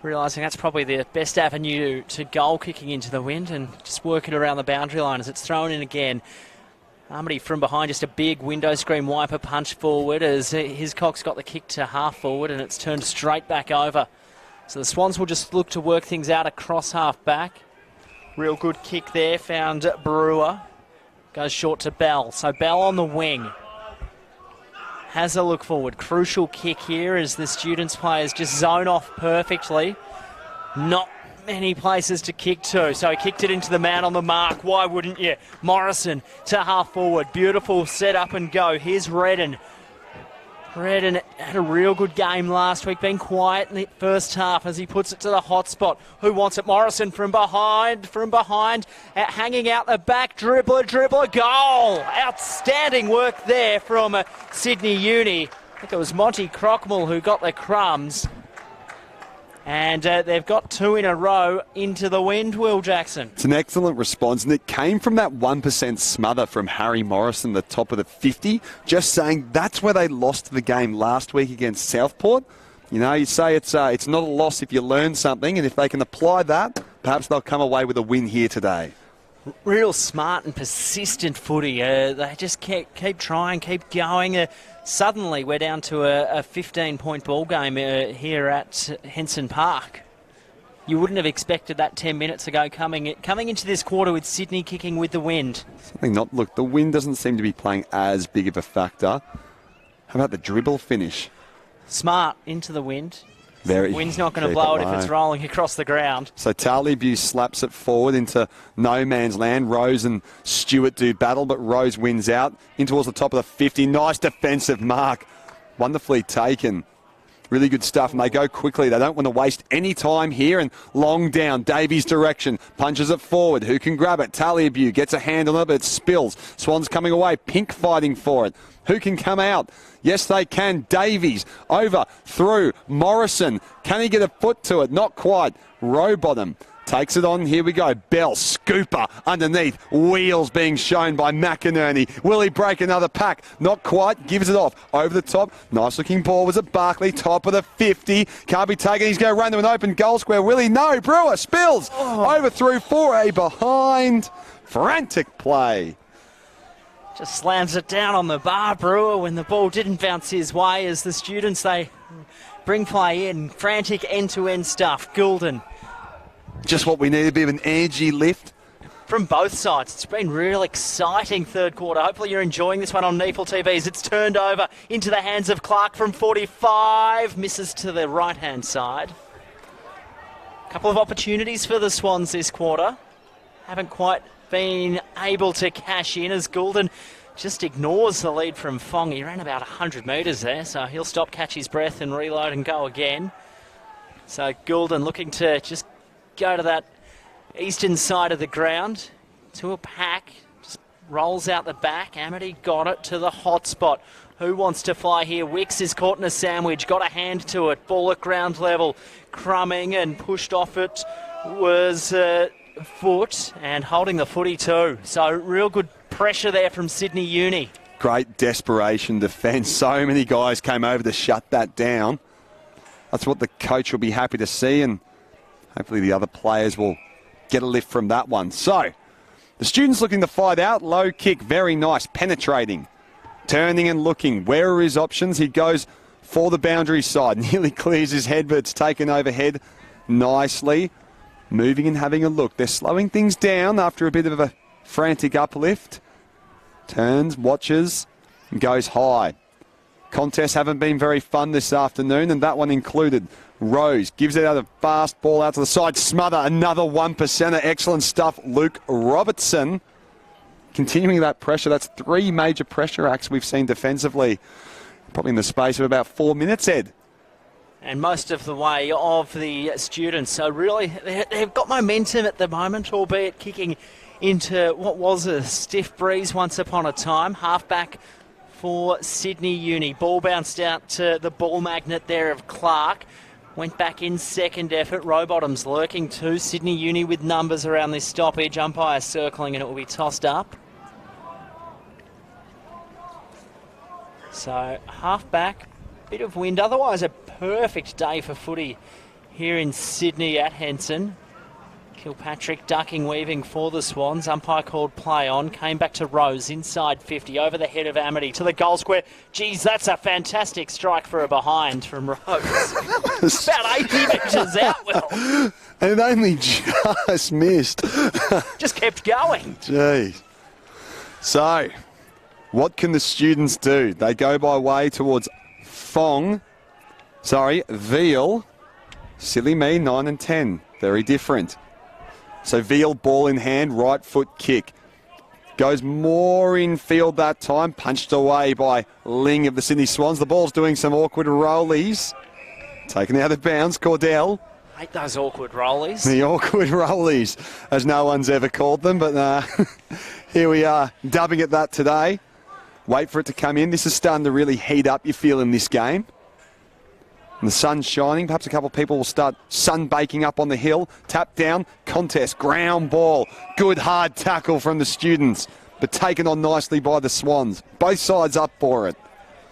realising that's probably the best avenue to goal, kicking into the wind and just work it around the boundary line as it's thrown in again. Amity from behind, just a big window screen wiper punch forward as Hiscock's got the kick to half forward and it's turned straight back over. So the Swans will just look to work things out across half back. Real good kick there, found Brewer. Goes short to Bell. So Bell on the wing. has a look forward. Crucial kick here as the Students players just zone off perfectly. Not many places to kick to, so he kicked it into the man on the mark. Why wouldn't you? Morrison to half forward. Beautiful set up and go. Here's Redden. Redden had a real good game last week, been quiet in the first half as he puts it to the hot spot. Who wants it? Morrison from behind, hanging out the back, dribbler, goal! Outstanding work there from Sydney Uni. I think it was Monty Crockmall who got the crumbs. And they've got 2 in a row into the wind, Will Jackson. It's an excellent response, and it came from that 1% smother from Harry Morrison, the top of the 50, just saying that's where they lost the game last week against Southport. You know, you say it's not a loss if you learn something, and if they can apply that, perhaps they'll come away with a win here today. Real smart and persistent footy. They just keep trying, keep going. Suddenly, we're down to a 15-point ball game here at Henson Park. You wouldn't have expected that 10 minutes ago coming into this quarter with Sydney kicking with the wind. Look, the wind doesn't seem to be playing as big of a factor. How about the dribble finish? Smart into the wind. Very. Wind's not going to blow it if it's rolling across the ground. So Tallybu slaps it forward into no man's land. Rose and Stewart do battle, but Rose wins out in towards the top of the 50. Nice defensive mark. Wonderfully taken. Really good stuff, and they go quickly. They don't want to waste any time here, and long down, Davies' direction, punches it forward. Who can grab it? Tallybu gets a hand on it, but it spills. Swans coming away, Pink fighting for it. Who can come out? Yes, they can. Davies over, through, Morrison. Can he get a foot to it? Not quite. Rowbottom takes it on. Here we go. Bell, scooper underneath. Wheels being shown by McInerney. Will he break another pack? Not quite. Gives it off. Over the top. Nice looking ball. Was it Barkley? Top of the 50. Can't be taken. He's going to run to an open goal square. Will he? No. Brewer spills. Over through for a behind. Frantic play. Just slams it down on the bar, Brewer, when the ball didn't bounce his way as the Students, they bring play in. Frantic end-to-end stuff. Goulden. Just what we need, a bit of an energy lift. From both sides. It's been real exciting third quarter. Hopefully you're enjoying this one on NEAFL TV as it's turned over into the hands of Clark from 45. Misses to the right-hand side. A couple of opportunities for the Swans this quarter. Haven't quite been able to cash in as Goulden just ignores the lead from Fong. He ran about 100 metres there, so he'll stop, catch his breath and reload and go again. So Goulden looking to just go to that eastern side of the ground to a pack, just rolls out the back. Amity got it to the hot spot. Who wants to fly here? Wicks is caught in a sandwich, got a hand to it, ball at ground level, crumbing and pushed off it was foot and holding the footy too. So real good pressure there from Sydney Uni. Great desperation defence. So many guys came over to shut that down. That's what the coach will be happy to see, and hopefully the other players will get a lift from that one. So the Students looking to fight out. Low kick, very nice, penetrating. Turning and looking. Where are his options? He goes for the boundary side. Nearly clears his head, but it's taken overhead nicely. Moving and having a look. They're slowing things down after a bit of a frantic uplift. Turns, watches, and goes high. Contests haven't been very fun this afternoon, and that one included. Rose gives it out a fast ball out to the side. Smother, another 1%er. Excellent stuff. Luke Robertson continuing that pressure. That's 3 major pressure acts we've seen defensively, probably in the space of about 4 minutes, Ed. And most of the way of the Students. So really, they've got momentum at the moment, albeit kicking into what was a stiff breeze once upon a time. Halfback for Sydney Uni. Ball bounced out to the ball magnet there of Clark. Went back in second effort. Rowbottom's lurking too. Sydney Uni with numbers around this stoppage. Umpire circling and it will be tossed up. So halfback, bit of wind. Otherwise a perfect day for footy here in Sydney at Henson. Kilpatrick ducking, weaving for the Swans. Umpire called play on. Came back to Rose inside 50 over the head of Amity to the goal square. Geez, that's a fantastic strike for a behind from Rose. About 80 metres out, Will. And it only just missed. Just kept going. Jeez. So, What can the students do? They go by way towards Veal. Silly me, 9 and 10. Very different. So Veal, ball in hand, right foot kick. Goes more in field that time. Punched away by Ling of the Sydney Swans. The ball's doing some awkward rollies. Taken out of bounds, Cordell. Hate those awkward rollies. The awkward rollies, as no one's ever called them. But here we are, dubbing it that today. Wait for it to come in. This is starting to really heat up, you feel, in this game. And the sun's shining. Perhaps a couple of people will start sunbaking up on the hill. Tap down, contest, ground ball. Good hard tackle from the students, but taken on nicely by the Swans. Both sides up for it.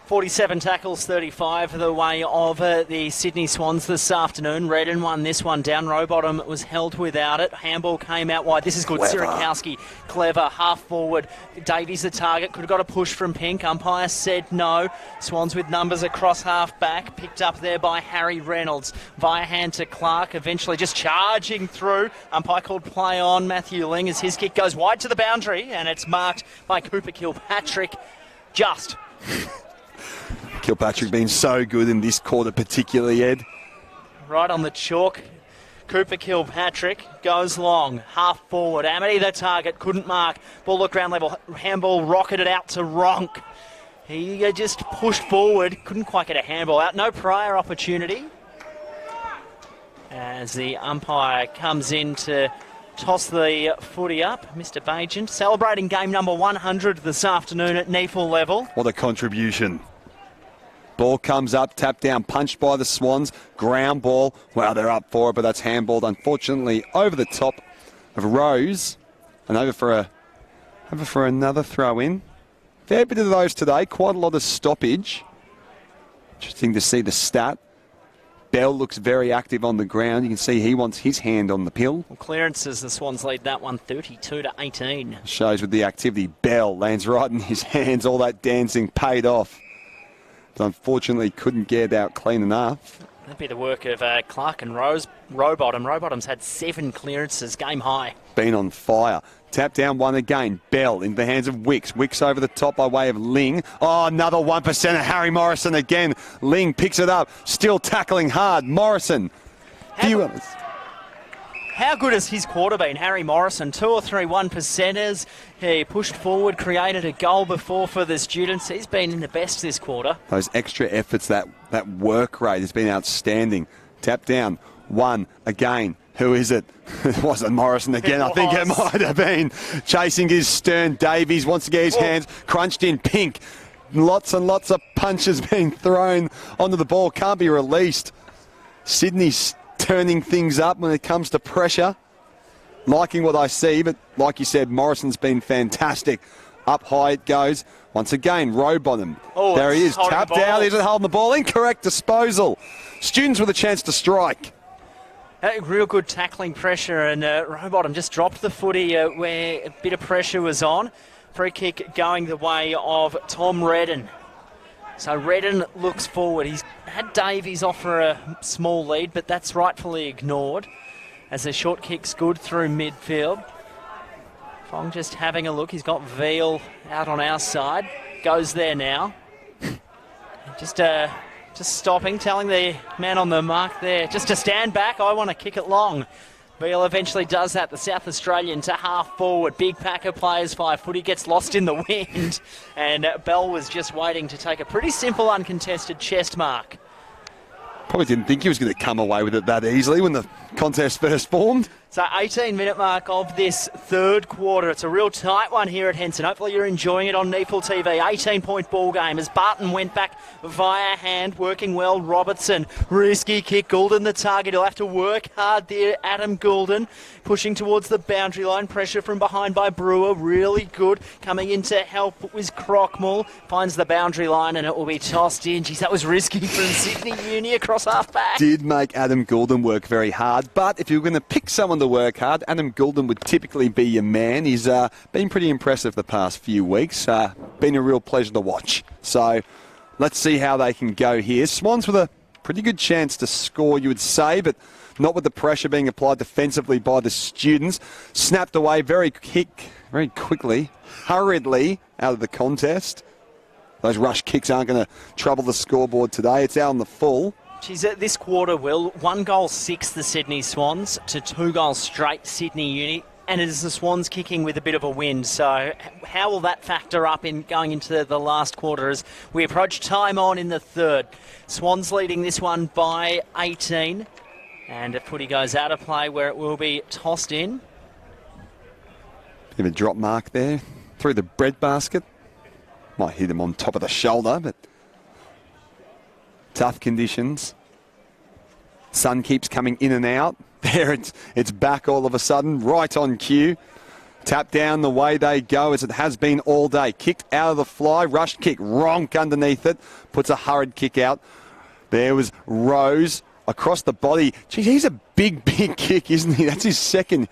47 tackles, 35 the way of the Sydney Swans this afternoon. Redden won this one down. Rowbottom was held without it. Handball came out wide. This is good. Sirikowski, clever, half forward. Davies the target. Could have got a push from Pink. Umpire said no. Swans with numbers across half back. Picked up there by Harry Reynolds. Via hand to Clark. Eventually just charging through. Umpire called play on Matthew Ling as his kick goes wide to the boundary, and it's marked by Cooper Kilpatrick. Just. Kilpatrick been so good in this quarter particularly, Ed. Right on the chalk. Cooper Kilpatrick goes long, half forward. Amity the target, couldn't mark. Ball looked ground level. Handball rocketed out to Ronk. He just pushed forward, couldn't quite get a handball out. No prior opportunity. As the umpire comes in to toss the footy up, Mr. Bagent, celebrating game number 100 this afternoon at NEAFL level. What a contribution. Ball comes up, tapped down, punched by the Swans. Ground ball. Wow, they're up for it, but that's handballed, unfortunately, over the top of Rose. And over for another throw in. Fair bit of those today. Quite a lot of stoppage. Interesting to see the stat. Bell looks very active on the ground. You can see he wants his hand on the pill. Well, clearances, the Swans lead that one 32-18. Shows with the activity. Bell lands right in his hands. All that dancing paid off. But unfortunately couldn't get out clean enough. That'd be the work of Clark and Rowbottom. Rowbottom's had 7 clearances, game high. Been on fire. Tap down one again. Bell in the hands of Wicks. Wicks over the top by way of Ling. Oh, another 1%. Harry Morrison again. Ling picks it up. Still tackling hard. Morrison. How good has his quarter been, Harry Morrison? 2 or 3 1%ers. He pushed forward, created a goal before for the students. He's been in the best this quarter. Those extra efforts, that work rate has been outstanding. Tap down. One again. Who is it? It wasn't Morrison again. I think it might have been. Chasing his stern. Davies wants to get his hands crunched in. Pink. Lots and lots of punches being thrown onto the ball. Can't be released. Sydney's turning things up when it comes to pressure. Liking what I see, but like you said, Morrison's been fantastic. Up high it goes. Once again, Rowbottom. Oh, there he is. Tapped out. Is it holding the ball? Incorrect disposal. Students with a chance to strike. Real good tackling pressure, and Rowbottom just dropped the footy where a bit of pressure was on. Free kick going the way of Tom Redden. So Redden looks forward. He's had Davies offer a small lead, but that's rightfully ignored as the short kick's good through midfield. Fong just having a look. He's got Veal out on our side. Goes there now. Just stopping, telling the man on the mark there just to stand back. I want to kick it long. Veal eventually does that. The South Australian to half forward. Big pack of players, 5 footy, gets lost in the wind. And Bell was just waiting to take a pretty simple uncontested chest mark. Probably didn't think he was going to come away with it that easily when the contest first formed. So 18-minute mark of this third quarter. It's a real tight one here at Henson. Hopefully you're enjoying it on NEAFL TV. 18-point ball game as Barton went back via hand, working well. Robertson, risky kick. Goulden the target. He'll have to work hard there. Adam Goulden pushing towards the boundary line. Pressure from behind by Brewer. Really good. Coming in to help was Crockmull. Finds the boundary line and it will be tossed in. Geez, that was risky from Sydney Uni across half back. Did make Adam Goulden work very hard, but if you're going to pick someone to work hard, Adam Goulden would typically be your man. He's been pretty impressive the past few weeks. Been a real pleasure to watch. So let's see how they can go here. Swans with a pretty good chance to score, you would say, but not with the pressure being applied defensively by the students. Snapped away, very very quickly, hurriedly out of the contest. Those rush kicks aren't going to trouble the scoreboard today. It's out on the full. Geez, this quarter, Will, 1 goal 6 the Sydney Swans to 2 goals straight Sydney Uni. And it is the Swans kicking with a bit of a wind. So how will that factor up in going into the last quarter as we approach time on in the third? Swans leading this one by 18. And a footy goes out of play where it will be tossed in. Bit of a drop mark there through the breadbasket. Might hit him on top of the shoulder, but tough conditions. Sun keeps coming in and out. There it's back all of a sudden, right on cue. Tap down the way they go as it has been all day. Kicked out of the fly, rushed kick, ronk underneath it. Puts a hurried kick out. There was Rose across the body. Gee, he's a big kick, isn't he? That's his second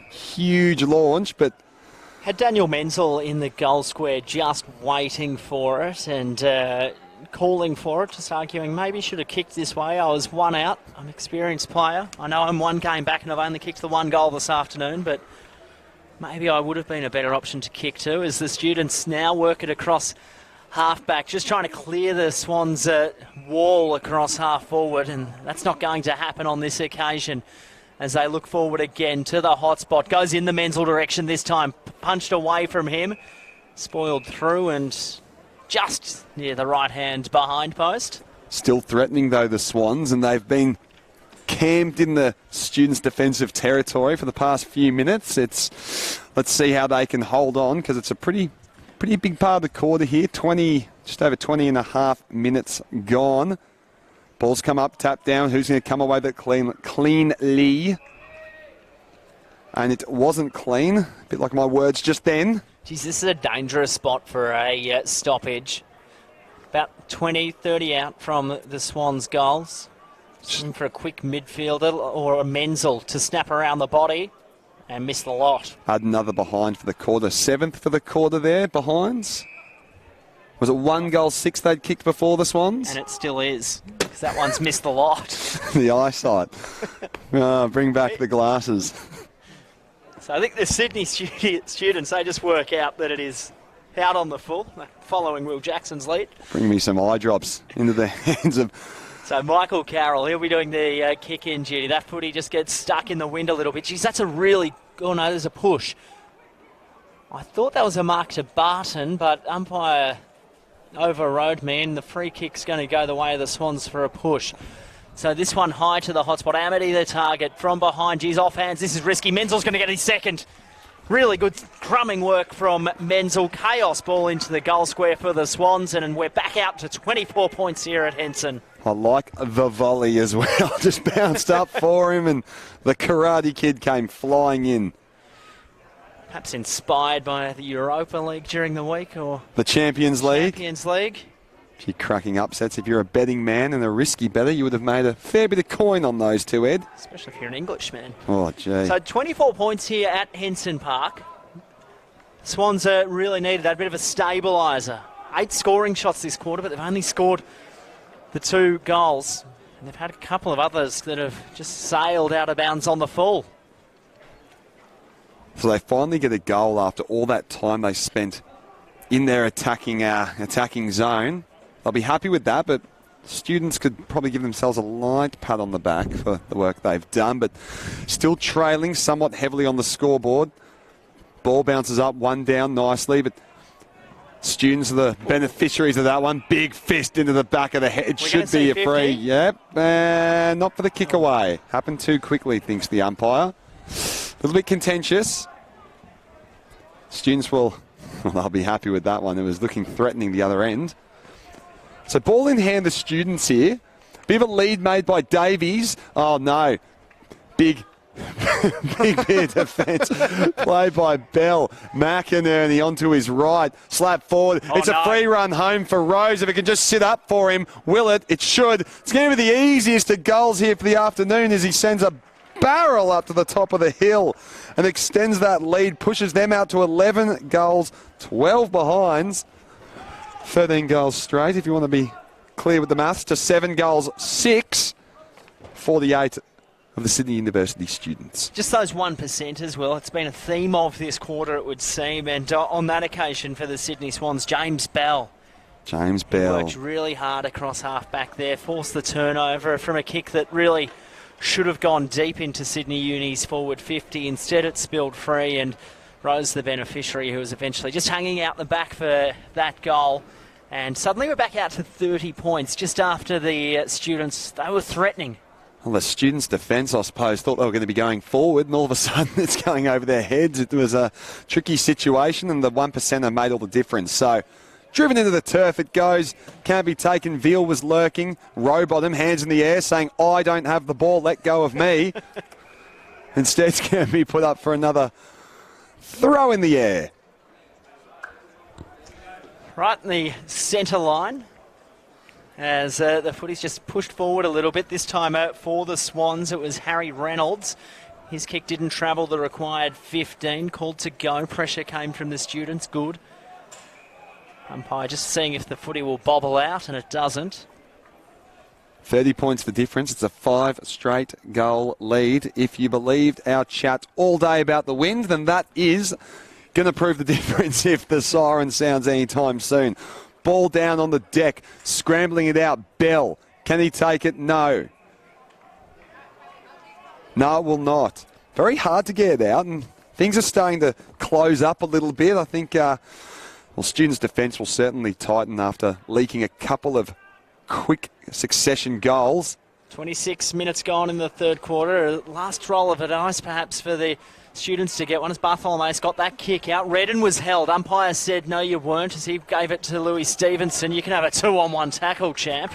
huge launch, but... Had Daniel Menzel in the goal square just waiting for it and calling for it, just arguing maybe should have kicked this way. I was one out. I'm an experienced player. I know I'm one game back and I've only kicked the 1 goal this afternoon, but maybe I would have been a better option to kick to as the students now work it across half-back, just trying to clear the Swans' wall across half-forward, and that's not going to happen on this occasion as they look forward again to the hot spot. Goes in the Menzel direction this time, punched away from him, spoiled through and just near the right-hand behind post. Still threatening, though, the Swans, and they've been camped in the students' defensive territory for the past few minutes. Let's see how they can hold on, because it's a pretty big part of the quarter here. Just over 20 and a half minutes gone. Ball's come up, tap down. Who's going to come away with it cleanly? And it wasn't clean. A bit like my words just then. Geez, this is a dangerous spot for a stoppage. About 20, 30 out from the Swans' goals. Looking for a quick midfielder or a Menzel to snap around the body and miss the lot. Had another behind for the quarter. 7th for the quarter there, behinds. Was it 1 goal 6 they'd kicked before the Swans? And it still is, because that one's missed the lot. The eyesight. Bring back the glasses. So I think the Sydney students, they just work out that it is out on the full, following Will Jackson's lead. Bring me some eye drops into the hands of... So Michael Carroll, he'll be doing the kick-in duty. That footy just gets stuck in the wind a little bit. Geez, that's a really... Oh, no, there's a push. I thought that was a mark to Barton, but umpire overrode me, and the free kick's going to go the way of the Swans for a push. So this one high to the hotspot. Amity the target from behind. Geez, off hands. This is risky. Menzel's going to get his second. Really good crumbing work from Menzel. Chaos ball into the goal square for the Swans, and we're back out to 24 points here at Henson. I like the volley as well. Just bounced up for him, and the Karate Kid came flying in. Perhaps inspired by the Europa League during the week, or the Champions League. Champions League. If you're cracking upsets, if you're a betting man and a risky bettor, you would have made a fair bit of coin on those two, Ed. Especially if you're an Englishman. Oh, gee. So 24 points here at Henson Park. Swans really needed that bit of a stabiliser. 8 scoring shots this quarter, but they've only scored the 2 goals. And they've had a couple of others that have just sailed out of bounds on the full. So they finally get a goal after all that time they spent in their attacking zone. They'll be happy with that, but students could probably give themselves a light pat on the back for the work they've done, but still trailing somewhat heavily on the scoreboard. Ball bounces up, 1 down nicely, but students are the beneficiaries of that one. Big fist into the back of the head. It should be a free. Yep, and not for the kick away. Happened too quickly, thinks the umpire. A little bit contentious. Students they'll be happy with that one. It was looking threatening the other end. So ball in hand, the students here. Bit of a lead made by Davies. Oh no. Big bit of defence. Played by Bell. McInerney onto his right. Slap forward. It's a free run home for Rose. If it can just sit up for him, will it? It should. It's going to be the easiest of goals here for the afternoon as he sends a barrel up to the top of the hill and extends that lead, pushes them out to 11 goals, 12 behinds, 13 goals straight if you want to be clear with the maths, to 7 goals, 6, 48 of the Sydney University students. Just those 1% as well. It's been a theme of this quarter, it would seem. And on that occasion for the Sydney Swans, James Bell. James Bell. Worked really hard across half-back there, forced the turnover from a kick that really should have gone deep into Sydney Uni's forward 50. Instead, it spilled free, and Rose, the beneficiary, who was eventually just hanging out the back for that goal. And suddenly we're back out to 30 points just after the students, they were threatening. Well, the students' defence, I suppose, thought they were going to be going forward, and all of a sudden it's going over their heads. It was a tricky situation, and the 1% made all the difference. So, driven into the turf it goes, can't be taken. Veal was lurking, Rowbottom, hands in the air, saying, I don't have the ball, let go of me. Instead, it's going to be put up for another throw in the air. Right in the centre line, as the footy's just pushed forward a little bit. This time out for the Swans, it was Harry Reynolds. His kick didn't travel the required 15. Called to go. Pressure came from the students. Good. Umpire just seeing if the footy will bobble out, and it doesn't. 30 points the difference. It's a 5 straight goal lead. If you believed our chat all day about the wind, then that is going to prove the difference if the siren sounds anytime soon. Ball down on the deck, scrambling it out. Bell, can he take it? No. No, it will not. Very hard to get it out, and things are starting to close up a little bit. I think, students' defence will certainly tighten after leaking a couple of quick succession goals. 26 minutes gone in the third quarter. Last roll of the dice, perhaps, for the students to get one as Bartholomew's got that kick out. Redden was held. Umpire said, no, you weren't, as he gave it to Louis Stevenson. You can have a 2-on-1 tackle, champ.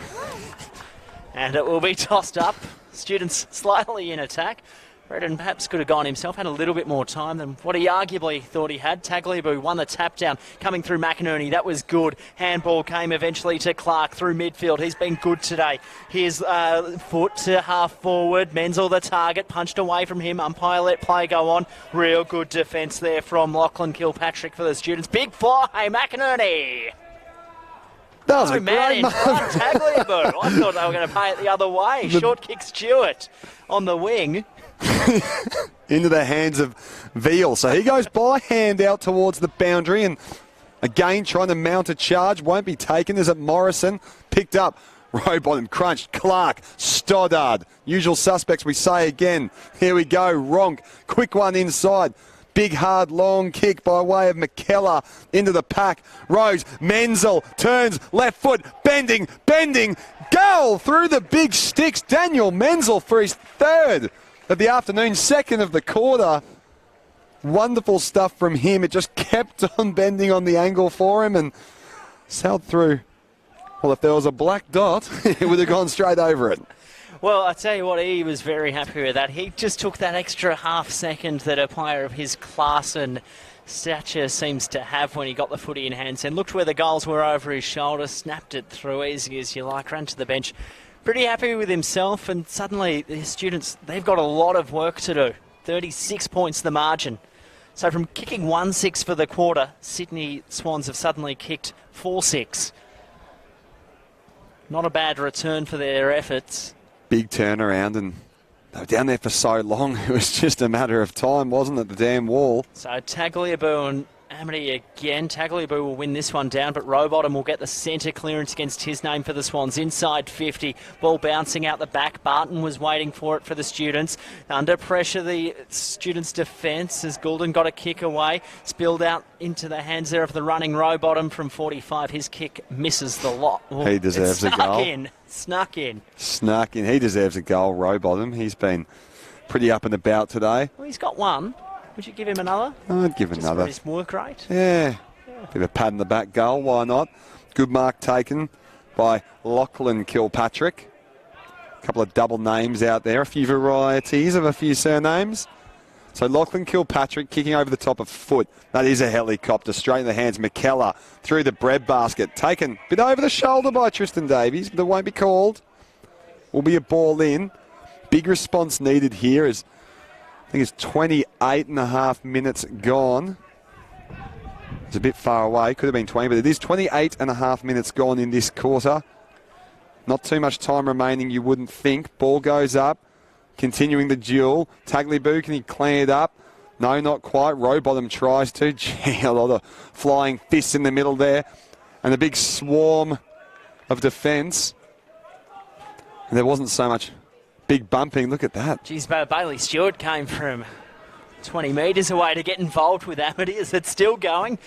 And it will be tossed up. Students slightly in attack. Redden perhaps could have gone himself, had a little bit more time than what he arguably thought he had. Tagliabue won the tap down, coming through McInerney. That was good. Handball came eventually to Clark through midfield. He's been good today. Here's foot to half forward. Menzel the target, punched away from him. Umpire let play go on. Real good defence there from Lachlan Kilpatrick for the students. Big fly, McInerney. That was a great man Tagliabue. I thought they were going to pay it the other way. Short kick Stewart on the wing. Into the hands of Veal. So he goes by hand out towards the boundary, and again trying to mount a charge. Won't be taken. Is it Morrison? Picked up. Rowbottom crunched. Clark. Stoddard. Usual suspects we say again. Here we go. Ronk. Quick one inside. Big, hard, long kick by way of McKellar into the pack. Rose. Menzel turns. Left foot. Bending. Goal through the big sticks. Daniel Menzel for his third of the afternoon, second of the quarter. Wonderful stuff from him. It just kept on bending on the angle for him and sailed through. Well, if there was a black dot, it would have gone straight over it. Well, I tell you what, he was very happy with that. He just took that extra half second that a player of his class and stature seems to have when he got the footy in hands, and looked where the goals were over his shoulder, snapped it through easy as you like, ran to the bench. Pretty happy with himself, and suddenly the students, they've got a lot of work to do. 36 points the margin. So from kicking 1-6 for the quarter, Sydney Swans have suddenly kicked 4-6. Not a bad return for their efforts. Big turnaround, and they were down there for so long. It was just a matter of time, wasn't it, the damn wall? So Tagliabue and Amity again. Tagliabue will win this one down, but Rowbottom will get the centre clearance against his name for the Swans. Inside 50. Ball bouncing out the back. Barton was waiting for it for the students. Under pressure, the students' defence as Goulden got a kick away. Spilled out into the hands there of the running Rowbottom from 45. His kick misses the lot. Well, he deserves a goal. Snuck in. He deserves a goal, Rowbottom. He's been pretty up and about today. Well, he's got one. Would you give him another? I'd give another. For his work rate? Yeah. Bit of a pat in the back goal, why not? Good mark taken by Lachlan Kilpatrick. A couple of double names out there, a few varieties of a few surnames. So Lachlan Kilpatrick kicking over the top of foot. That is a helicopter, straight in the hands. McKellar through the breadbasket. Taken a bit over the shoulder by Tristan Davies, but it won't be called. Will be a ball in. Big response needed here as I think it's 28 and a half minutes gone. It's a bit far away. Could have been 20, but it is 28 and a half minutes gone in this quarter. Not too much time remaining, you wouldn't think. Ball goes up. continuing the duel. Tagliabue, can he clean it up? No, not quite. Rowbottom tries to. Gee, a lot of flying fists in the middle there. And a big swarm of defence. And there wasn't so much big bumping. Look at that. Geez, Bailey Stewart came from 20 metres away to get involved with Amity as it's still going.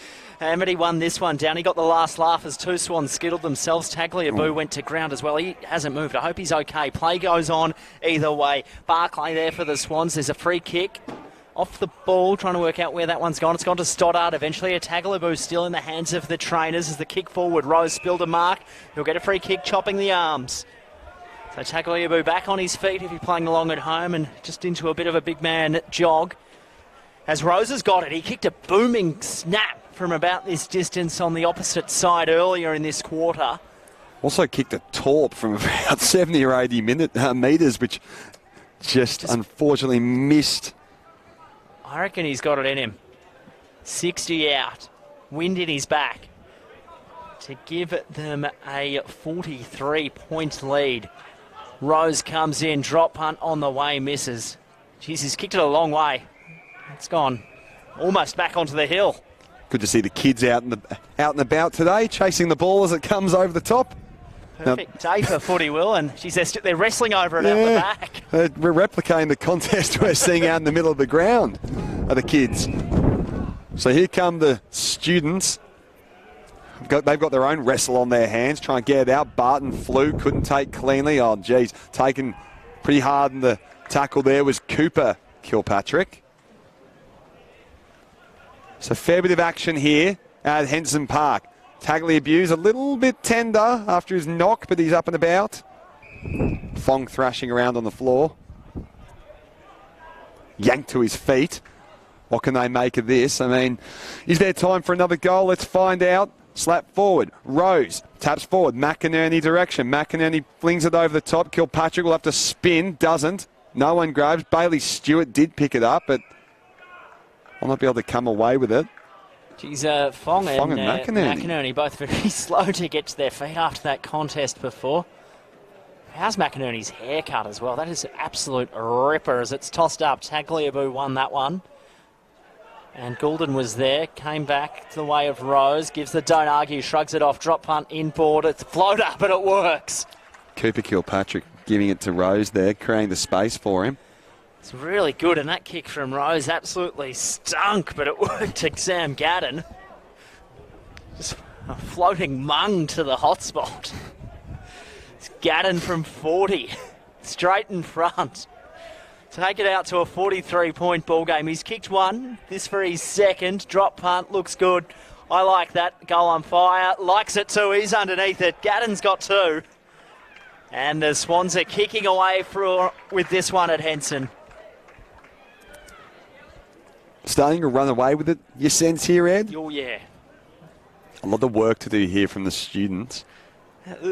Amity won this one down. He got the last laugh as two Swans skittled themselves. Tagliabue went to ground as well. He hasn't moved. I hope he's okay. Play goes on either way. Barclay there for the Swans. There's a free kick off the ball, trying to work out where that one's gone. It's gone to Stoddart eventually. A Tagliabue still in the hands of the trainers as the kick forward. Rose spilled a mark. He'll get a free kick, chopping the arms. So Tagliabue back on his feet if you're playing along at home and just into a bit of a big man jog. As Rose has got it, he kicked a booming snap from about this distance on the opposite side earlier in this quarter. Also kicked a torp from about 70 or 80 metres, which just unfortunately missed. I reckon he's got it in him. 60 out, wind in his back to give them a 43-point lead. Rose comes in, drop punt on the way, misses. Jeez, he's kicked it a long way. It's gone almost back onto the hill. Good to see the kids out and about today, chasing the ball as it comes over the top. Perfect day for footy, Will, and she says they're wrestling over it out the back. We're replicating the contest we're seeing out in the middle of the ground are the kids. So here come the students. They've got their own wrestle on their hands, trying to get it out. Barton flew, couldn't take cleanly. Oh, geez, taken pretty hard in the tackle there was Cooper Kilpatrick. So fair bit of action here at Henson Park. Tagliabue's a little bit tender after his knock, but he's up and about. Fong thrashing around on the floor. Yanked to his feet. What can they make of this? I mean, is there time for another goal? Let's find out. Slap forward. Rose taps forward. McInerney direction. McInerney flings it over the top. Kilpatrick will have to spin. Doesn't. No one grabs. Bailey Stewart did pick it up, but will not be able to come away with it. Geez, Fong and McInerney both very slow to get to their feet after that contest before. How's McInerney's haircut as well? That is an absolute ripper as it's tossed up. Tagliabue won that one. And Goulden was there, came back to the way of Rose, gives the don't argue, shrugs it off, drop punt inboard. It's floater, but it works. Cooper Kilpatrick giving it to Rose there, creating the space for him. It's really good, and that kick from Rose absolutely stunk, but it worked to Sam Gadden. Just a floating mung to the hotspot. It's Gadden from 40, straight in front. Take it out to a 43-point ball game. He's kicked one, this for his second. Drop punt, looks good. I like that. Goal on fire, likes it too. He's underneath it. Gadden's got two. And the Swans are kicking away with this one at Henson. Starting to run away with it, you sense here, Ed? Oh, yeah. A lot of work to do here from the students.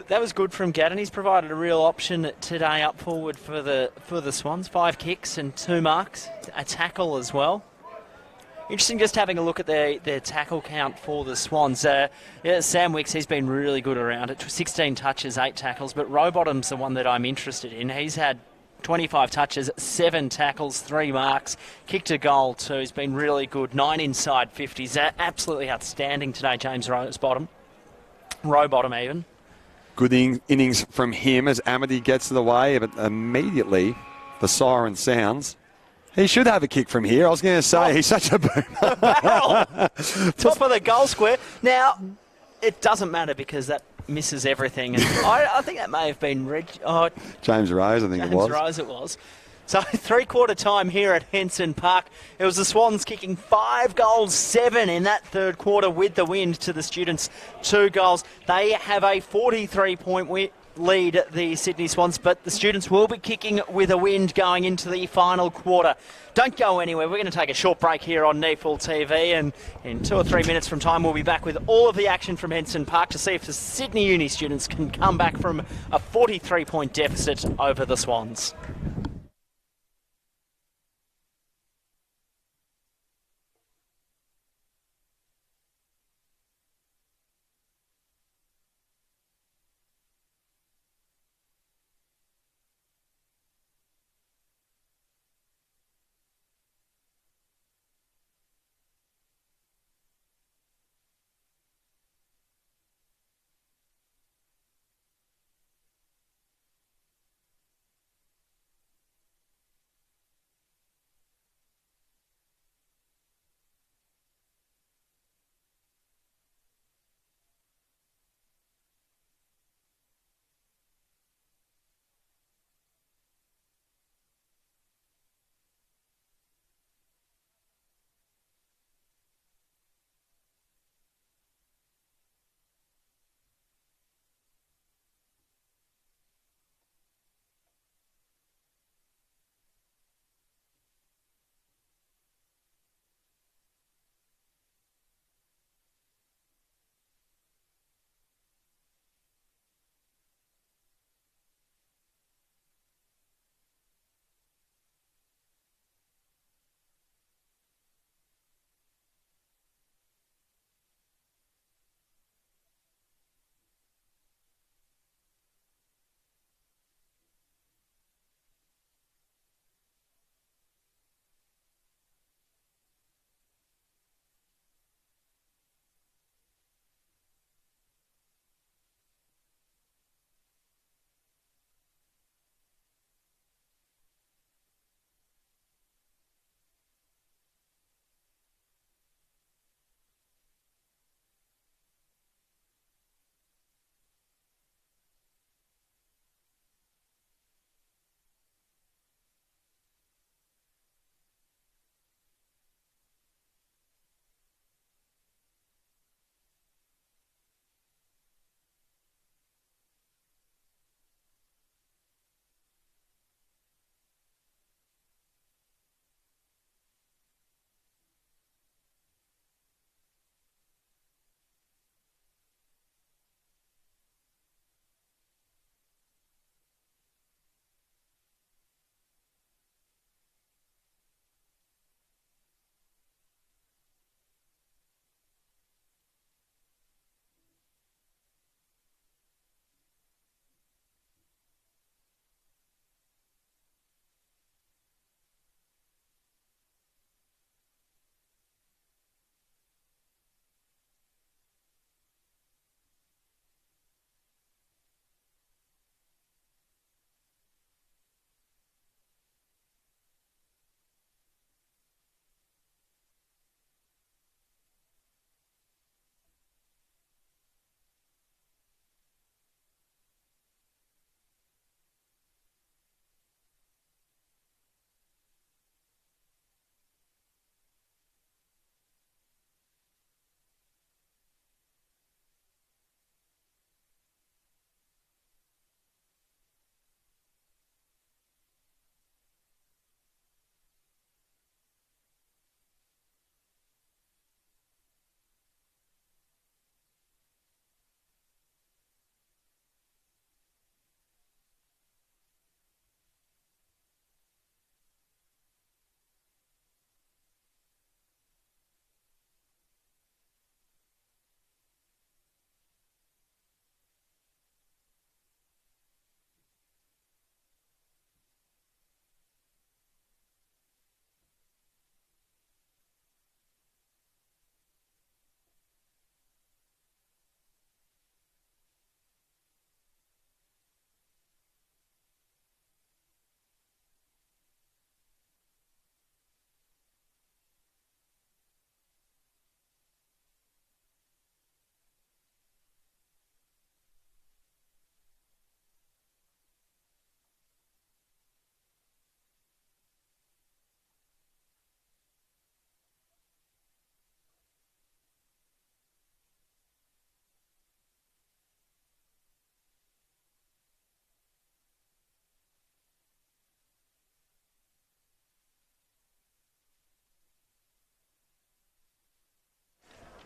That was good from Gadden. He's provided a real option today up forward for the Swans. 5 kicks and 2 marks. A tackle as well. Interesting just having a look at their tackle count for the Swans. Sam Wicks, he's been really good around it. 16 touches, 8 tackles, but Rowbottom's the one that I'm interested in. He's had 25 touches, 7 tackles, 3 marks, kicked a goal too. He's been really good. 9 inside 50s. Absolutely outstanding today, James Rowbottom even. Good innings from him as Amity gets to the way, but immediately the siren sounds. He should have a kick from here. I was going to say, he's such a boomer. Barrel! Top of the goal square. Now, it doesn't matter because that misses everything. And I think that may have been James Rose, I think it was. James Rose it was. So 3/4 time here at Henson Park. It was the Swans kicking 5 goals, 7 in that third quarter with the wind to the students. 2 goals. They have a 43-point lead, the Sydney Swans, but the students will be kicking with a wind going into the final quarter. Don't go anywhere. We're going to take a short break here on NEAFL TV, and in 2 or 3 minutes from time, we'll be back with all of the action from Henson Park to see if the Sydney Uni students can come back from a 43-point deficit over the Swans.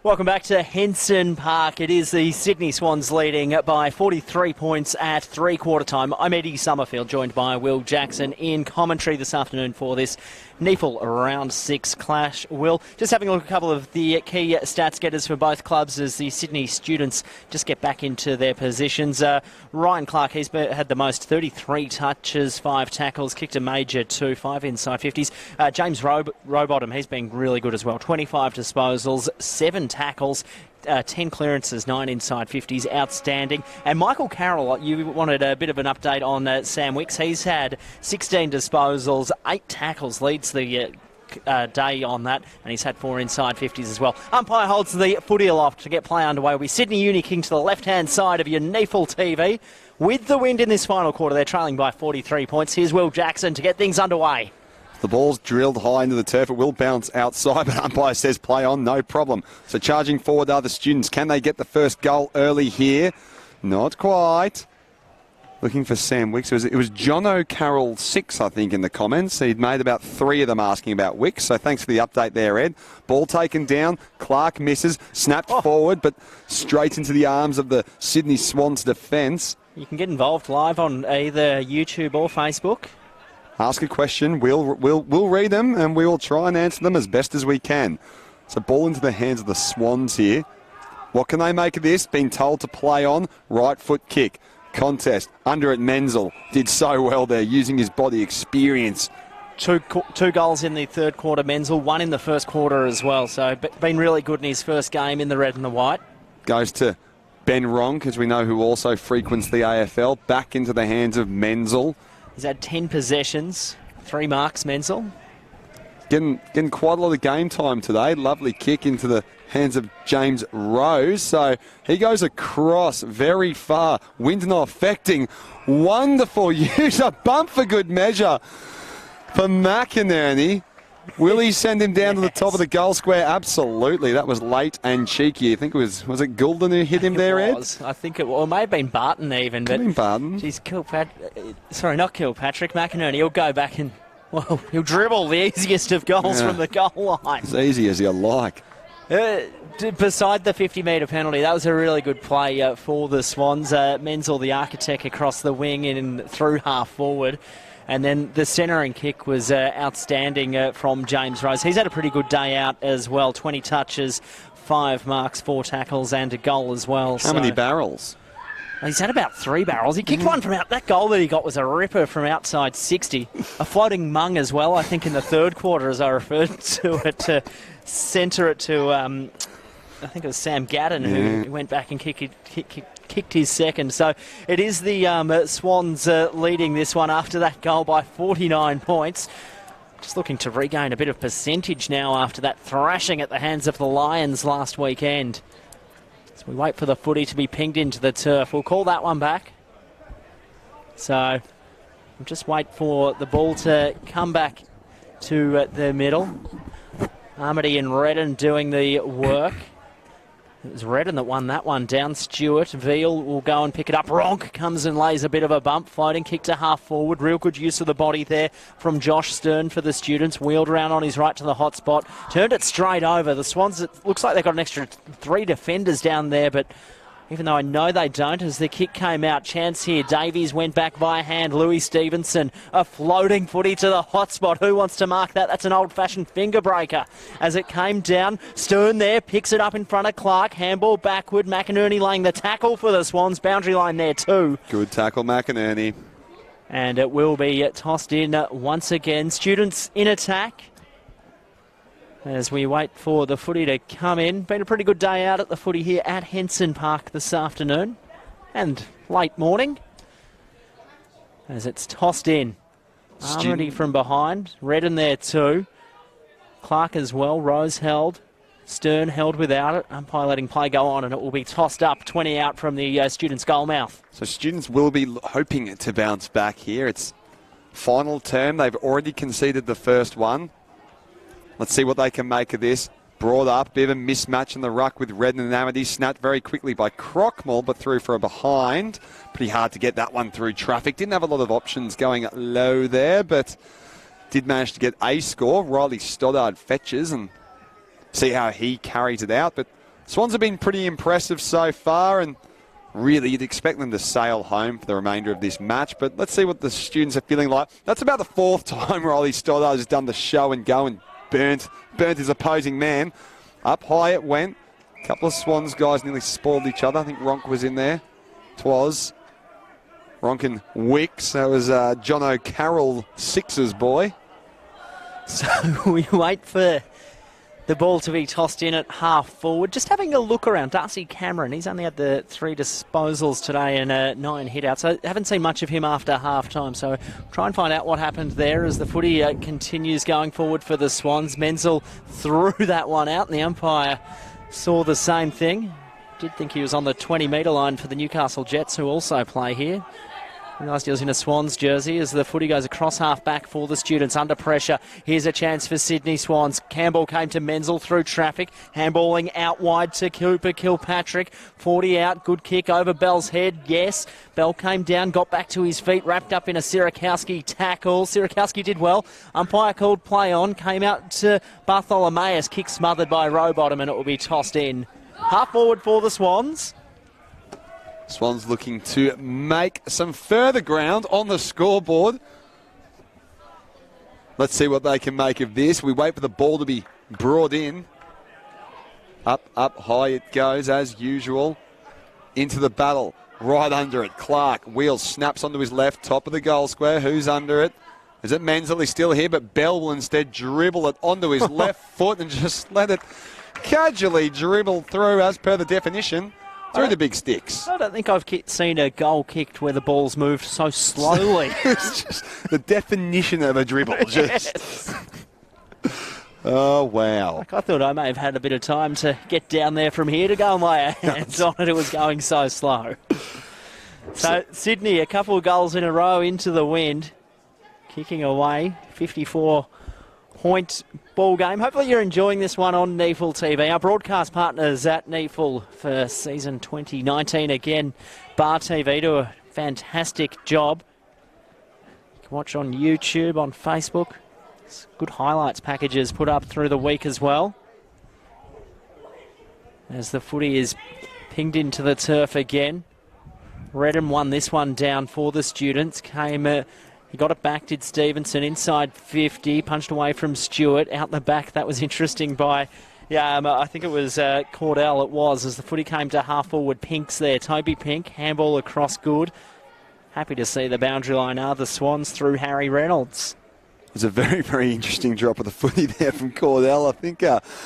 Welcome back to Henson Park. It is the Sydney Swans leading by 43 points at three-quarter time. I'm Eddie Summerfield, joined by Will Jackson in commentary this afternoon for this NEAFL Round 6 clash. Will, just having a look at a couple of the key stats getters for both clubs as the Sydney students just get back into their positions. Ryan Clark, he's had the most, 33 touches, 5 tackles, kicked a major 2, 5 inside 50s. James Rowbottom, he's been really good as well, 25 disposals, 7 tackles, 10 clearances, 9 inside 50s, outstanding. And Michael Carroll, you wanted a bit of an update on Sam Wicks. He's had 16 disposals, 8 tackles, leads the day on that, and he's had 4 inside 50s as well. Umpire holds the footy aloft to get play underway. Will be Sydney Uni kicking to the left-hand side of your NEAFL TV. With the wind in this final quarter, they're trailing by 43 points. Here's Will Jackson to get things underway. The ball's drilled high into the turf. It will bounce outside, but umpire says play on, no problem. So charging forward are the students. Can they get the first goal early here? Not quite. Looking for Sam Wicks. It was John O'Carroll 6, I think, in the comments. He'd made about 3 of them asking about Wicks. So thanks for the update there, Ed. Ball taken down. Clark misses. Snapped forward, but straight into the arms of the Sydney Swans defence. You can get involved live on either YouTube or Facebook. Ask a question, we'll read them, and we will try and answer them as best as we can. So ball into the hands of the Swans here. What can they make of this? Being told to play on, right foot kick. Contest, under at Menzel. Did so well there, using his body experience. Two goals in the third quarter, Menzel, 1 in the first quarter as well. So been really good in his first game in the red and the white. Goes to Ben Ronk, as we know, who also frequents the AFL. Back into the hands of Menzel. He's had 10 possessions, 3 marks, Menzel. Getting quite a lot of game time today. Lovely kick into the hands of James Rose. So he goes across very far. Wind not affecting. Wonderful use. A bump for good measure for McInerney. Will he send him down to the top of the goal square? Absolutely. That was late and cheeky. I think it was it Goulden who hit him there, Ed? I think it may have been Barton even. Could have been Barton. Geez, not Kilpatrick. McInerney, he'll go back and, well, he'll dribble the easiest of goals from the goal line. As easy as you like. Beside the 50-metre penalty, that was a really good play for the Swans. Menzel, the architect, across the wing and through half forward. And then the centering kick was outstanding from James Rose. He's had a pretty good day out as well. 20 touches, 5 marks, 4 tackles and a goal as well. How many barrels? He's had about 3 barrels. He kicked one from out. That goal that he got was a ripper from outside 60. A floating mung as well, I think, in the third quarter, as I referred to it, to centre it to, I think it was Sam Gadden who went back and kicked his second. So it is the Swans leading this one after that goal by 49 points. Just looking to regain a bit of percentage now after that thrashing at the hands of the Lions last weekend. So we wait for the footy to be pinged into the turf. We'll call that one back. So we'll just wait for the ball to come back to the middle. Armity and Redden doing the work. It was Redden that won that one down. Stewart. Veal will go and pick it up. Ronk comes and lays a bit of a bump. Floating kick to half forward. Real good use of the body there from Josh Stern for the students. Wheeled around on his right to the hot spot. Turned it straight over. The Swans, it looks like they've got an extra 3 defenders down there, but even though I know they don't, as the kick came out. Chance here. Davies went back by hand. Louis Stevenson, a floating footy to the hot spot. Who wants to mark that? That's an old-fashioned finger breaker. As it came down, Stern there, picks it up in front of Clark. Handball backward. McInerney laying the tackle for the Swans. Boundary line there too. Good tackle, McInerney. And it will be tossed in once again. Students in attack as we wait for the footy to come in. Been a pretty good day out at the footy here at Henson Park this afternoon and late morning as it's tossed in. Armity from behind. Redden there too. Clark as well. Rose held. Stern held without it. Umpire letting play go on, and it will be tossed up 20 out from the students' goal mouth. So students will be hoping to bounce back here. It's final term. They've already conceded the first one. Let's see what they can make of this. Brought up, bit of a mismatch in the ruck with Redden and Amity. Snapped very quickly by Crockmall, but through for a behind. Pretty hard to get that one through traffic. Didn't have a lot of options going low there, but did manage to get a score. Riley Stoddard fetches and see how he carries it out. But Swans have been pretty impressive so far, and really you'd expect them to sail home for the remainder of this match, but let's see what the students are feeling like. That's about the 4th time Riley Stoddard has done the show and go and burnt his opposing man. Up high it went. A couple of Swans guys nearly spoiled each other. I think Ronk was in there. Twas Ronk and Wicks. That was John O'Carroll, Sixers boy. So we wait for the ball to be tossed in at half forward. Just having a look around, Darcy Cameron, he's only had the 3 disposals today and 9 hit-outs. I haven't seen much of him after half-time, so try and find out what happened there as the footy continues going forward for the Swans. Menzel threw that one out, and the umpire saw the same thing. Did think he was on the 20-metre line for the Newcastle Jets, who also play here. Realised he was in a Swans jersey as the footy goes across half-back for the students under pressure. Here's a chance for Sydney Swans. Campbell came to Menzel through traffic. Handballing out wide to Cooper Kilpatrick. 40 out, good kick over Bell's head, yes. Bell came down, got back to his feet, wrapped up in a Sierakowski tackle. Sierakowski did well. Umpire called play on, came out to Bartholomeus. Kick smothered by Rowbottom, and it will be tossed in. Half forward for the Swans. Swans looking to make some further ground on the scoreboard. Let's see what they can make of this. We wait for the ball to be brought in. Up high it goes as usual. Into the battle. Right under it. Clark wheels, snaps onto his left, top of the goal square. Who's under it? Is it Menzel? He's still here, but Bell will instead dribble it onto his left foot and just let it casually dribble through as per the definition. Through the big sticks. I don't think I've seen a goal kicked where the ball's moved so slowly. It's just the definition of a dribble. Just. Oh, wow. Like, I thought I may have had a bit of time to get down there from here to go and lay our hands on it. It was going so slow. So Sydney, a couple of goals in a row into the wind. Kicking away, 54-point ball game. Hopefully you're enjoying this one on NEAFL TV. Our broadcast partners at NEAFL for season 2019. Again, Bar TV do a fantastic job. You can watch on YouTube, on Facebook. It's good highlights packages put up through the week as well. As the footy is pinged into the turf again. Redden won this one down for the students. He got it back, did Stevenson, inside 50, punched away from Stewart, out the back. That was interesting by, I think it was Cordell, it was, as the footy came to half-forward Pinks there. Toby Pink, handball across good. Happy to see the boundary line are the Swans through Harry Reynolds. It was a very, very interesting drop of the footy there from Cordell. I think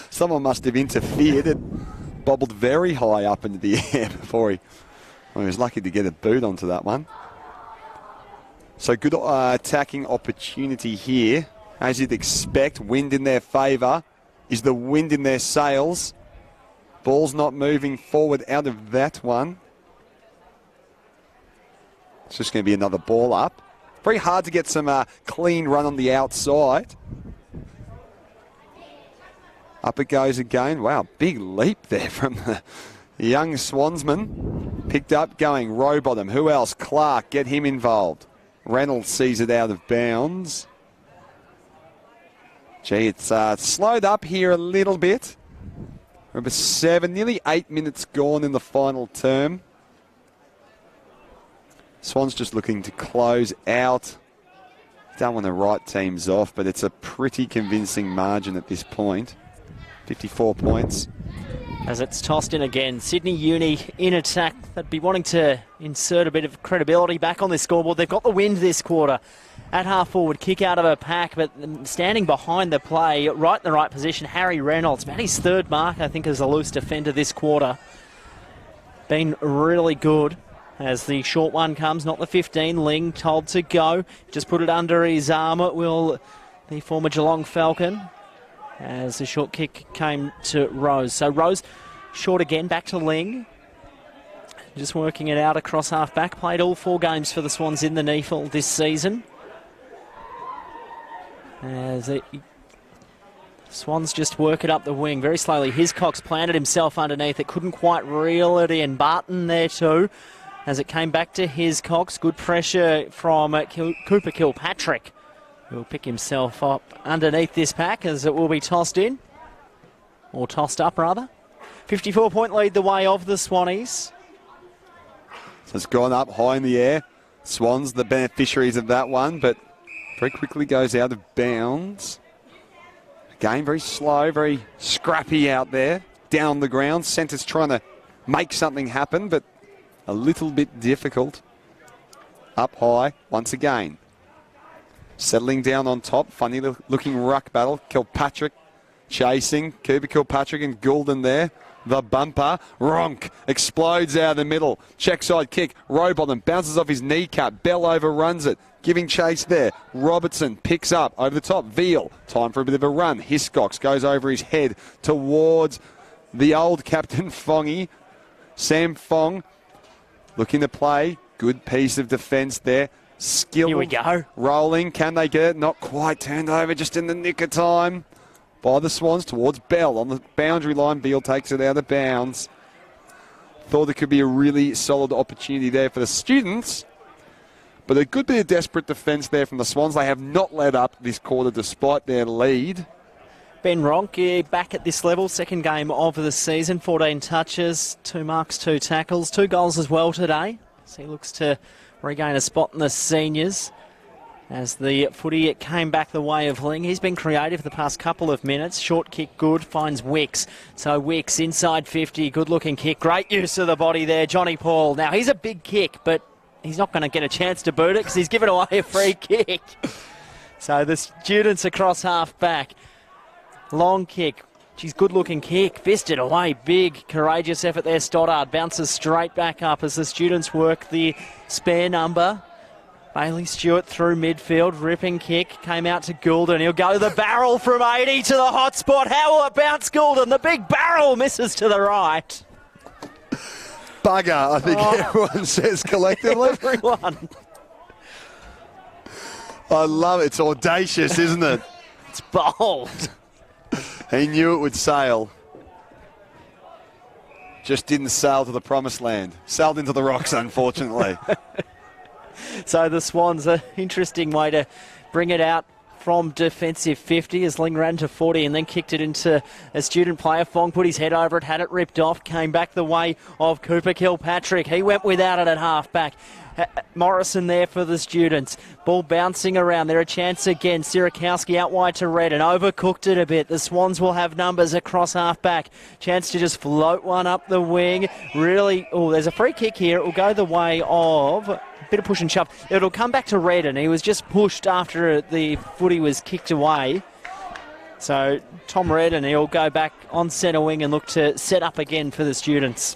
someone must have interfered. It bobbled very high up into the air before he was lucky to get a boot onto that one. So good attacking opportunity here. As you'd expect, wind in their favour. Is the wind in their sails? Ball's not moving forward out of that one. It's just going to be another ball up. Very hard to get some clean run on the outside. Up it goes again. Wow, big leap there from the young Swansman. Picked up, going Rowbottom. Who else? Clark, get him involved. Reynolds sees it out of bounds. Gee, it's slowed up here a little bit. Number 7, nearly 8 minutes gone in the final term. Swans just looking to close out. Don't want to write teams off, but it's a pretty convincing margin at this point. 54 points. As it's tossed in again, Sydney Uni in attack. They'd be wanting to insert a bit of credibility back on this scoreboard. They've got the wind this quarter. At half forward, kick out of a pack, but standing behind the play, right in the right position, Harry Reynolds. About his 3rd mark, I think, as a loose defender this quarter. Been really good. As the short one comes, not the 15. Ling told to go. Just put it under his arm. It will the former Geelong Falcon. As the short kick came to Rose. So Rose short again, back to Ling. Just working it out across half-back. Played all 4 games for the Swans in the NEAFL this season. As the Swans just work it up the wing very slowly. Hiscox planted himself underneath it. Couldn't quite reel it in. Barton there too. As it came back to Hiscox. Good pressure from Cooper Kilpatrick. He'll pick himself up underneath this pack as it will be tossed in. Or tossed up, rather. 54-point lead the way of the Swannies. So it's gone up high in the air. Swans, the beneficiaries of that one, but very quickly goes out of bounds. Again, very slow, very scrappy out there. Down on the ground. Centre's trying to make something happen, but a little bit difficult. Up high once again. Settling down on top. Funny looking ruck battle. Kilpatrick chasing. Cooper Kilpatrick and Goulden there. The bumper. Ronk explodes out of the middle. Check side kick. Rowbottom bounces off his kneecap. Bell overruns it. Giving chase there. Robertson picks up over the top. Veal. Time for a bit of a run. Hiscox goes over his head towards the old captain Fongy. Sam Fong looking to play. Good piece of defence there. Skill. Here we go. Rolling. Can they get it? Not quite. Turned over just in the nick of time by the Swans towards Bell on the boundary line. Beale takes it out of bounds. Thought there could be a really solid opportunity there for the Students, but a good bit of desperate defence there from the Swans. They have not let up this quarter despite their lead. Ben Ronk back at this level, second game of the season, 14 touches, 2 marks, 2 tackles, 2 goals as well today. So he looks to regain a spot in the seniors. As the footy came back the way of Ling. He's been creative the past couple of minutes. Short kick good, finds Wicks. So Wicks inside 50, good looking kick. Great use of the body there, Johnny Paul. Now he's a big kick, but he's not going to get a chance to boot it because he's given away a free kick. So the Students across half back. Long kick. She's good looking kick. Fisted away. Big, courageous effort there. Stoddard bounces straight back up as the Students work the spare number. Bailey Stewart through midfield, ripping kick, came out to Goulden. He'll go the barrel from 80 to the hot spot. How will it bounce, Goulden? The big barrel misses to the right. Bugger, I think everyone says collectively. Everyone. I love it. It's audacious, isn't it? It's bold. He knew it would sail. Just didn't sail to the promised land. Sailed into the rocks, unfortunately. So the Swans, an interesting way to bring it out from defensive 50 as Ling ran to 40 and then kicked it into a Student player. Fong put his head over it, had it ripped off, came back the way of Cooper Kilpatrick. He went without it at half-back. Morrison there for the Students. Ball bouncing around. There a chance again. Sirakowski out wide to Redden. Overcooked it a bit. The Swans will have numbers across half-back. Chance to just float one up the wing. Really, there's a free kick here. It will go the way of a bit of push and shove. It'll come back to Redden. He was just pushed after the footy was kicked away. So Tom Redden, he'll go back on centre wing and look to set up again for the Students.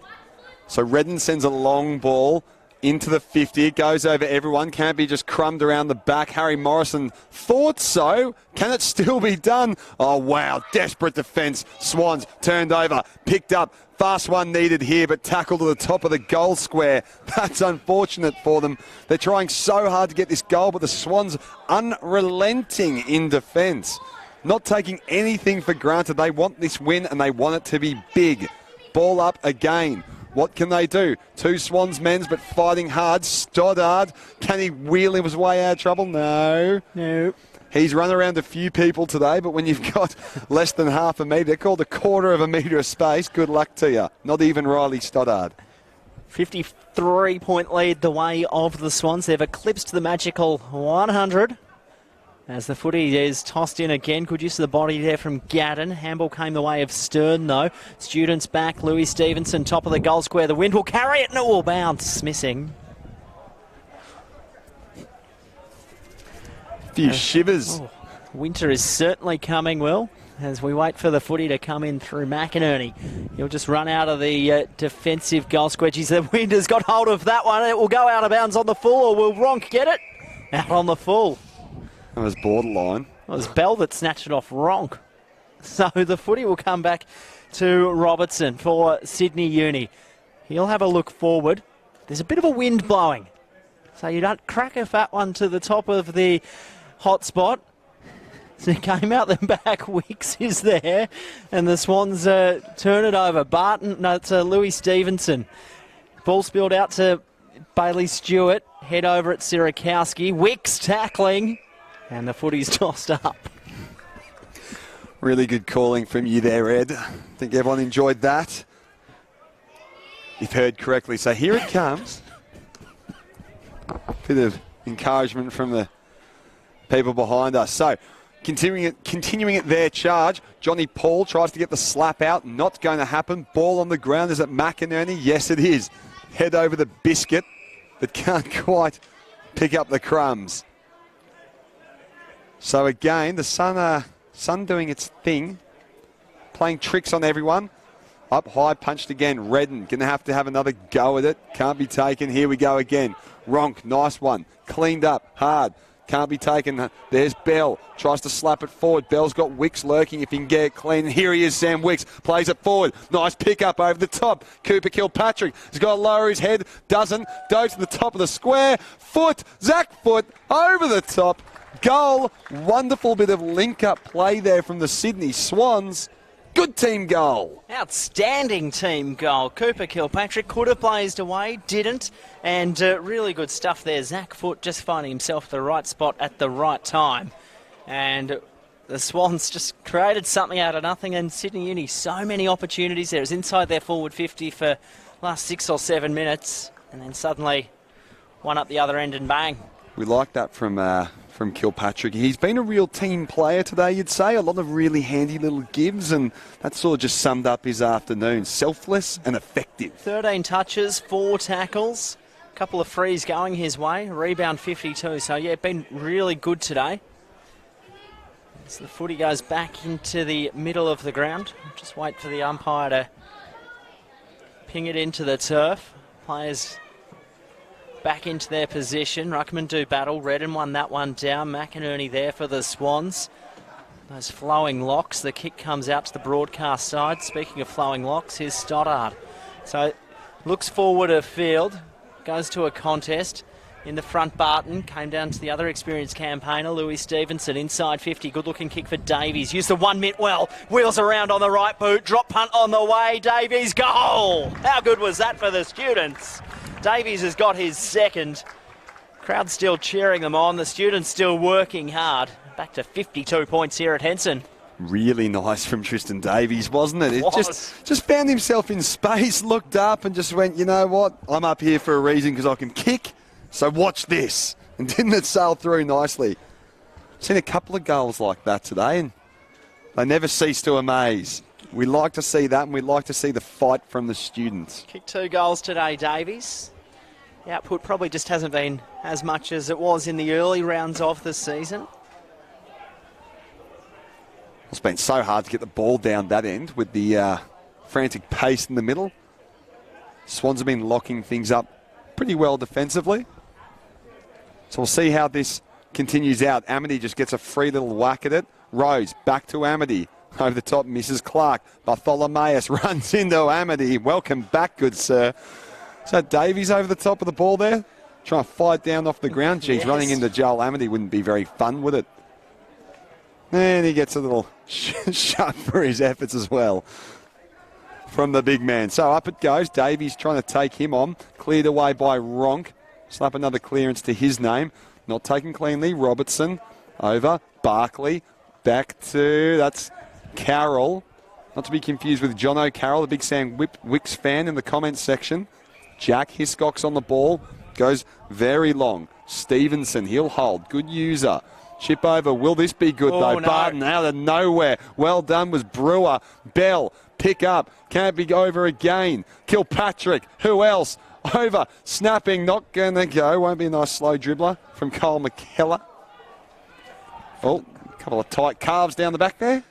So Redden sends a long ball into the 50. It goes over everyone. Can't be just crumbed around the back. Harry Morrison thought so. Can it still be done? Oh, wow. Desperate defence. Swans turned over, picked up. Fast one needed here, but tackled to the top of the goal square. That's unfortunate for them. They're trying so hard to get this goal, but the Swans unrelenting in defence. Not taking anything for granted. They want this win and they want it to be big. Ball up again. What can they do? 2 Swans men's, but fighting hard. Stoddard, can he wheel his way out of trouble? No. He's run around a few people today, but when you've got less than half a metre, they're called a quarter of a metre of space. Good luck to you. Not even Riley Stoddard. 53-point lead the way of the Swans. They've eclipsed the magical 100. As the footy is tossed in again. Good use of the body there from Gadden. Handball came the way of Stern, though. Students back. Louis Stevenson, top of the goal square. The wind will carry it and it will bounce. Missing. A few shivers. Winter is certainly coming, Will, as we wait for the footy to come in through McInerney. He'll just run out of the defensive goal square. Geez, the wind has got hold of that one. It will go out of bounds on the full, or will Ronk get it? Out on the full. That was borderline. It was Bell that snatched it off Ronk. So the footy will come back to Robertson for Sydney Uni. He'll have a look forward. There's a bit of a wind blowing, so you don't crack a fat one to the top of the hot spot. So it came out the back. Wicks is there, and the Swans turn it over. It's Louis Stevenson. Ball spilled out to Bailey Stewart. Head over at Sirakowski. Wicks tackling. And the footy's tossed up. Really good calling from you there, Ed. I think everyone enjoyed that. You've heard correctly. So here it comes. Bit of encouragement from the people behind us. So continuing it their charge. Johnny Paul tries to get the slap out. Not going to happen. Ball on the ground. Is it McInerney? Yes, it is. Head over the biscuit, but can't quite pick up the crumbs. So again, the Sun doing its thing. Playing tricks on everyone. Up high, punched again. Redden going to have another go at it. Can't be taken. Here we go again. Ronk, nice one. Cleaned up, hard. Can't be taken. There's Bell. Tries to slap it forward. Bell's got Wicks lurking if he can get it clean. Here he is, Sam Wicks. Plays it forward. Nice pick up over the top. Cooper Kilpatrick has got to lower his head. Doesn't. Goes to the top of the square. Foot. Zach Foot over the top. Goal. Wonderful bit of link-up play there from the Sydney Swans. Good team goal. Outstanding team goal. Cooper Kilpatrick could have blazed away, didn't. And really good stuff there. Zach Foot just finding himself the right spot at the right time. And the Swans just created something out of nothing. And Sydney Uni, so many opportunities there. It was inside their forward 50 for last 6 or 7 minutes. And then suddenly one up the other end and bang. We like that from Kilpatrick. He's been a real team player today, you'd say. A lot of really handy little gives, and that sort of just summed up his afternoon. Selfless and effective. 13 touches, 4 tackles, a couple of frees going his way, rebound 52. So, yeah, been really good today. As the footy goes back into the middle of the ground. Just wait for the umpire to ping it into the turf. Players back into their position. Ruckman do battle. Redden won that one down. McInerney there for the Swans. Those flowing locks. The kick comes out to the broadcast side. Speaking of flowing locks, here's Stoddard. So looks forward of field. Goes to a contest. In the front, Barton came down to the other experienced campaigner, Louis Stevenson, inside 50. Good-looking kick for Davies. Used the 1 mitt well. Wheels around on the right boot. Drop punt on the way. Davies, goal! How good was that for the students? Davies has got his second. Crowd still cheering them on. The students still working hard. Back to 52 points here at Henson. Really nice from Tristan Davies, wasn't it? It just found himself in space, looked up and just went, you know what? I'm up here for a reason because I can kick. So watch this. And didn't it sail through nicely? Seen a couple of goals like that today, and they never cease to amaze. We like to see that, and we like to see the fight from the students. Kicked 2 goals today, Davies. The output probably just hasn't been as much as it was in the early rounds of the season. It's been so hard to get the ball down that end with the frantic pace in the middle. Swans have been locking things up pretty well defensively. So we'll see how this continues out. Amity just gets a free little whack at it. Rose back to Amity. Over the top, Mrs. Clark. Bartholomeus runs into Amity. Welcome back, good sir. So Davies over the top of the ball there. Trying to fight down off the ground. Geez, yes. Running into Joel Amity wouldn't be very fun, would it? And he gets a little shut for his efforts as well from the big man. So up it goes. Davies trying to take him on. Cleared away by Ronk. Slap another clearance to his name. Not taken cleanly. Robertson over. Barkley. Back to, that's Carroll. Not to be confused with John O'Carroll, the big Sam Wicks fan in the comments section. Jack Hiscox on the ball. Goes very long. Stevenson, he'll hold. Good user. Chip over. Will this be good, though? No. Barton out of nowhere. Well done was Brewer. Bell, pick up. Can't be over again. Kilpatrick. Who else? Over. Snapping. Not going to go. Won't be a nice slow dribbler from Cole McKellar. Oh, a couple of tight calves down the back there.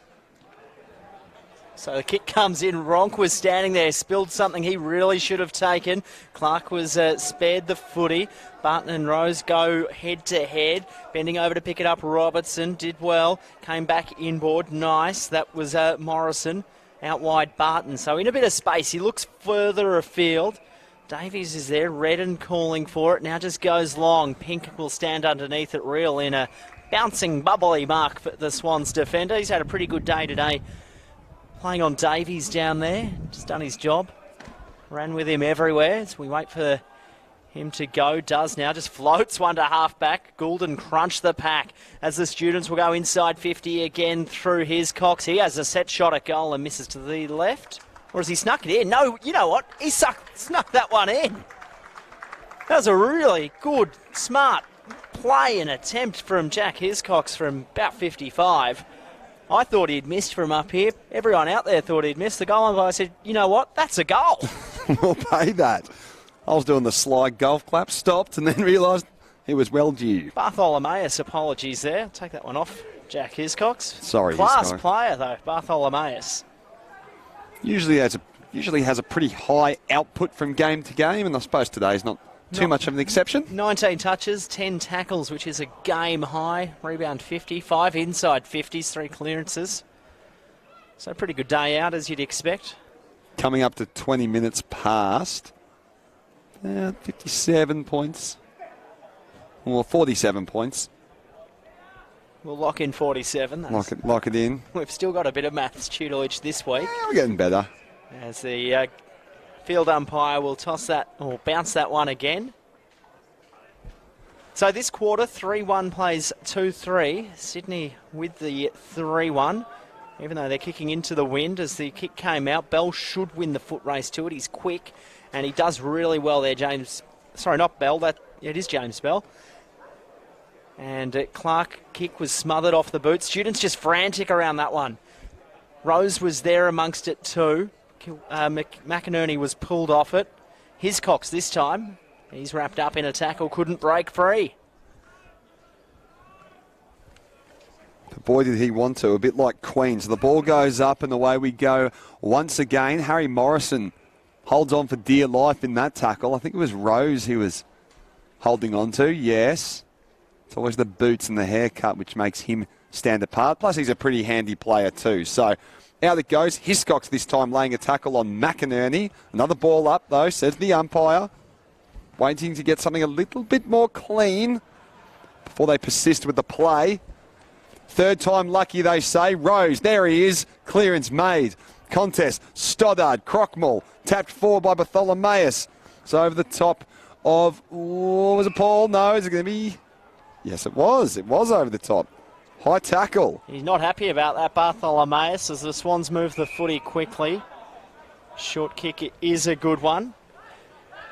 So the kick comes in. Ronk was standing there, spilled something he really should have taken. Clark was spared the footy. Barton and Rose go head to head. Bending over to pick it up. Robertson did well. Came back inboard. Nice. That was Morrison. Out wide Barton. So in a bit of space. He looks further afield. Davies is there. Redden calling for it. Now just goes long. Pink will stand underneath it. Real in a bouncing, bubbly mark for the Swans defender. He's had a pretty good day today. Playing on Davies down there, just done his job. Ran with him everywhere as we wait for him to go. Does now, just floats one to half back. Goulden crunched the pack as the students will go inside 50 again through his Cox. He has a set shot at goal and misses to the left. Or has he snuck it in? No, you know what? He snuck that one in. That was a really good, smart play and attempt from Jack Hiscox from about 55. I thought he'd missed from up here. Everyone out there thought he'd missed. The goal umpire said, you know what? That's a goal. We'll pay that. I was doing the slide golf clap, stopped, and then realised it was well due. Bartholomeus, apologies there. I'll take that one off Jack Hiscox. Sorry, Class Hiscox. player, though, Bartholomeus. Usually has a pretty high output from game to game, and I suppose today's not too much of an exception. 19 touches, 10 tackles, which is a game high. Rebound 50, 5 inside 50s, 3 clearances. So pretty good day out, as you'd expect. Coming up to 20 minutes past. 57 points. Well, 47 points. We'll lock in 47. Lock it in. We've still got a bit of maths tutelage this week. We're getting better. As the field umpire will toss that or bounce that one again. So this quarter, 3-1 plays 2-3. Sydney with the 3-1. Even though they're kicking into the wind as the kick came out, Bell should win the foot race to it. He's quick and he does really well there, James. Sorry, not Bell. It is James Bell. And Clark kick was smothered off the boot. Students just frantic around that one. Rose was there amongst it too. McInerney was pulled off it. Hiscox this time. He's wrapped up in a tackle, couldn't break free. But boy, did he want to. A bit like Queen. So the ball goes up and away we go once again. Harry Morrison holds on for dear life in that tackle. I think it was Rose he was holding on to. Yes. It's always the boots and the haircut which makes him stand apart. Plus he's a pretty handy player too. So out it goes. Hiscox this time laying a tackle on McInerney. Another ball up though, says the umpire. Waiting to get something a little bit more clean before they persist with the play. Third time lucky, they say. Rose, there he is. Clearance made. Contest. Stoddard, Crockmall. Tapped forward by Bartholomeus. So over the top of... was it Paul? No, is it going to be... Yes, it was. It was over the top. High tackle. He's not happy about that, Bartholomeus, as the Swans move the footy quickly. Short kick is a good one.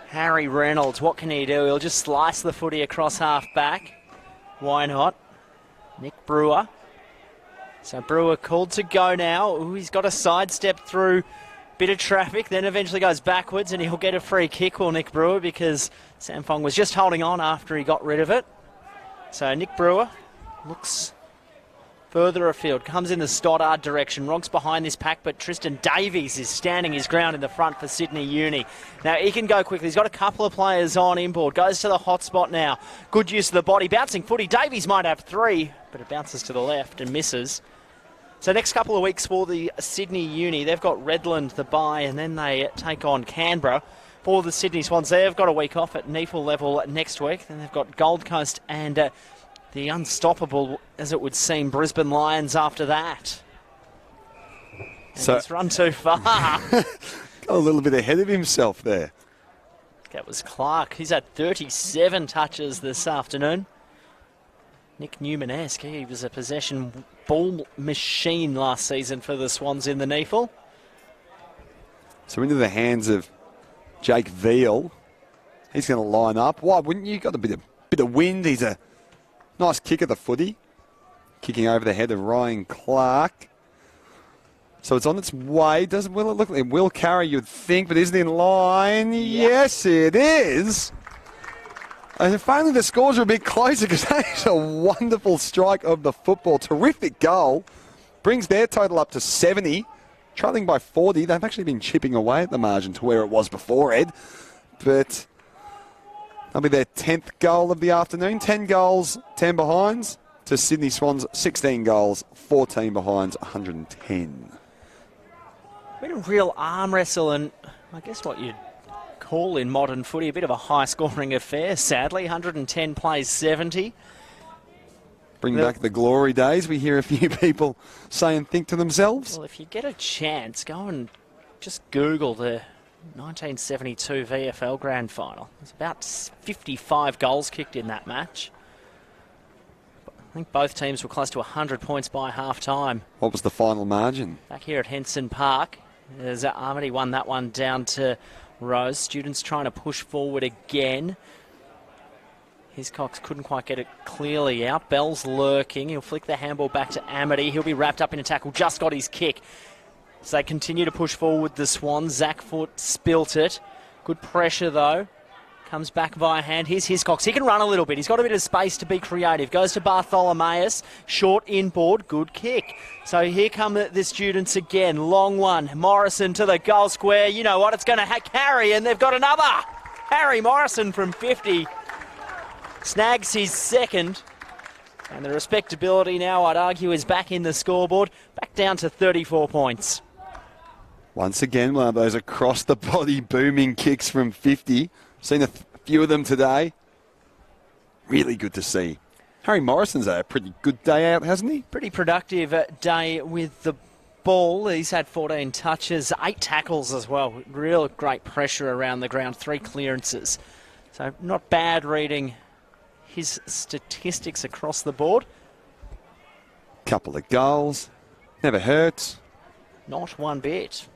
Harry Reynolds, what can he do? He'll just slice the footy across half back. Why not? Nick Brewer. So Brewer called to go now. Ooh, he's got a sidestep through bit of traffic, then eventually goes backwards and he'll get a free kick, or Nick Brewer, because Sam Fong was just holding on after he got rid of it. So Nick Brewer looks further afield, comes in the Stoddard direction. Ronks behind this pack, but Tristan Davies is standing his ground in the front for Sydney Uni. Now he can go quickly. He's got a couple of players on inboard. Goes to the hot spot now. Good use of the body. Bouncing footy. Davies might have 3, but it bounces to the left and misses. So next couple of weeks for the Sydney Uni, they've got Redland, the bye, and then they take on Canberra. For the Sydney Swans, they've got a week off at NEAFL level next week. Then they've got Gold Coast and the unstoppable, as it would seem, Brisbane Lions after that. And So he's run too far. Got a little bit ahead of himself there. That was Clark. He's had 37 touches this afternoon. Nick Newman-esque. He was a possession ball machine last season for the Swans in the NEAFL. So into the hands of Jake Veal. He's going to line up. Why wouldn't you? Got a bit of wind. He's a nice kick at the footy. Kicking over the head of Ryan Clark. So it's on its way. Will it look like it will carry, you'd think, but is it in line? Yeah. Yes, it is. And if only the scores were a bit closer, because that is a wonderful strike of the football. Terrific goal. Brings their total up to 70. Trailing by 40. They've actually been chipping away at the margin to where it was before, Ed. But that'll be their 10th goal of the afternoon. 10 goals, 10 behinds. To Sydney Swans, 16 goals, 14 behinds, 110. Been a real arm wrestle, and I guess what you'd call in modern footy a bit of a high-scoring affair, sadly. 110 plays 70. Bring back the glory days. We hear a few people say and think to themselves. Well, if you get a chance, go and just Google the 1972 VFL Grand Final. There's about 55 goals kicked in that match. I think both teams were close to 100 points by half-time. What was the final margin? Back here at Henson Park, As Armady won that one down to Rose. Students trying to push forward again. Hiscox couldn't quite get it clearly out. Bell's lurking. He'll flick the handball back to Amity. He'll be wrapped up in a tackle. Just got his kick. So they continue to push forward the Swans. Zach Foot spilt it. Good pressure though. Comes back via hand. Here's Hiscox. He can run a little bit. He's got a bit of space to be creative. Goes to Bartholomeus. Short inboard. Good kick. So here come the students again. Long one. Morrison to the goal square. You know what? It's going to carry, and they've got another. Harry Morrison from 50. Snags his second. And the respectability now, I'd argue, is back in the scoreboard. Back down to 34 points. Once again, one of those across-the-body booming kicks from 50. Seen a few of them today. Really good to see. Harry Morrison's had a pretty good day out, hasn't he? Pretty productive day with the ball. He's had 14 touches, 8 tackles as well. Real great pressure around the ground, 3 clearances. So not bad reading his statistics across the board. Couple of goals. Never hurts. Not one bit.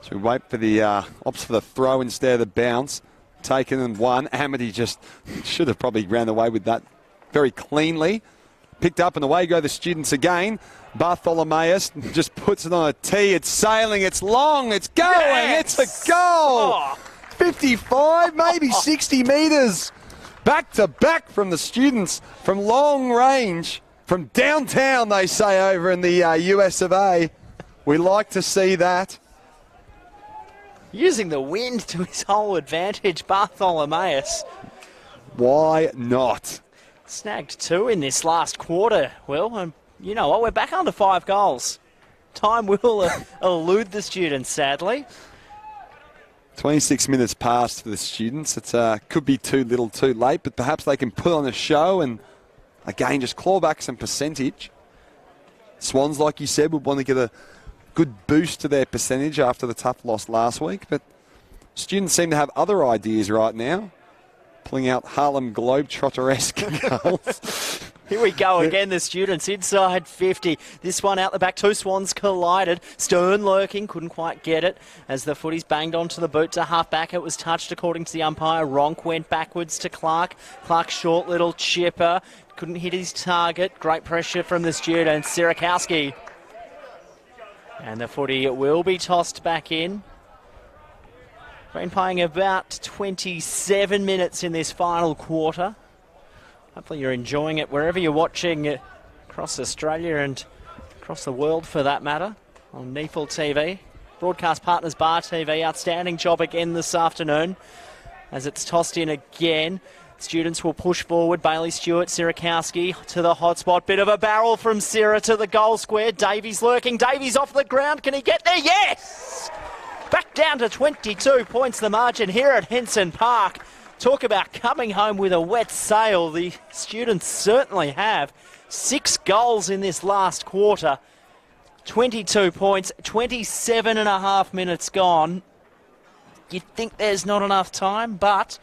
So we wait for the opts for the throw instead of the bounce. Taken and won. Amity just should have probably ran away with that very cleanly. Picked up and away go the students again. Bartholomeus just puts it on a tee. It's sailing. It's long. It's going. Yes! It's a goal. Oh. 55, maybe 60 metres. Back to back from the students from long range. From downtown, they say, over in the US of A. We like to see that. Using the wind to his whole advantage, Bartholomeus. Why not? Snagged 2 in this last quarter, Will. And you know what? We're back under 5 goals. Time will elude the students, sadly. 26 minutes past for the students. It could be too little too late, but perhaps they can put on a show and, again, just claw back some percentage. Swans, like you said, would want to get a good boost to their percentage after the tough loss last week, but students seem to have other ideas right now, pulling out Harlem Globetrotter-esque goals. Here we go again, the students inside 50. This one out the back, 2 Swans collided. Stern lurking, couldn't quite get it as the footies banged onto the boot to half-back. It was touched according to the umpire. Ronk went backwards to Clark. Clark short little chipper, couldn't hit his target. Great pressure from the students. Sirakowski. And the footy will be tossed back in. Been playing about 27 minutes in this final quarter. Hopefully you're enjoying it wherever you're watching across Australia and across the world for that matter on NEAFL TV. Broadcast partners Bar TV, outstanding job again this afternoon as it's tossed in again. Students will push forward. Bailey Stewart, Sirakowski to the hotspot. Bit of a barrel from Sira to the goal square. Davies lurking. Davies off the ground. Can he get there? Yes! Back down to 22 points the margin here at Henson Park. Talk about coming home with a wet sail. The students certainly have. 6 goals in this last quarter. 22 points, 27 and a half minutes gone. You'd think there's not enough time, but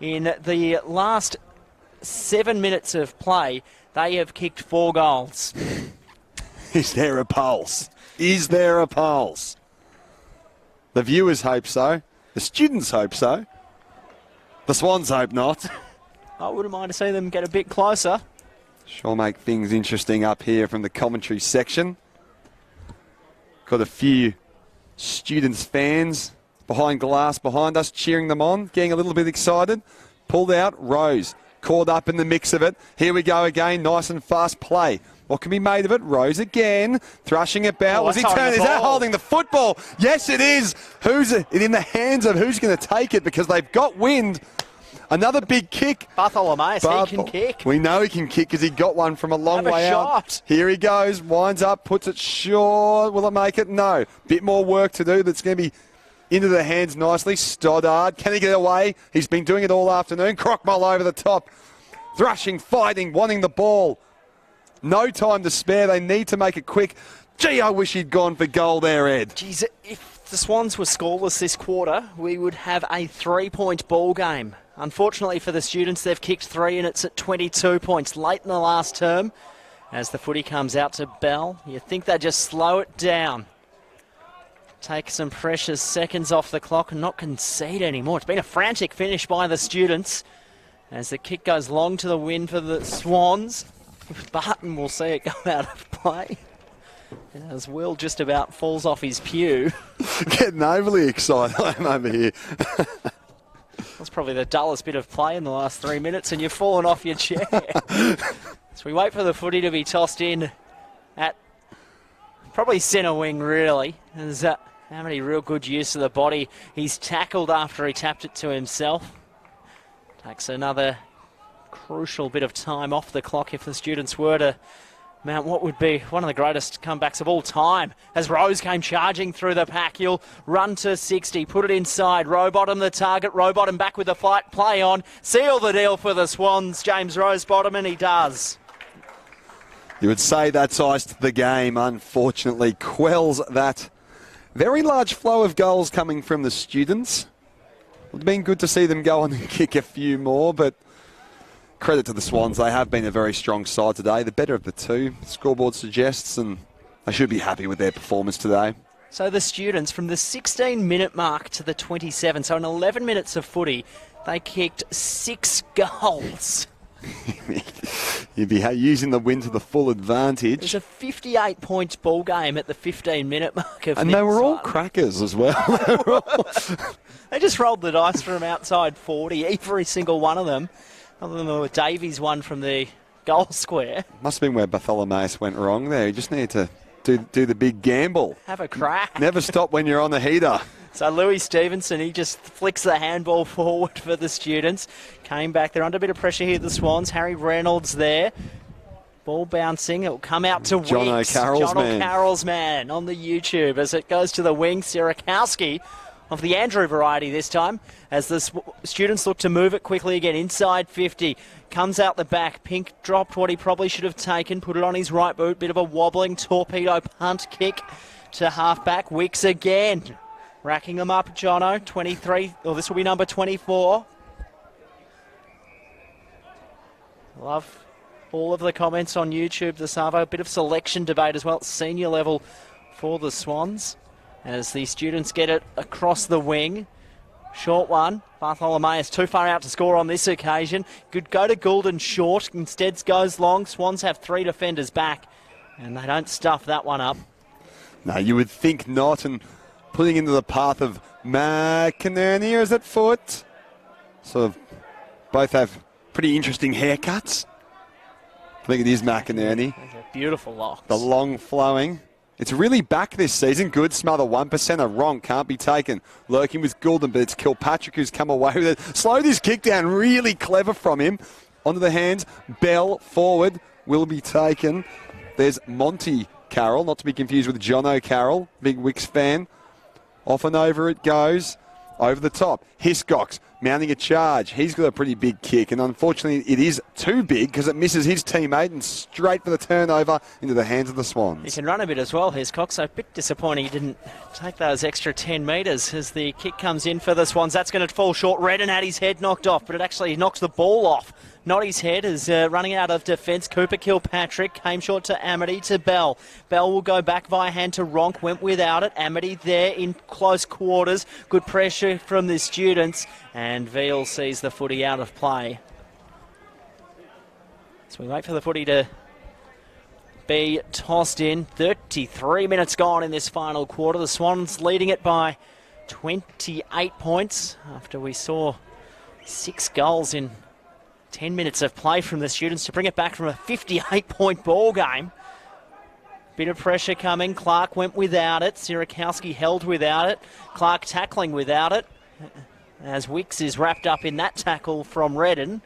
in the last 7 minutes of play, they have kicked 4 goals. Is there a pulse? Is there a pulse? The viewers hope so. The students hope so. The Swans hope not. I wouldn't mind to see them get a bit closer. Sure make things interesting up here from the commentary section. Got a few students, fans behind glass behind us, cheering them on, getting a little bit excited. Pulled out, Rose, caught up in the mix of it. Here we go again, nice and fast play. What can be made of it? Rose again, thrashing about. Was he turning? Is that holding the football? Yes, it is. Who's it in the hands of who's going to take it because they've got wind. Another big kick. Bartholomeus, he can kick. We know he can kick because he got one from a long way out. Here he goes, winds up, puts it short. Will it make it? No. Bit more work to do. That's going to be into the hands nicely. Stoddard, can he get away? He's been doing it all afternoon. Crockmull over the top. Thrashing, fighting, wanting the ball. No time to spare. They need to make it quick. Gee, I wish he'd gone for goal there, Ed. Geez, if the Swans were scoreless this quarter, we would have a 3-point ball game. Unfortunately for the students, they've kicked 3 and it's at 22 points late in the last term. As the footy comes out to Bell, you think they just slow it down. take some precious seconds off the clock and not concede anymore. It's been a frantic finish by the students as the kick goes long to the wind for the Swans. Barton will see it go out of play as Will just about falls off his pew. Getting overly excited I'm over here. That's probably the dullest bit of play in the last 3 minutes and you've fallen off your chair. So we wait for the footy to be tossed in at probably centre wing, really. There's Amity real good use of the body. He's tackled after he tapped it to himself. Takes another crucial bit of time off the clock if the students were to mount what would be one of the greatest comebacks of all time. As Rose came charging through the pack, he'll run to 60, put it inside. Rowbottom the target, Rowbottom back with the fight, play on. Seal the deal for the Swans, James Rowbottom, and he does. You would say that's iced the game. Unfortunately, quells that very large flow of goals coming from the students. It would have been good to see them go on and kick a few more, but credit to the Swans. They have been a very strong side today. The better of the two, scoreboard suggests, and they should be happy with their performance today. So the students, from the 16-minute mark to the 27, so in 11 minutes of footy, they kicked 6 goals. You'd be using the win to the full advantage. It was a 58-point ball game at the 15-minute mark of and they were all crackers as well. They just rolled the dice from outside 40, every single one of them. Other than the Davies one from the goal square. Must have been where Bartholomeus went wrong there. You just need to do the big gamble. Have a crack. Never stop when you're on the heater. So Louis Stevenson, he just flicks the handball forward for the students. Came back. They're under a bit of pressure here, the Swans. Harry Reynolds there. Ball bouncing. It will come out to John Wicks. O'Carroll's man. O'Carroll's man on the YouTube as it goes to the wing. Sierakowski of the Andrew variety this time as the students look to move it quickly again. Inside 50. Comes out the back. Pink dropped what he probably should have taken. Put it on his right boot. Bit of a wobbling torpedo punt kick to halfback. Wicks again. Racking them up, Jono. 23. Or this will be number 24. Love all of the comments on YouTube this Savo. A bit of selection debate as well at senior level for the Swans as the students get it across the wing. Short one. Bartholomeus too far out to score on this occasion. Good go to Goulden short. Instead goes long. Swans have 3 defenders back and they don't stuff that one up. No, you would think not. And putting into the path of McInerney, or is it Foot? Sort of both have pretty interesting haircuts. I think it is McInerney. Beautiful locks. The long flowing. It's really back this season. Good smother 1%. Wrong can't be taken. Lurking with Goulden, but it's Kilpatrick who's come away with it. Slow this kick down. Really clever from him. Onto the hands. Bell forward will be taken. There's Monty Carroll, not to be confused with John O'Carroll. Big Wicks fan. Off and over it goes. Over the top. Hiscox mounting a charge. He's got a pretty big kick, and unfortunately it is too big because it misses his teammate and straight for the turnover into the hands of the Swans. He can run a bit as well, Hiscox, so a bit disappointing he didn't take those extra 10 metres as the kick comes in for the Swans. That's going to fall short. Redden had his head knocked off, but it actually knocks the ball off. Not his head, is running out of defence. Cooper Kilpatrick came short to Amity to Bell. Bell will go back via hand to Ronk, went without it. Amity there in close quarters. Good pressure from the students, and Veal sees the footy out of play. So we wait for the footy to be tossed in. 33 minutes gone in this final quarter. The Swans leading it by 28 points after we saw 6 goals in 10 minutes of play from the students to bring it back from a 58-point ball game. Bit of pressure coming. Clark went without it. Sierakowski held without it. Clark tackling without it as Wicks is wrapped up in that tackle from Redden.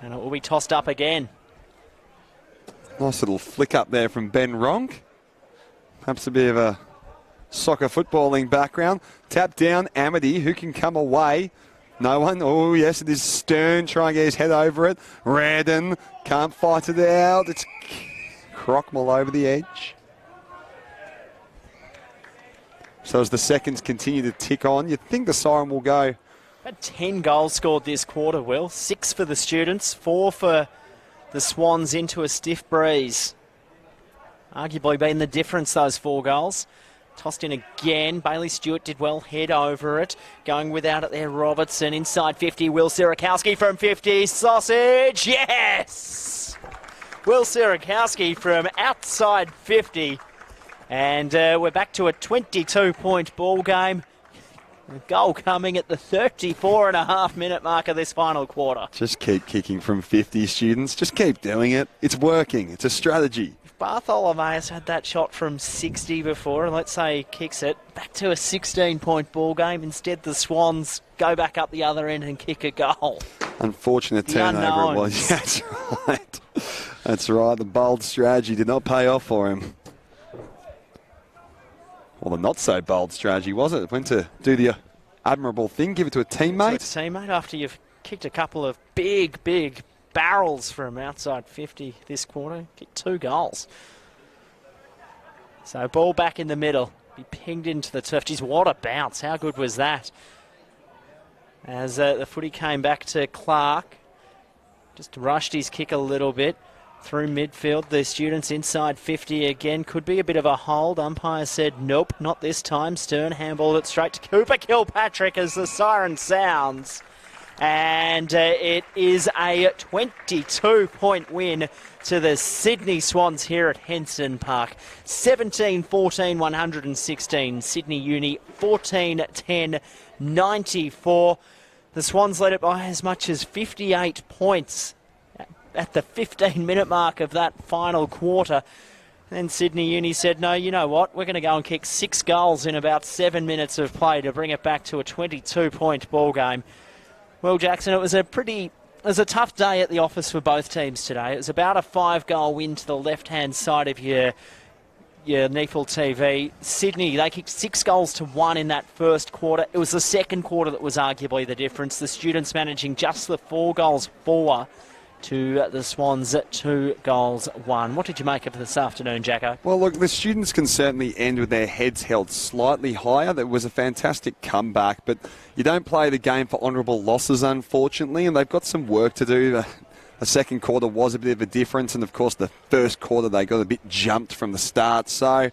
And it will be tossed up again. Nice little flick up there from Ben Ronk. Perhaps a bit of a soccer footballing background. Tap down Amity, who can come away. No one. Oh, yes, it is Stern trying to get his head over it. Redden can't fight it out. It's Crockmall over the edge. So as the seconds continue to tick on, you'd think the siren will go. About 10 goals scored this quarter, Will. 6 for the students, 4 for the Swans into a stiff breeze. Arguably been the difference, those 4 goals. Tossed in again. Bailey Stewart did well, head over it. Going without it there, Robertson. Inside 50, Will Sierakowski from 50. Sausage, yes! Will Sierakowski from outside 50. And we're back to a 22-point ball game. A goal coming at the 34.5-minute mark of this final quarter. Just keep kicking from 50, students. Just keep doing it. It's working. It's a strategy. Bartholomeus had that shot from 60 before, and let's say he kicks it back to a 16-point ball game. Instead, the Swans go back up the other end and kick a goal. Unfortunate turnover it was. That's right. That's right. The bold strategy did not pay off for him. Well, the not-so-bold strategy, was it? It went to do the admirable thing, give it to a teammate. So a teammate, after you've kicked a couple of big barrels from outside 50 this quarter, kicked 2 goals. So ball back in the middle, be pinged into the turf. Geez, what a bounce. How good was that? As the footy came back to Clark, just rushed his kick a little bit. Through midfield, the students inside 50 again. Could be a bit of a hold. Umpire said nope, not this time. Stern handballed it straight to Cooper Kilpatrick as the siren sounds. And it is a 22-point win to the Sydney Swans here at Henson Park. 17-14, 116. Sydney Uni 14-10, 94. The Swans led it by as much as 58 points at the 15-minute mark of that final quarter. Then Sydney Uni said, no, you know what? We're going to go and kick 6 goals in about 7 minutes of play to bring it back to a 22-point ball game. Well, Jackson, it was a tough day at the office for both teams today. It was about a 5-goal win to the left-hand side of your NEAFL TV. Sydney, they kicked 6 goals to 1 in that first quarter. It was the second quarter that was arguably the difference. The students managing just the 4 goals for to the Swans 2 goals 1. What did you make of this afternoon, Jacko? Well, look, the students can certainly end with their heads held slightly higher. That was a fantastic comeback, but you don't play the game for honourable losses, unfortunately, and they've got some work to do. The second quarter was a bit of a difference, and of course the first quarter they got a bit jumped from the start. So,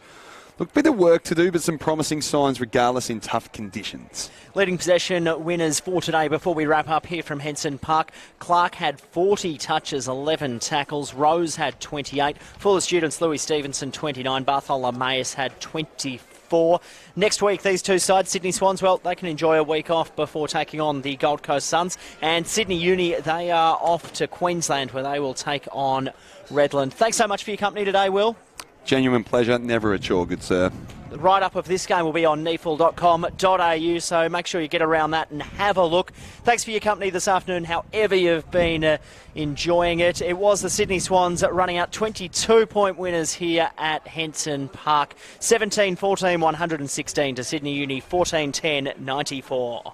look, bit of work to do, but some promising signs regardless in tough conditions. Leading possession winners for today before we wrap up here from Henson Park. Clark had 40 touches, 11 tackles. Rose had 28. For the students, Louis Stevenson 29. Bartholomeus had 24. Next week, these two sides, Sydney Swans, well, they can enjoy a week off before taking on the Gold Coast Suns. And Sydney Uni, they are off to Queensland where they will take on Redland. Thanks so much for your company today, Will. Genuine pleasure, never a chore, good sir. The write-up of this game will be on neafl.com.au, so make sure you get around that and have a look. Thanks for your company this afternoon, however you've been enjoying it. It was the Sydney Swans running out 22-point winners here at Henson Park. 17-14, 116 to Sydney Uni, 14-10, 94.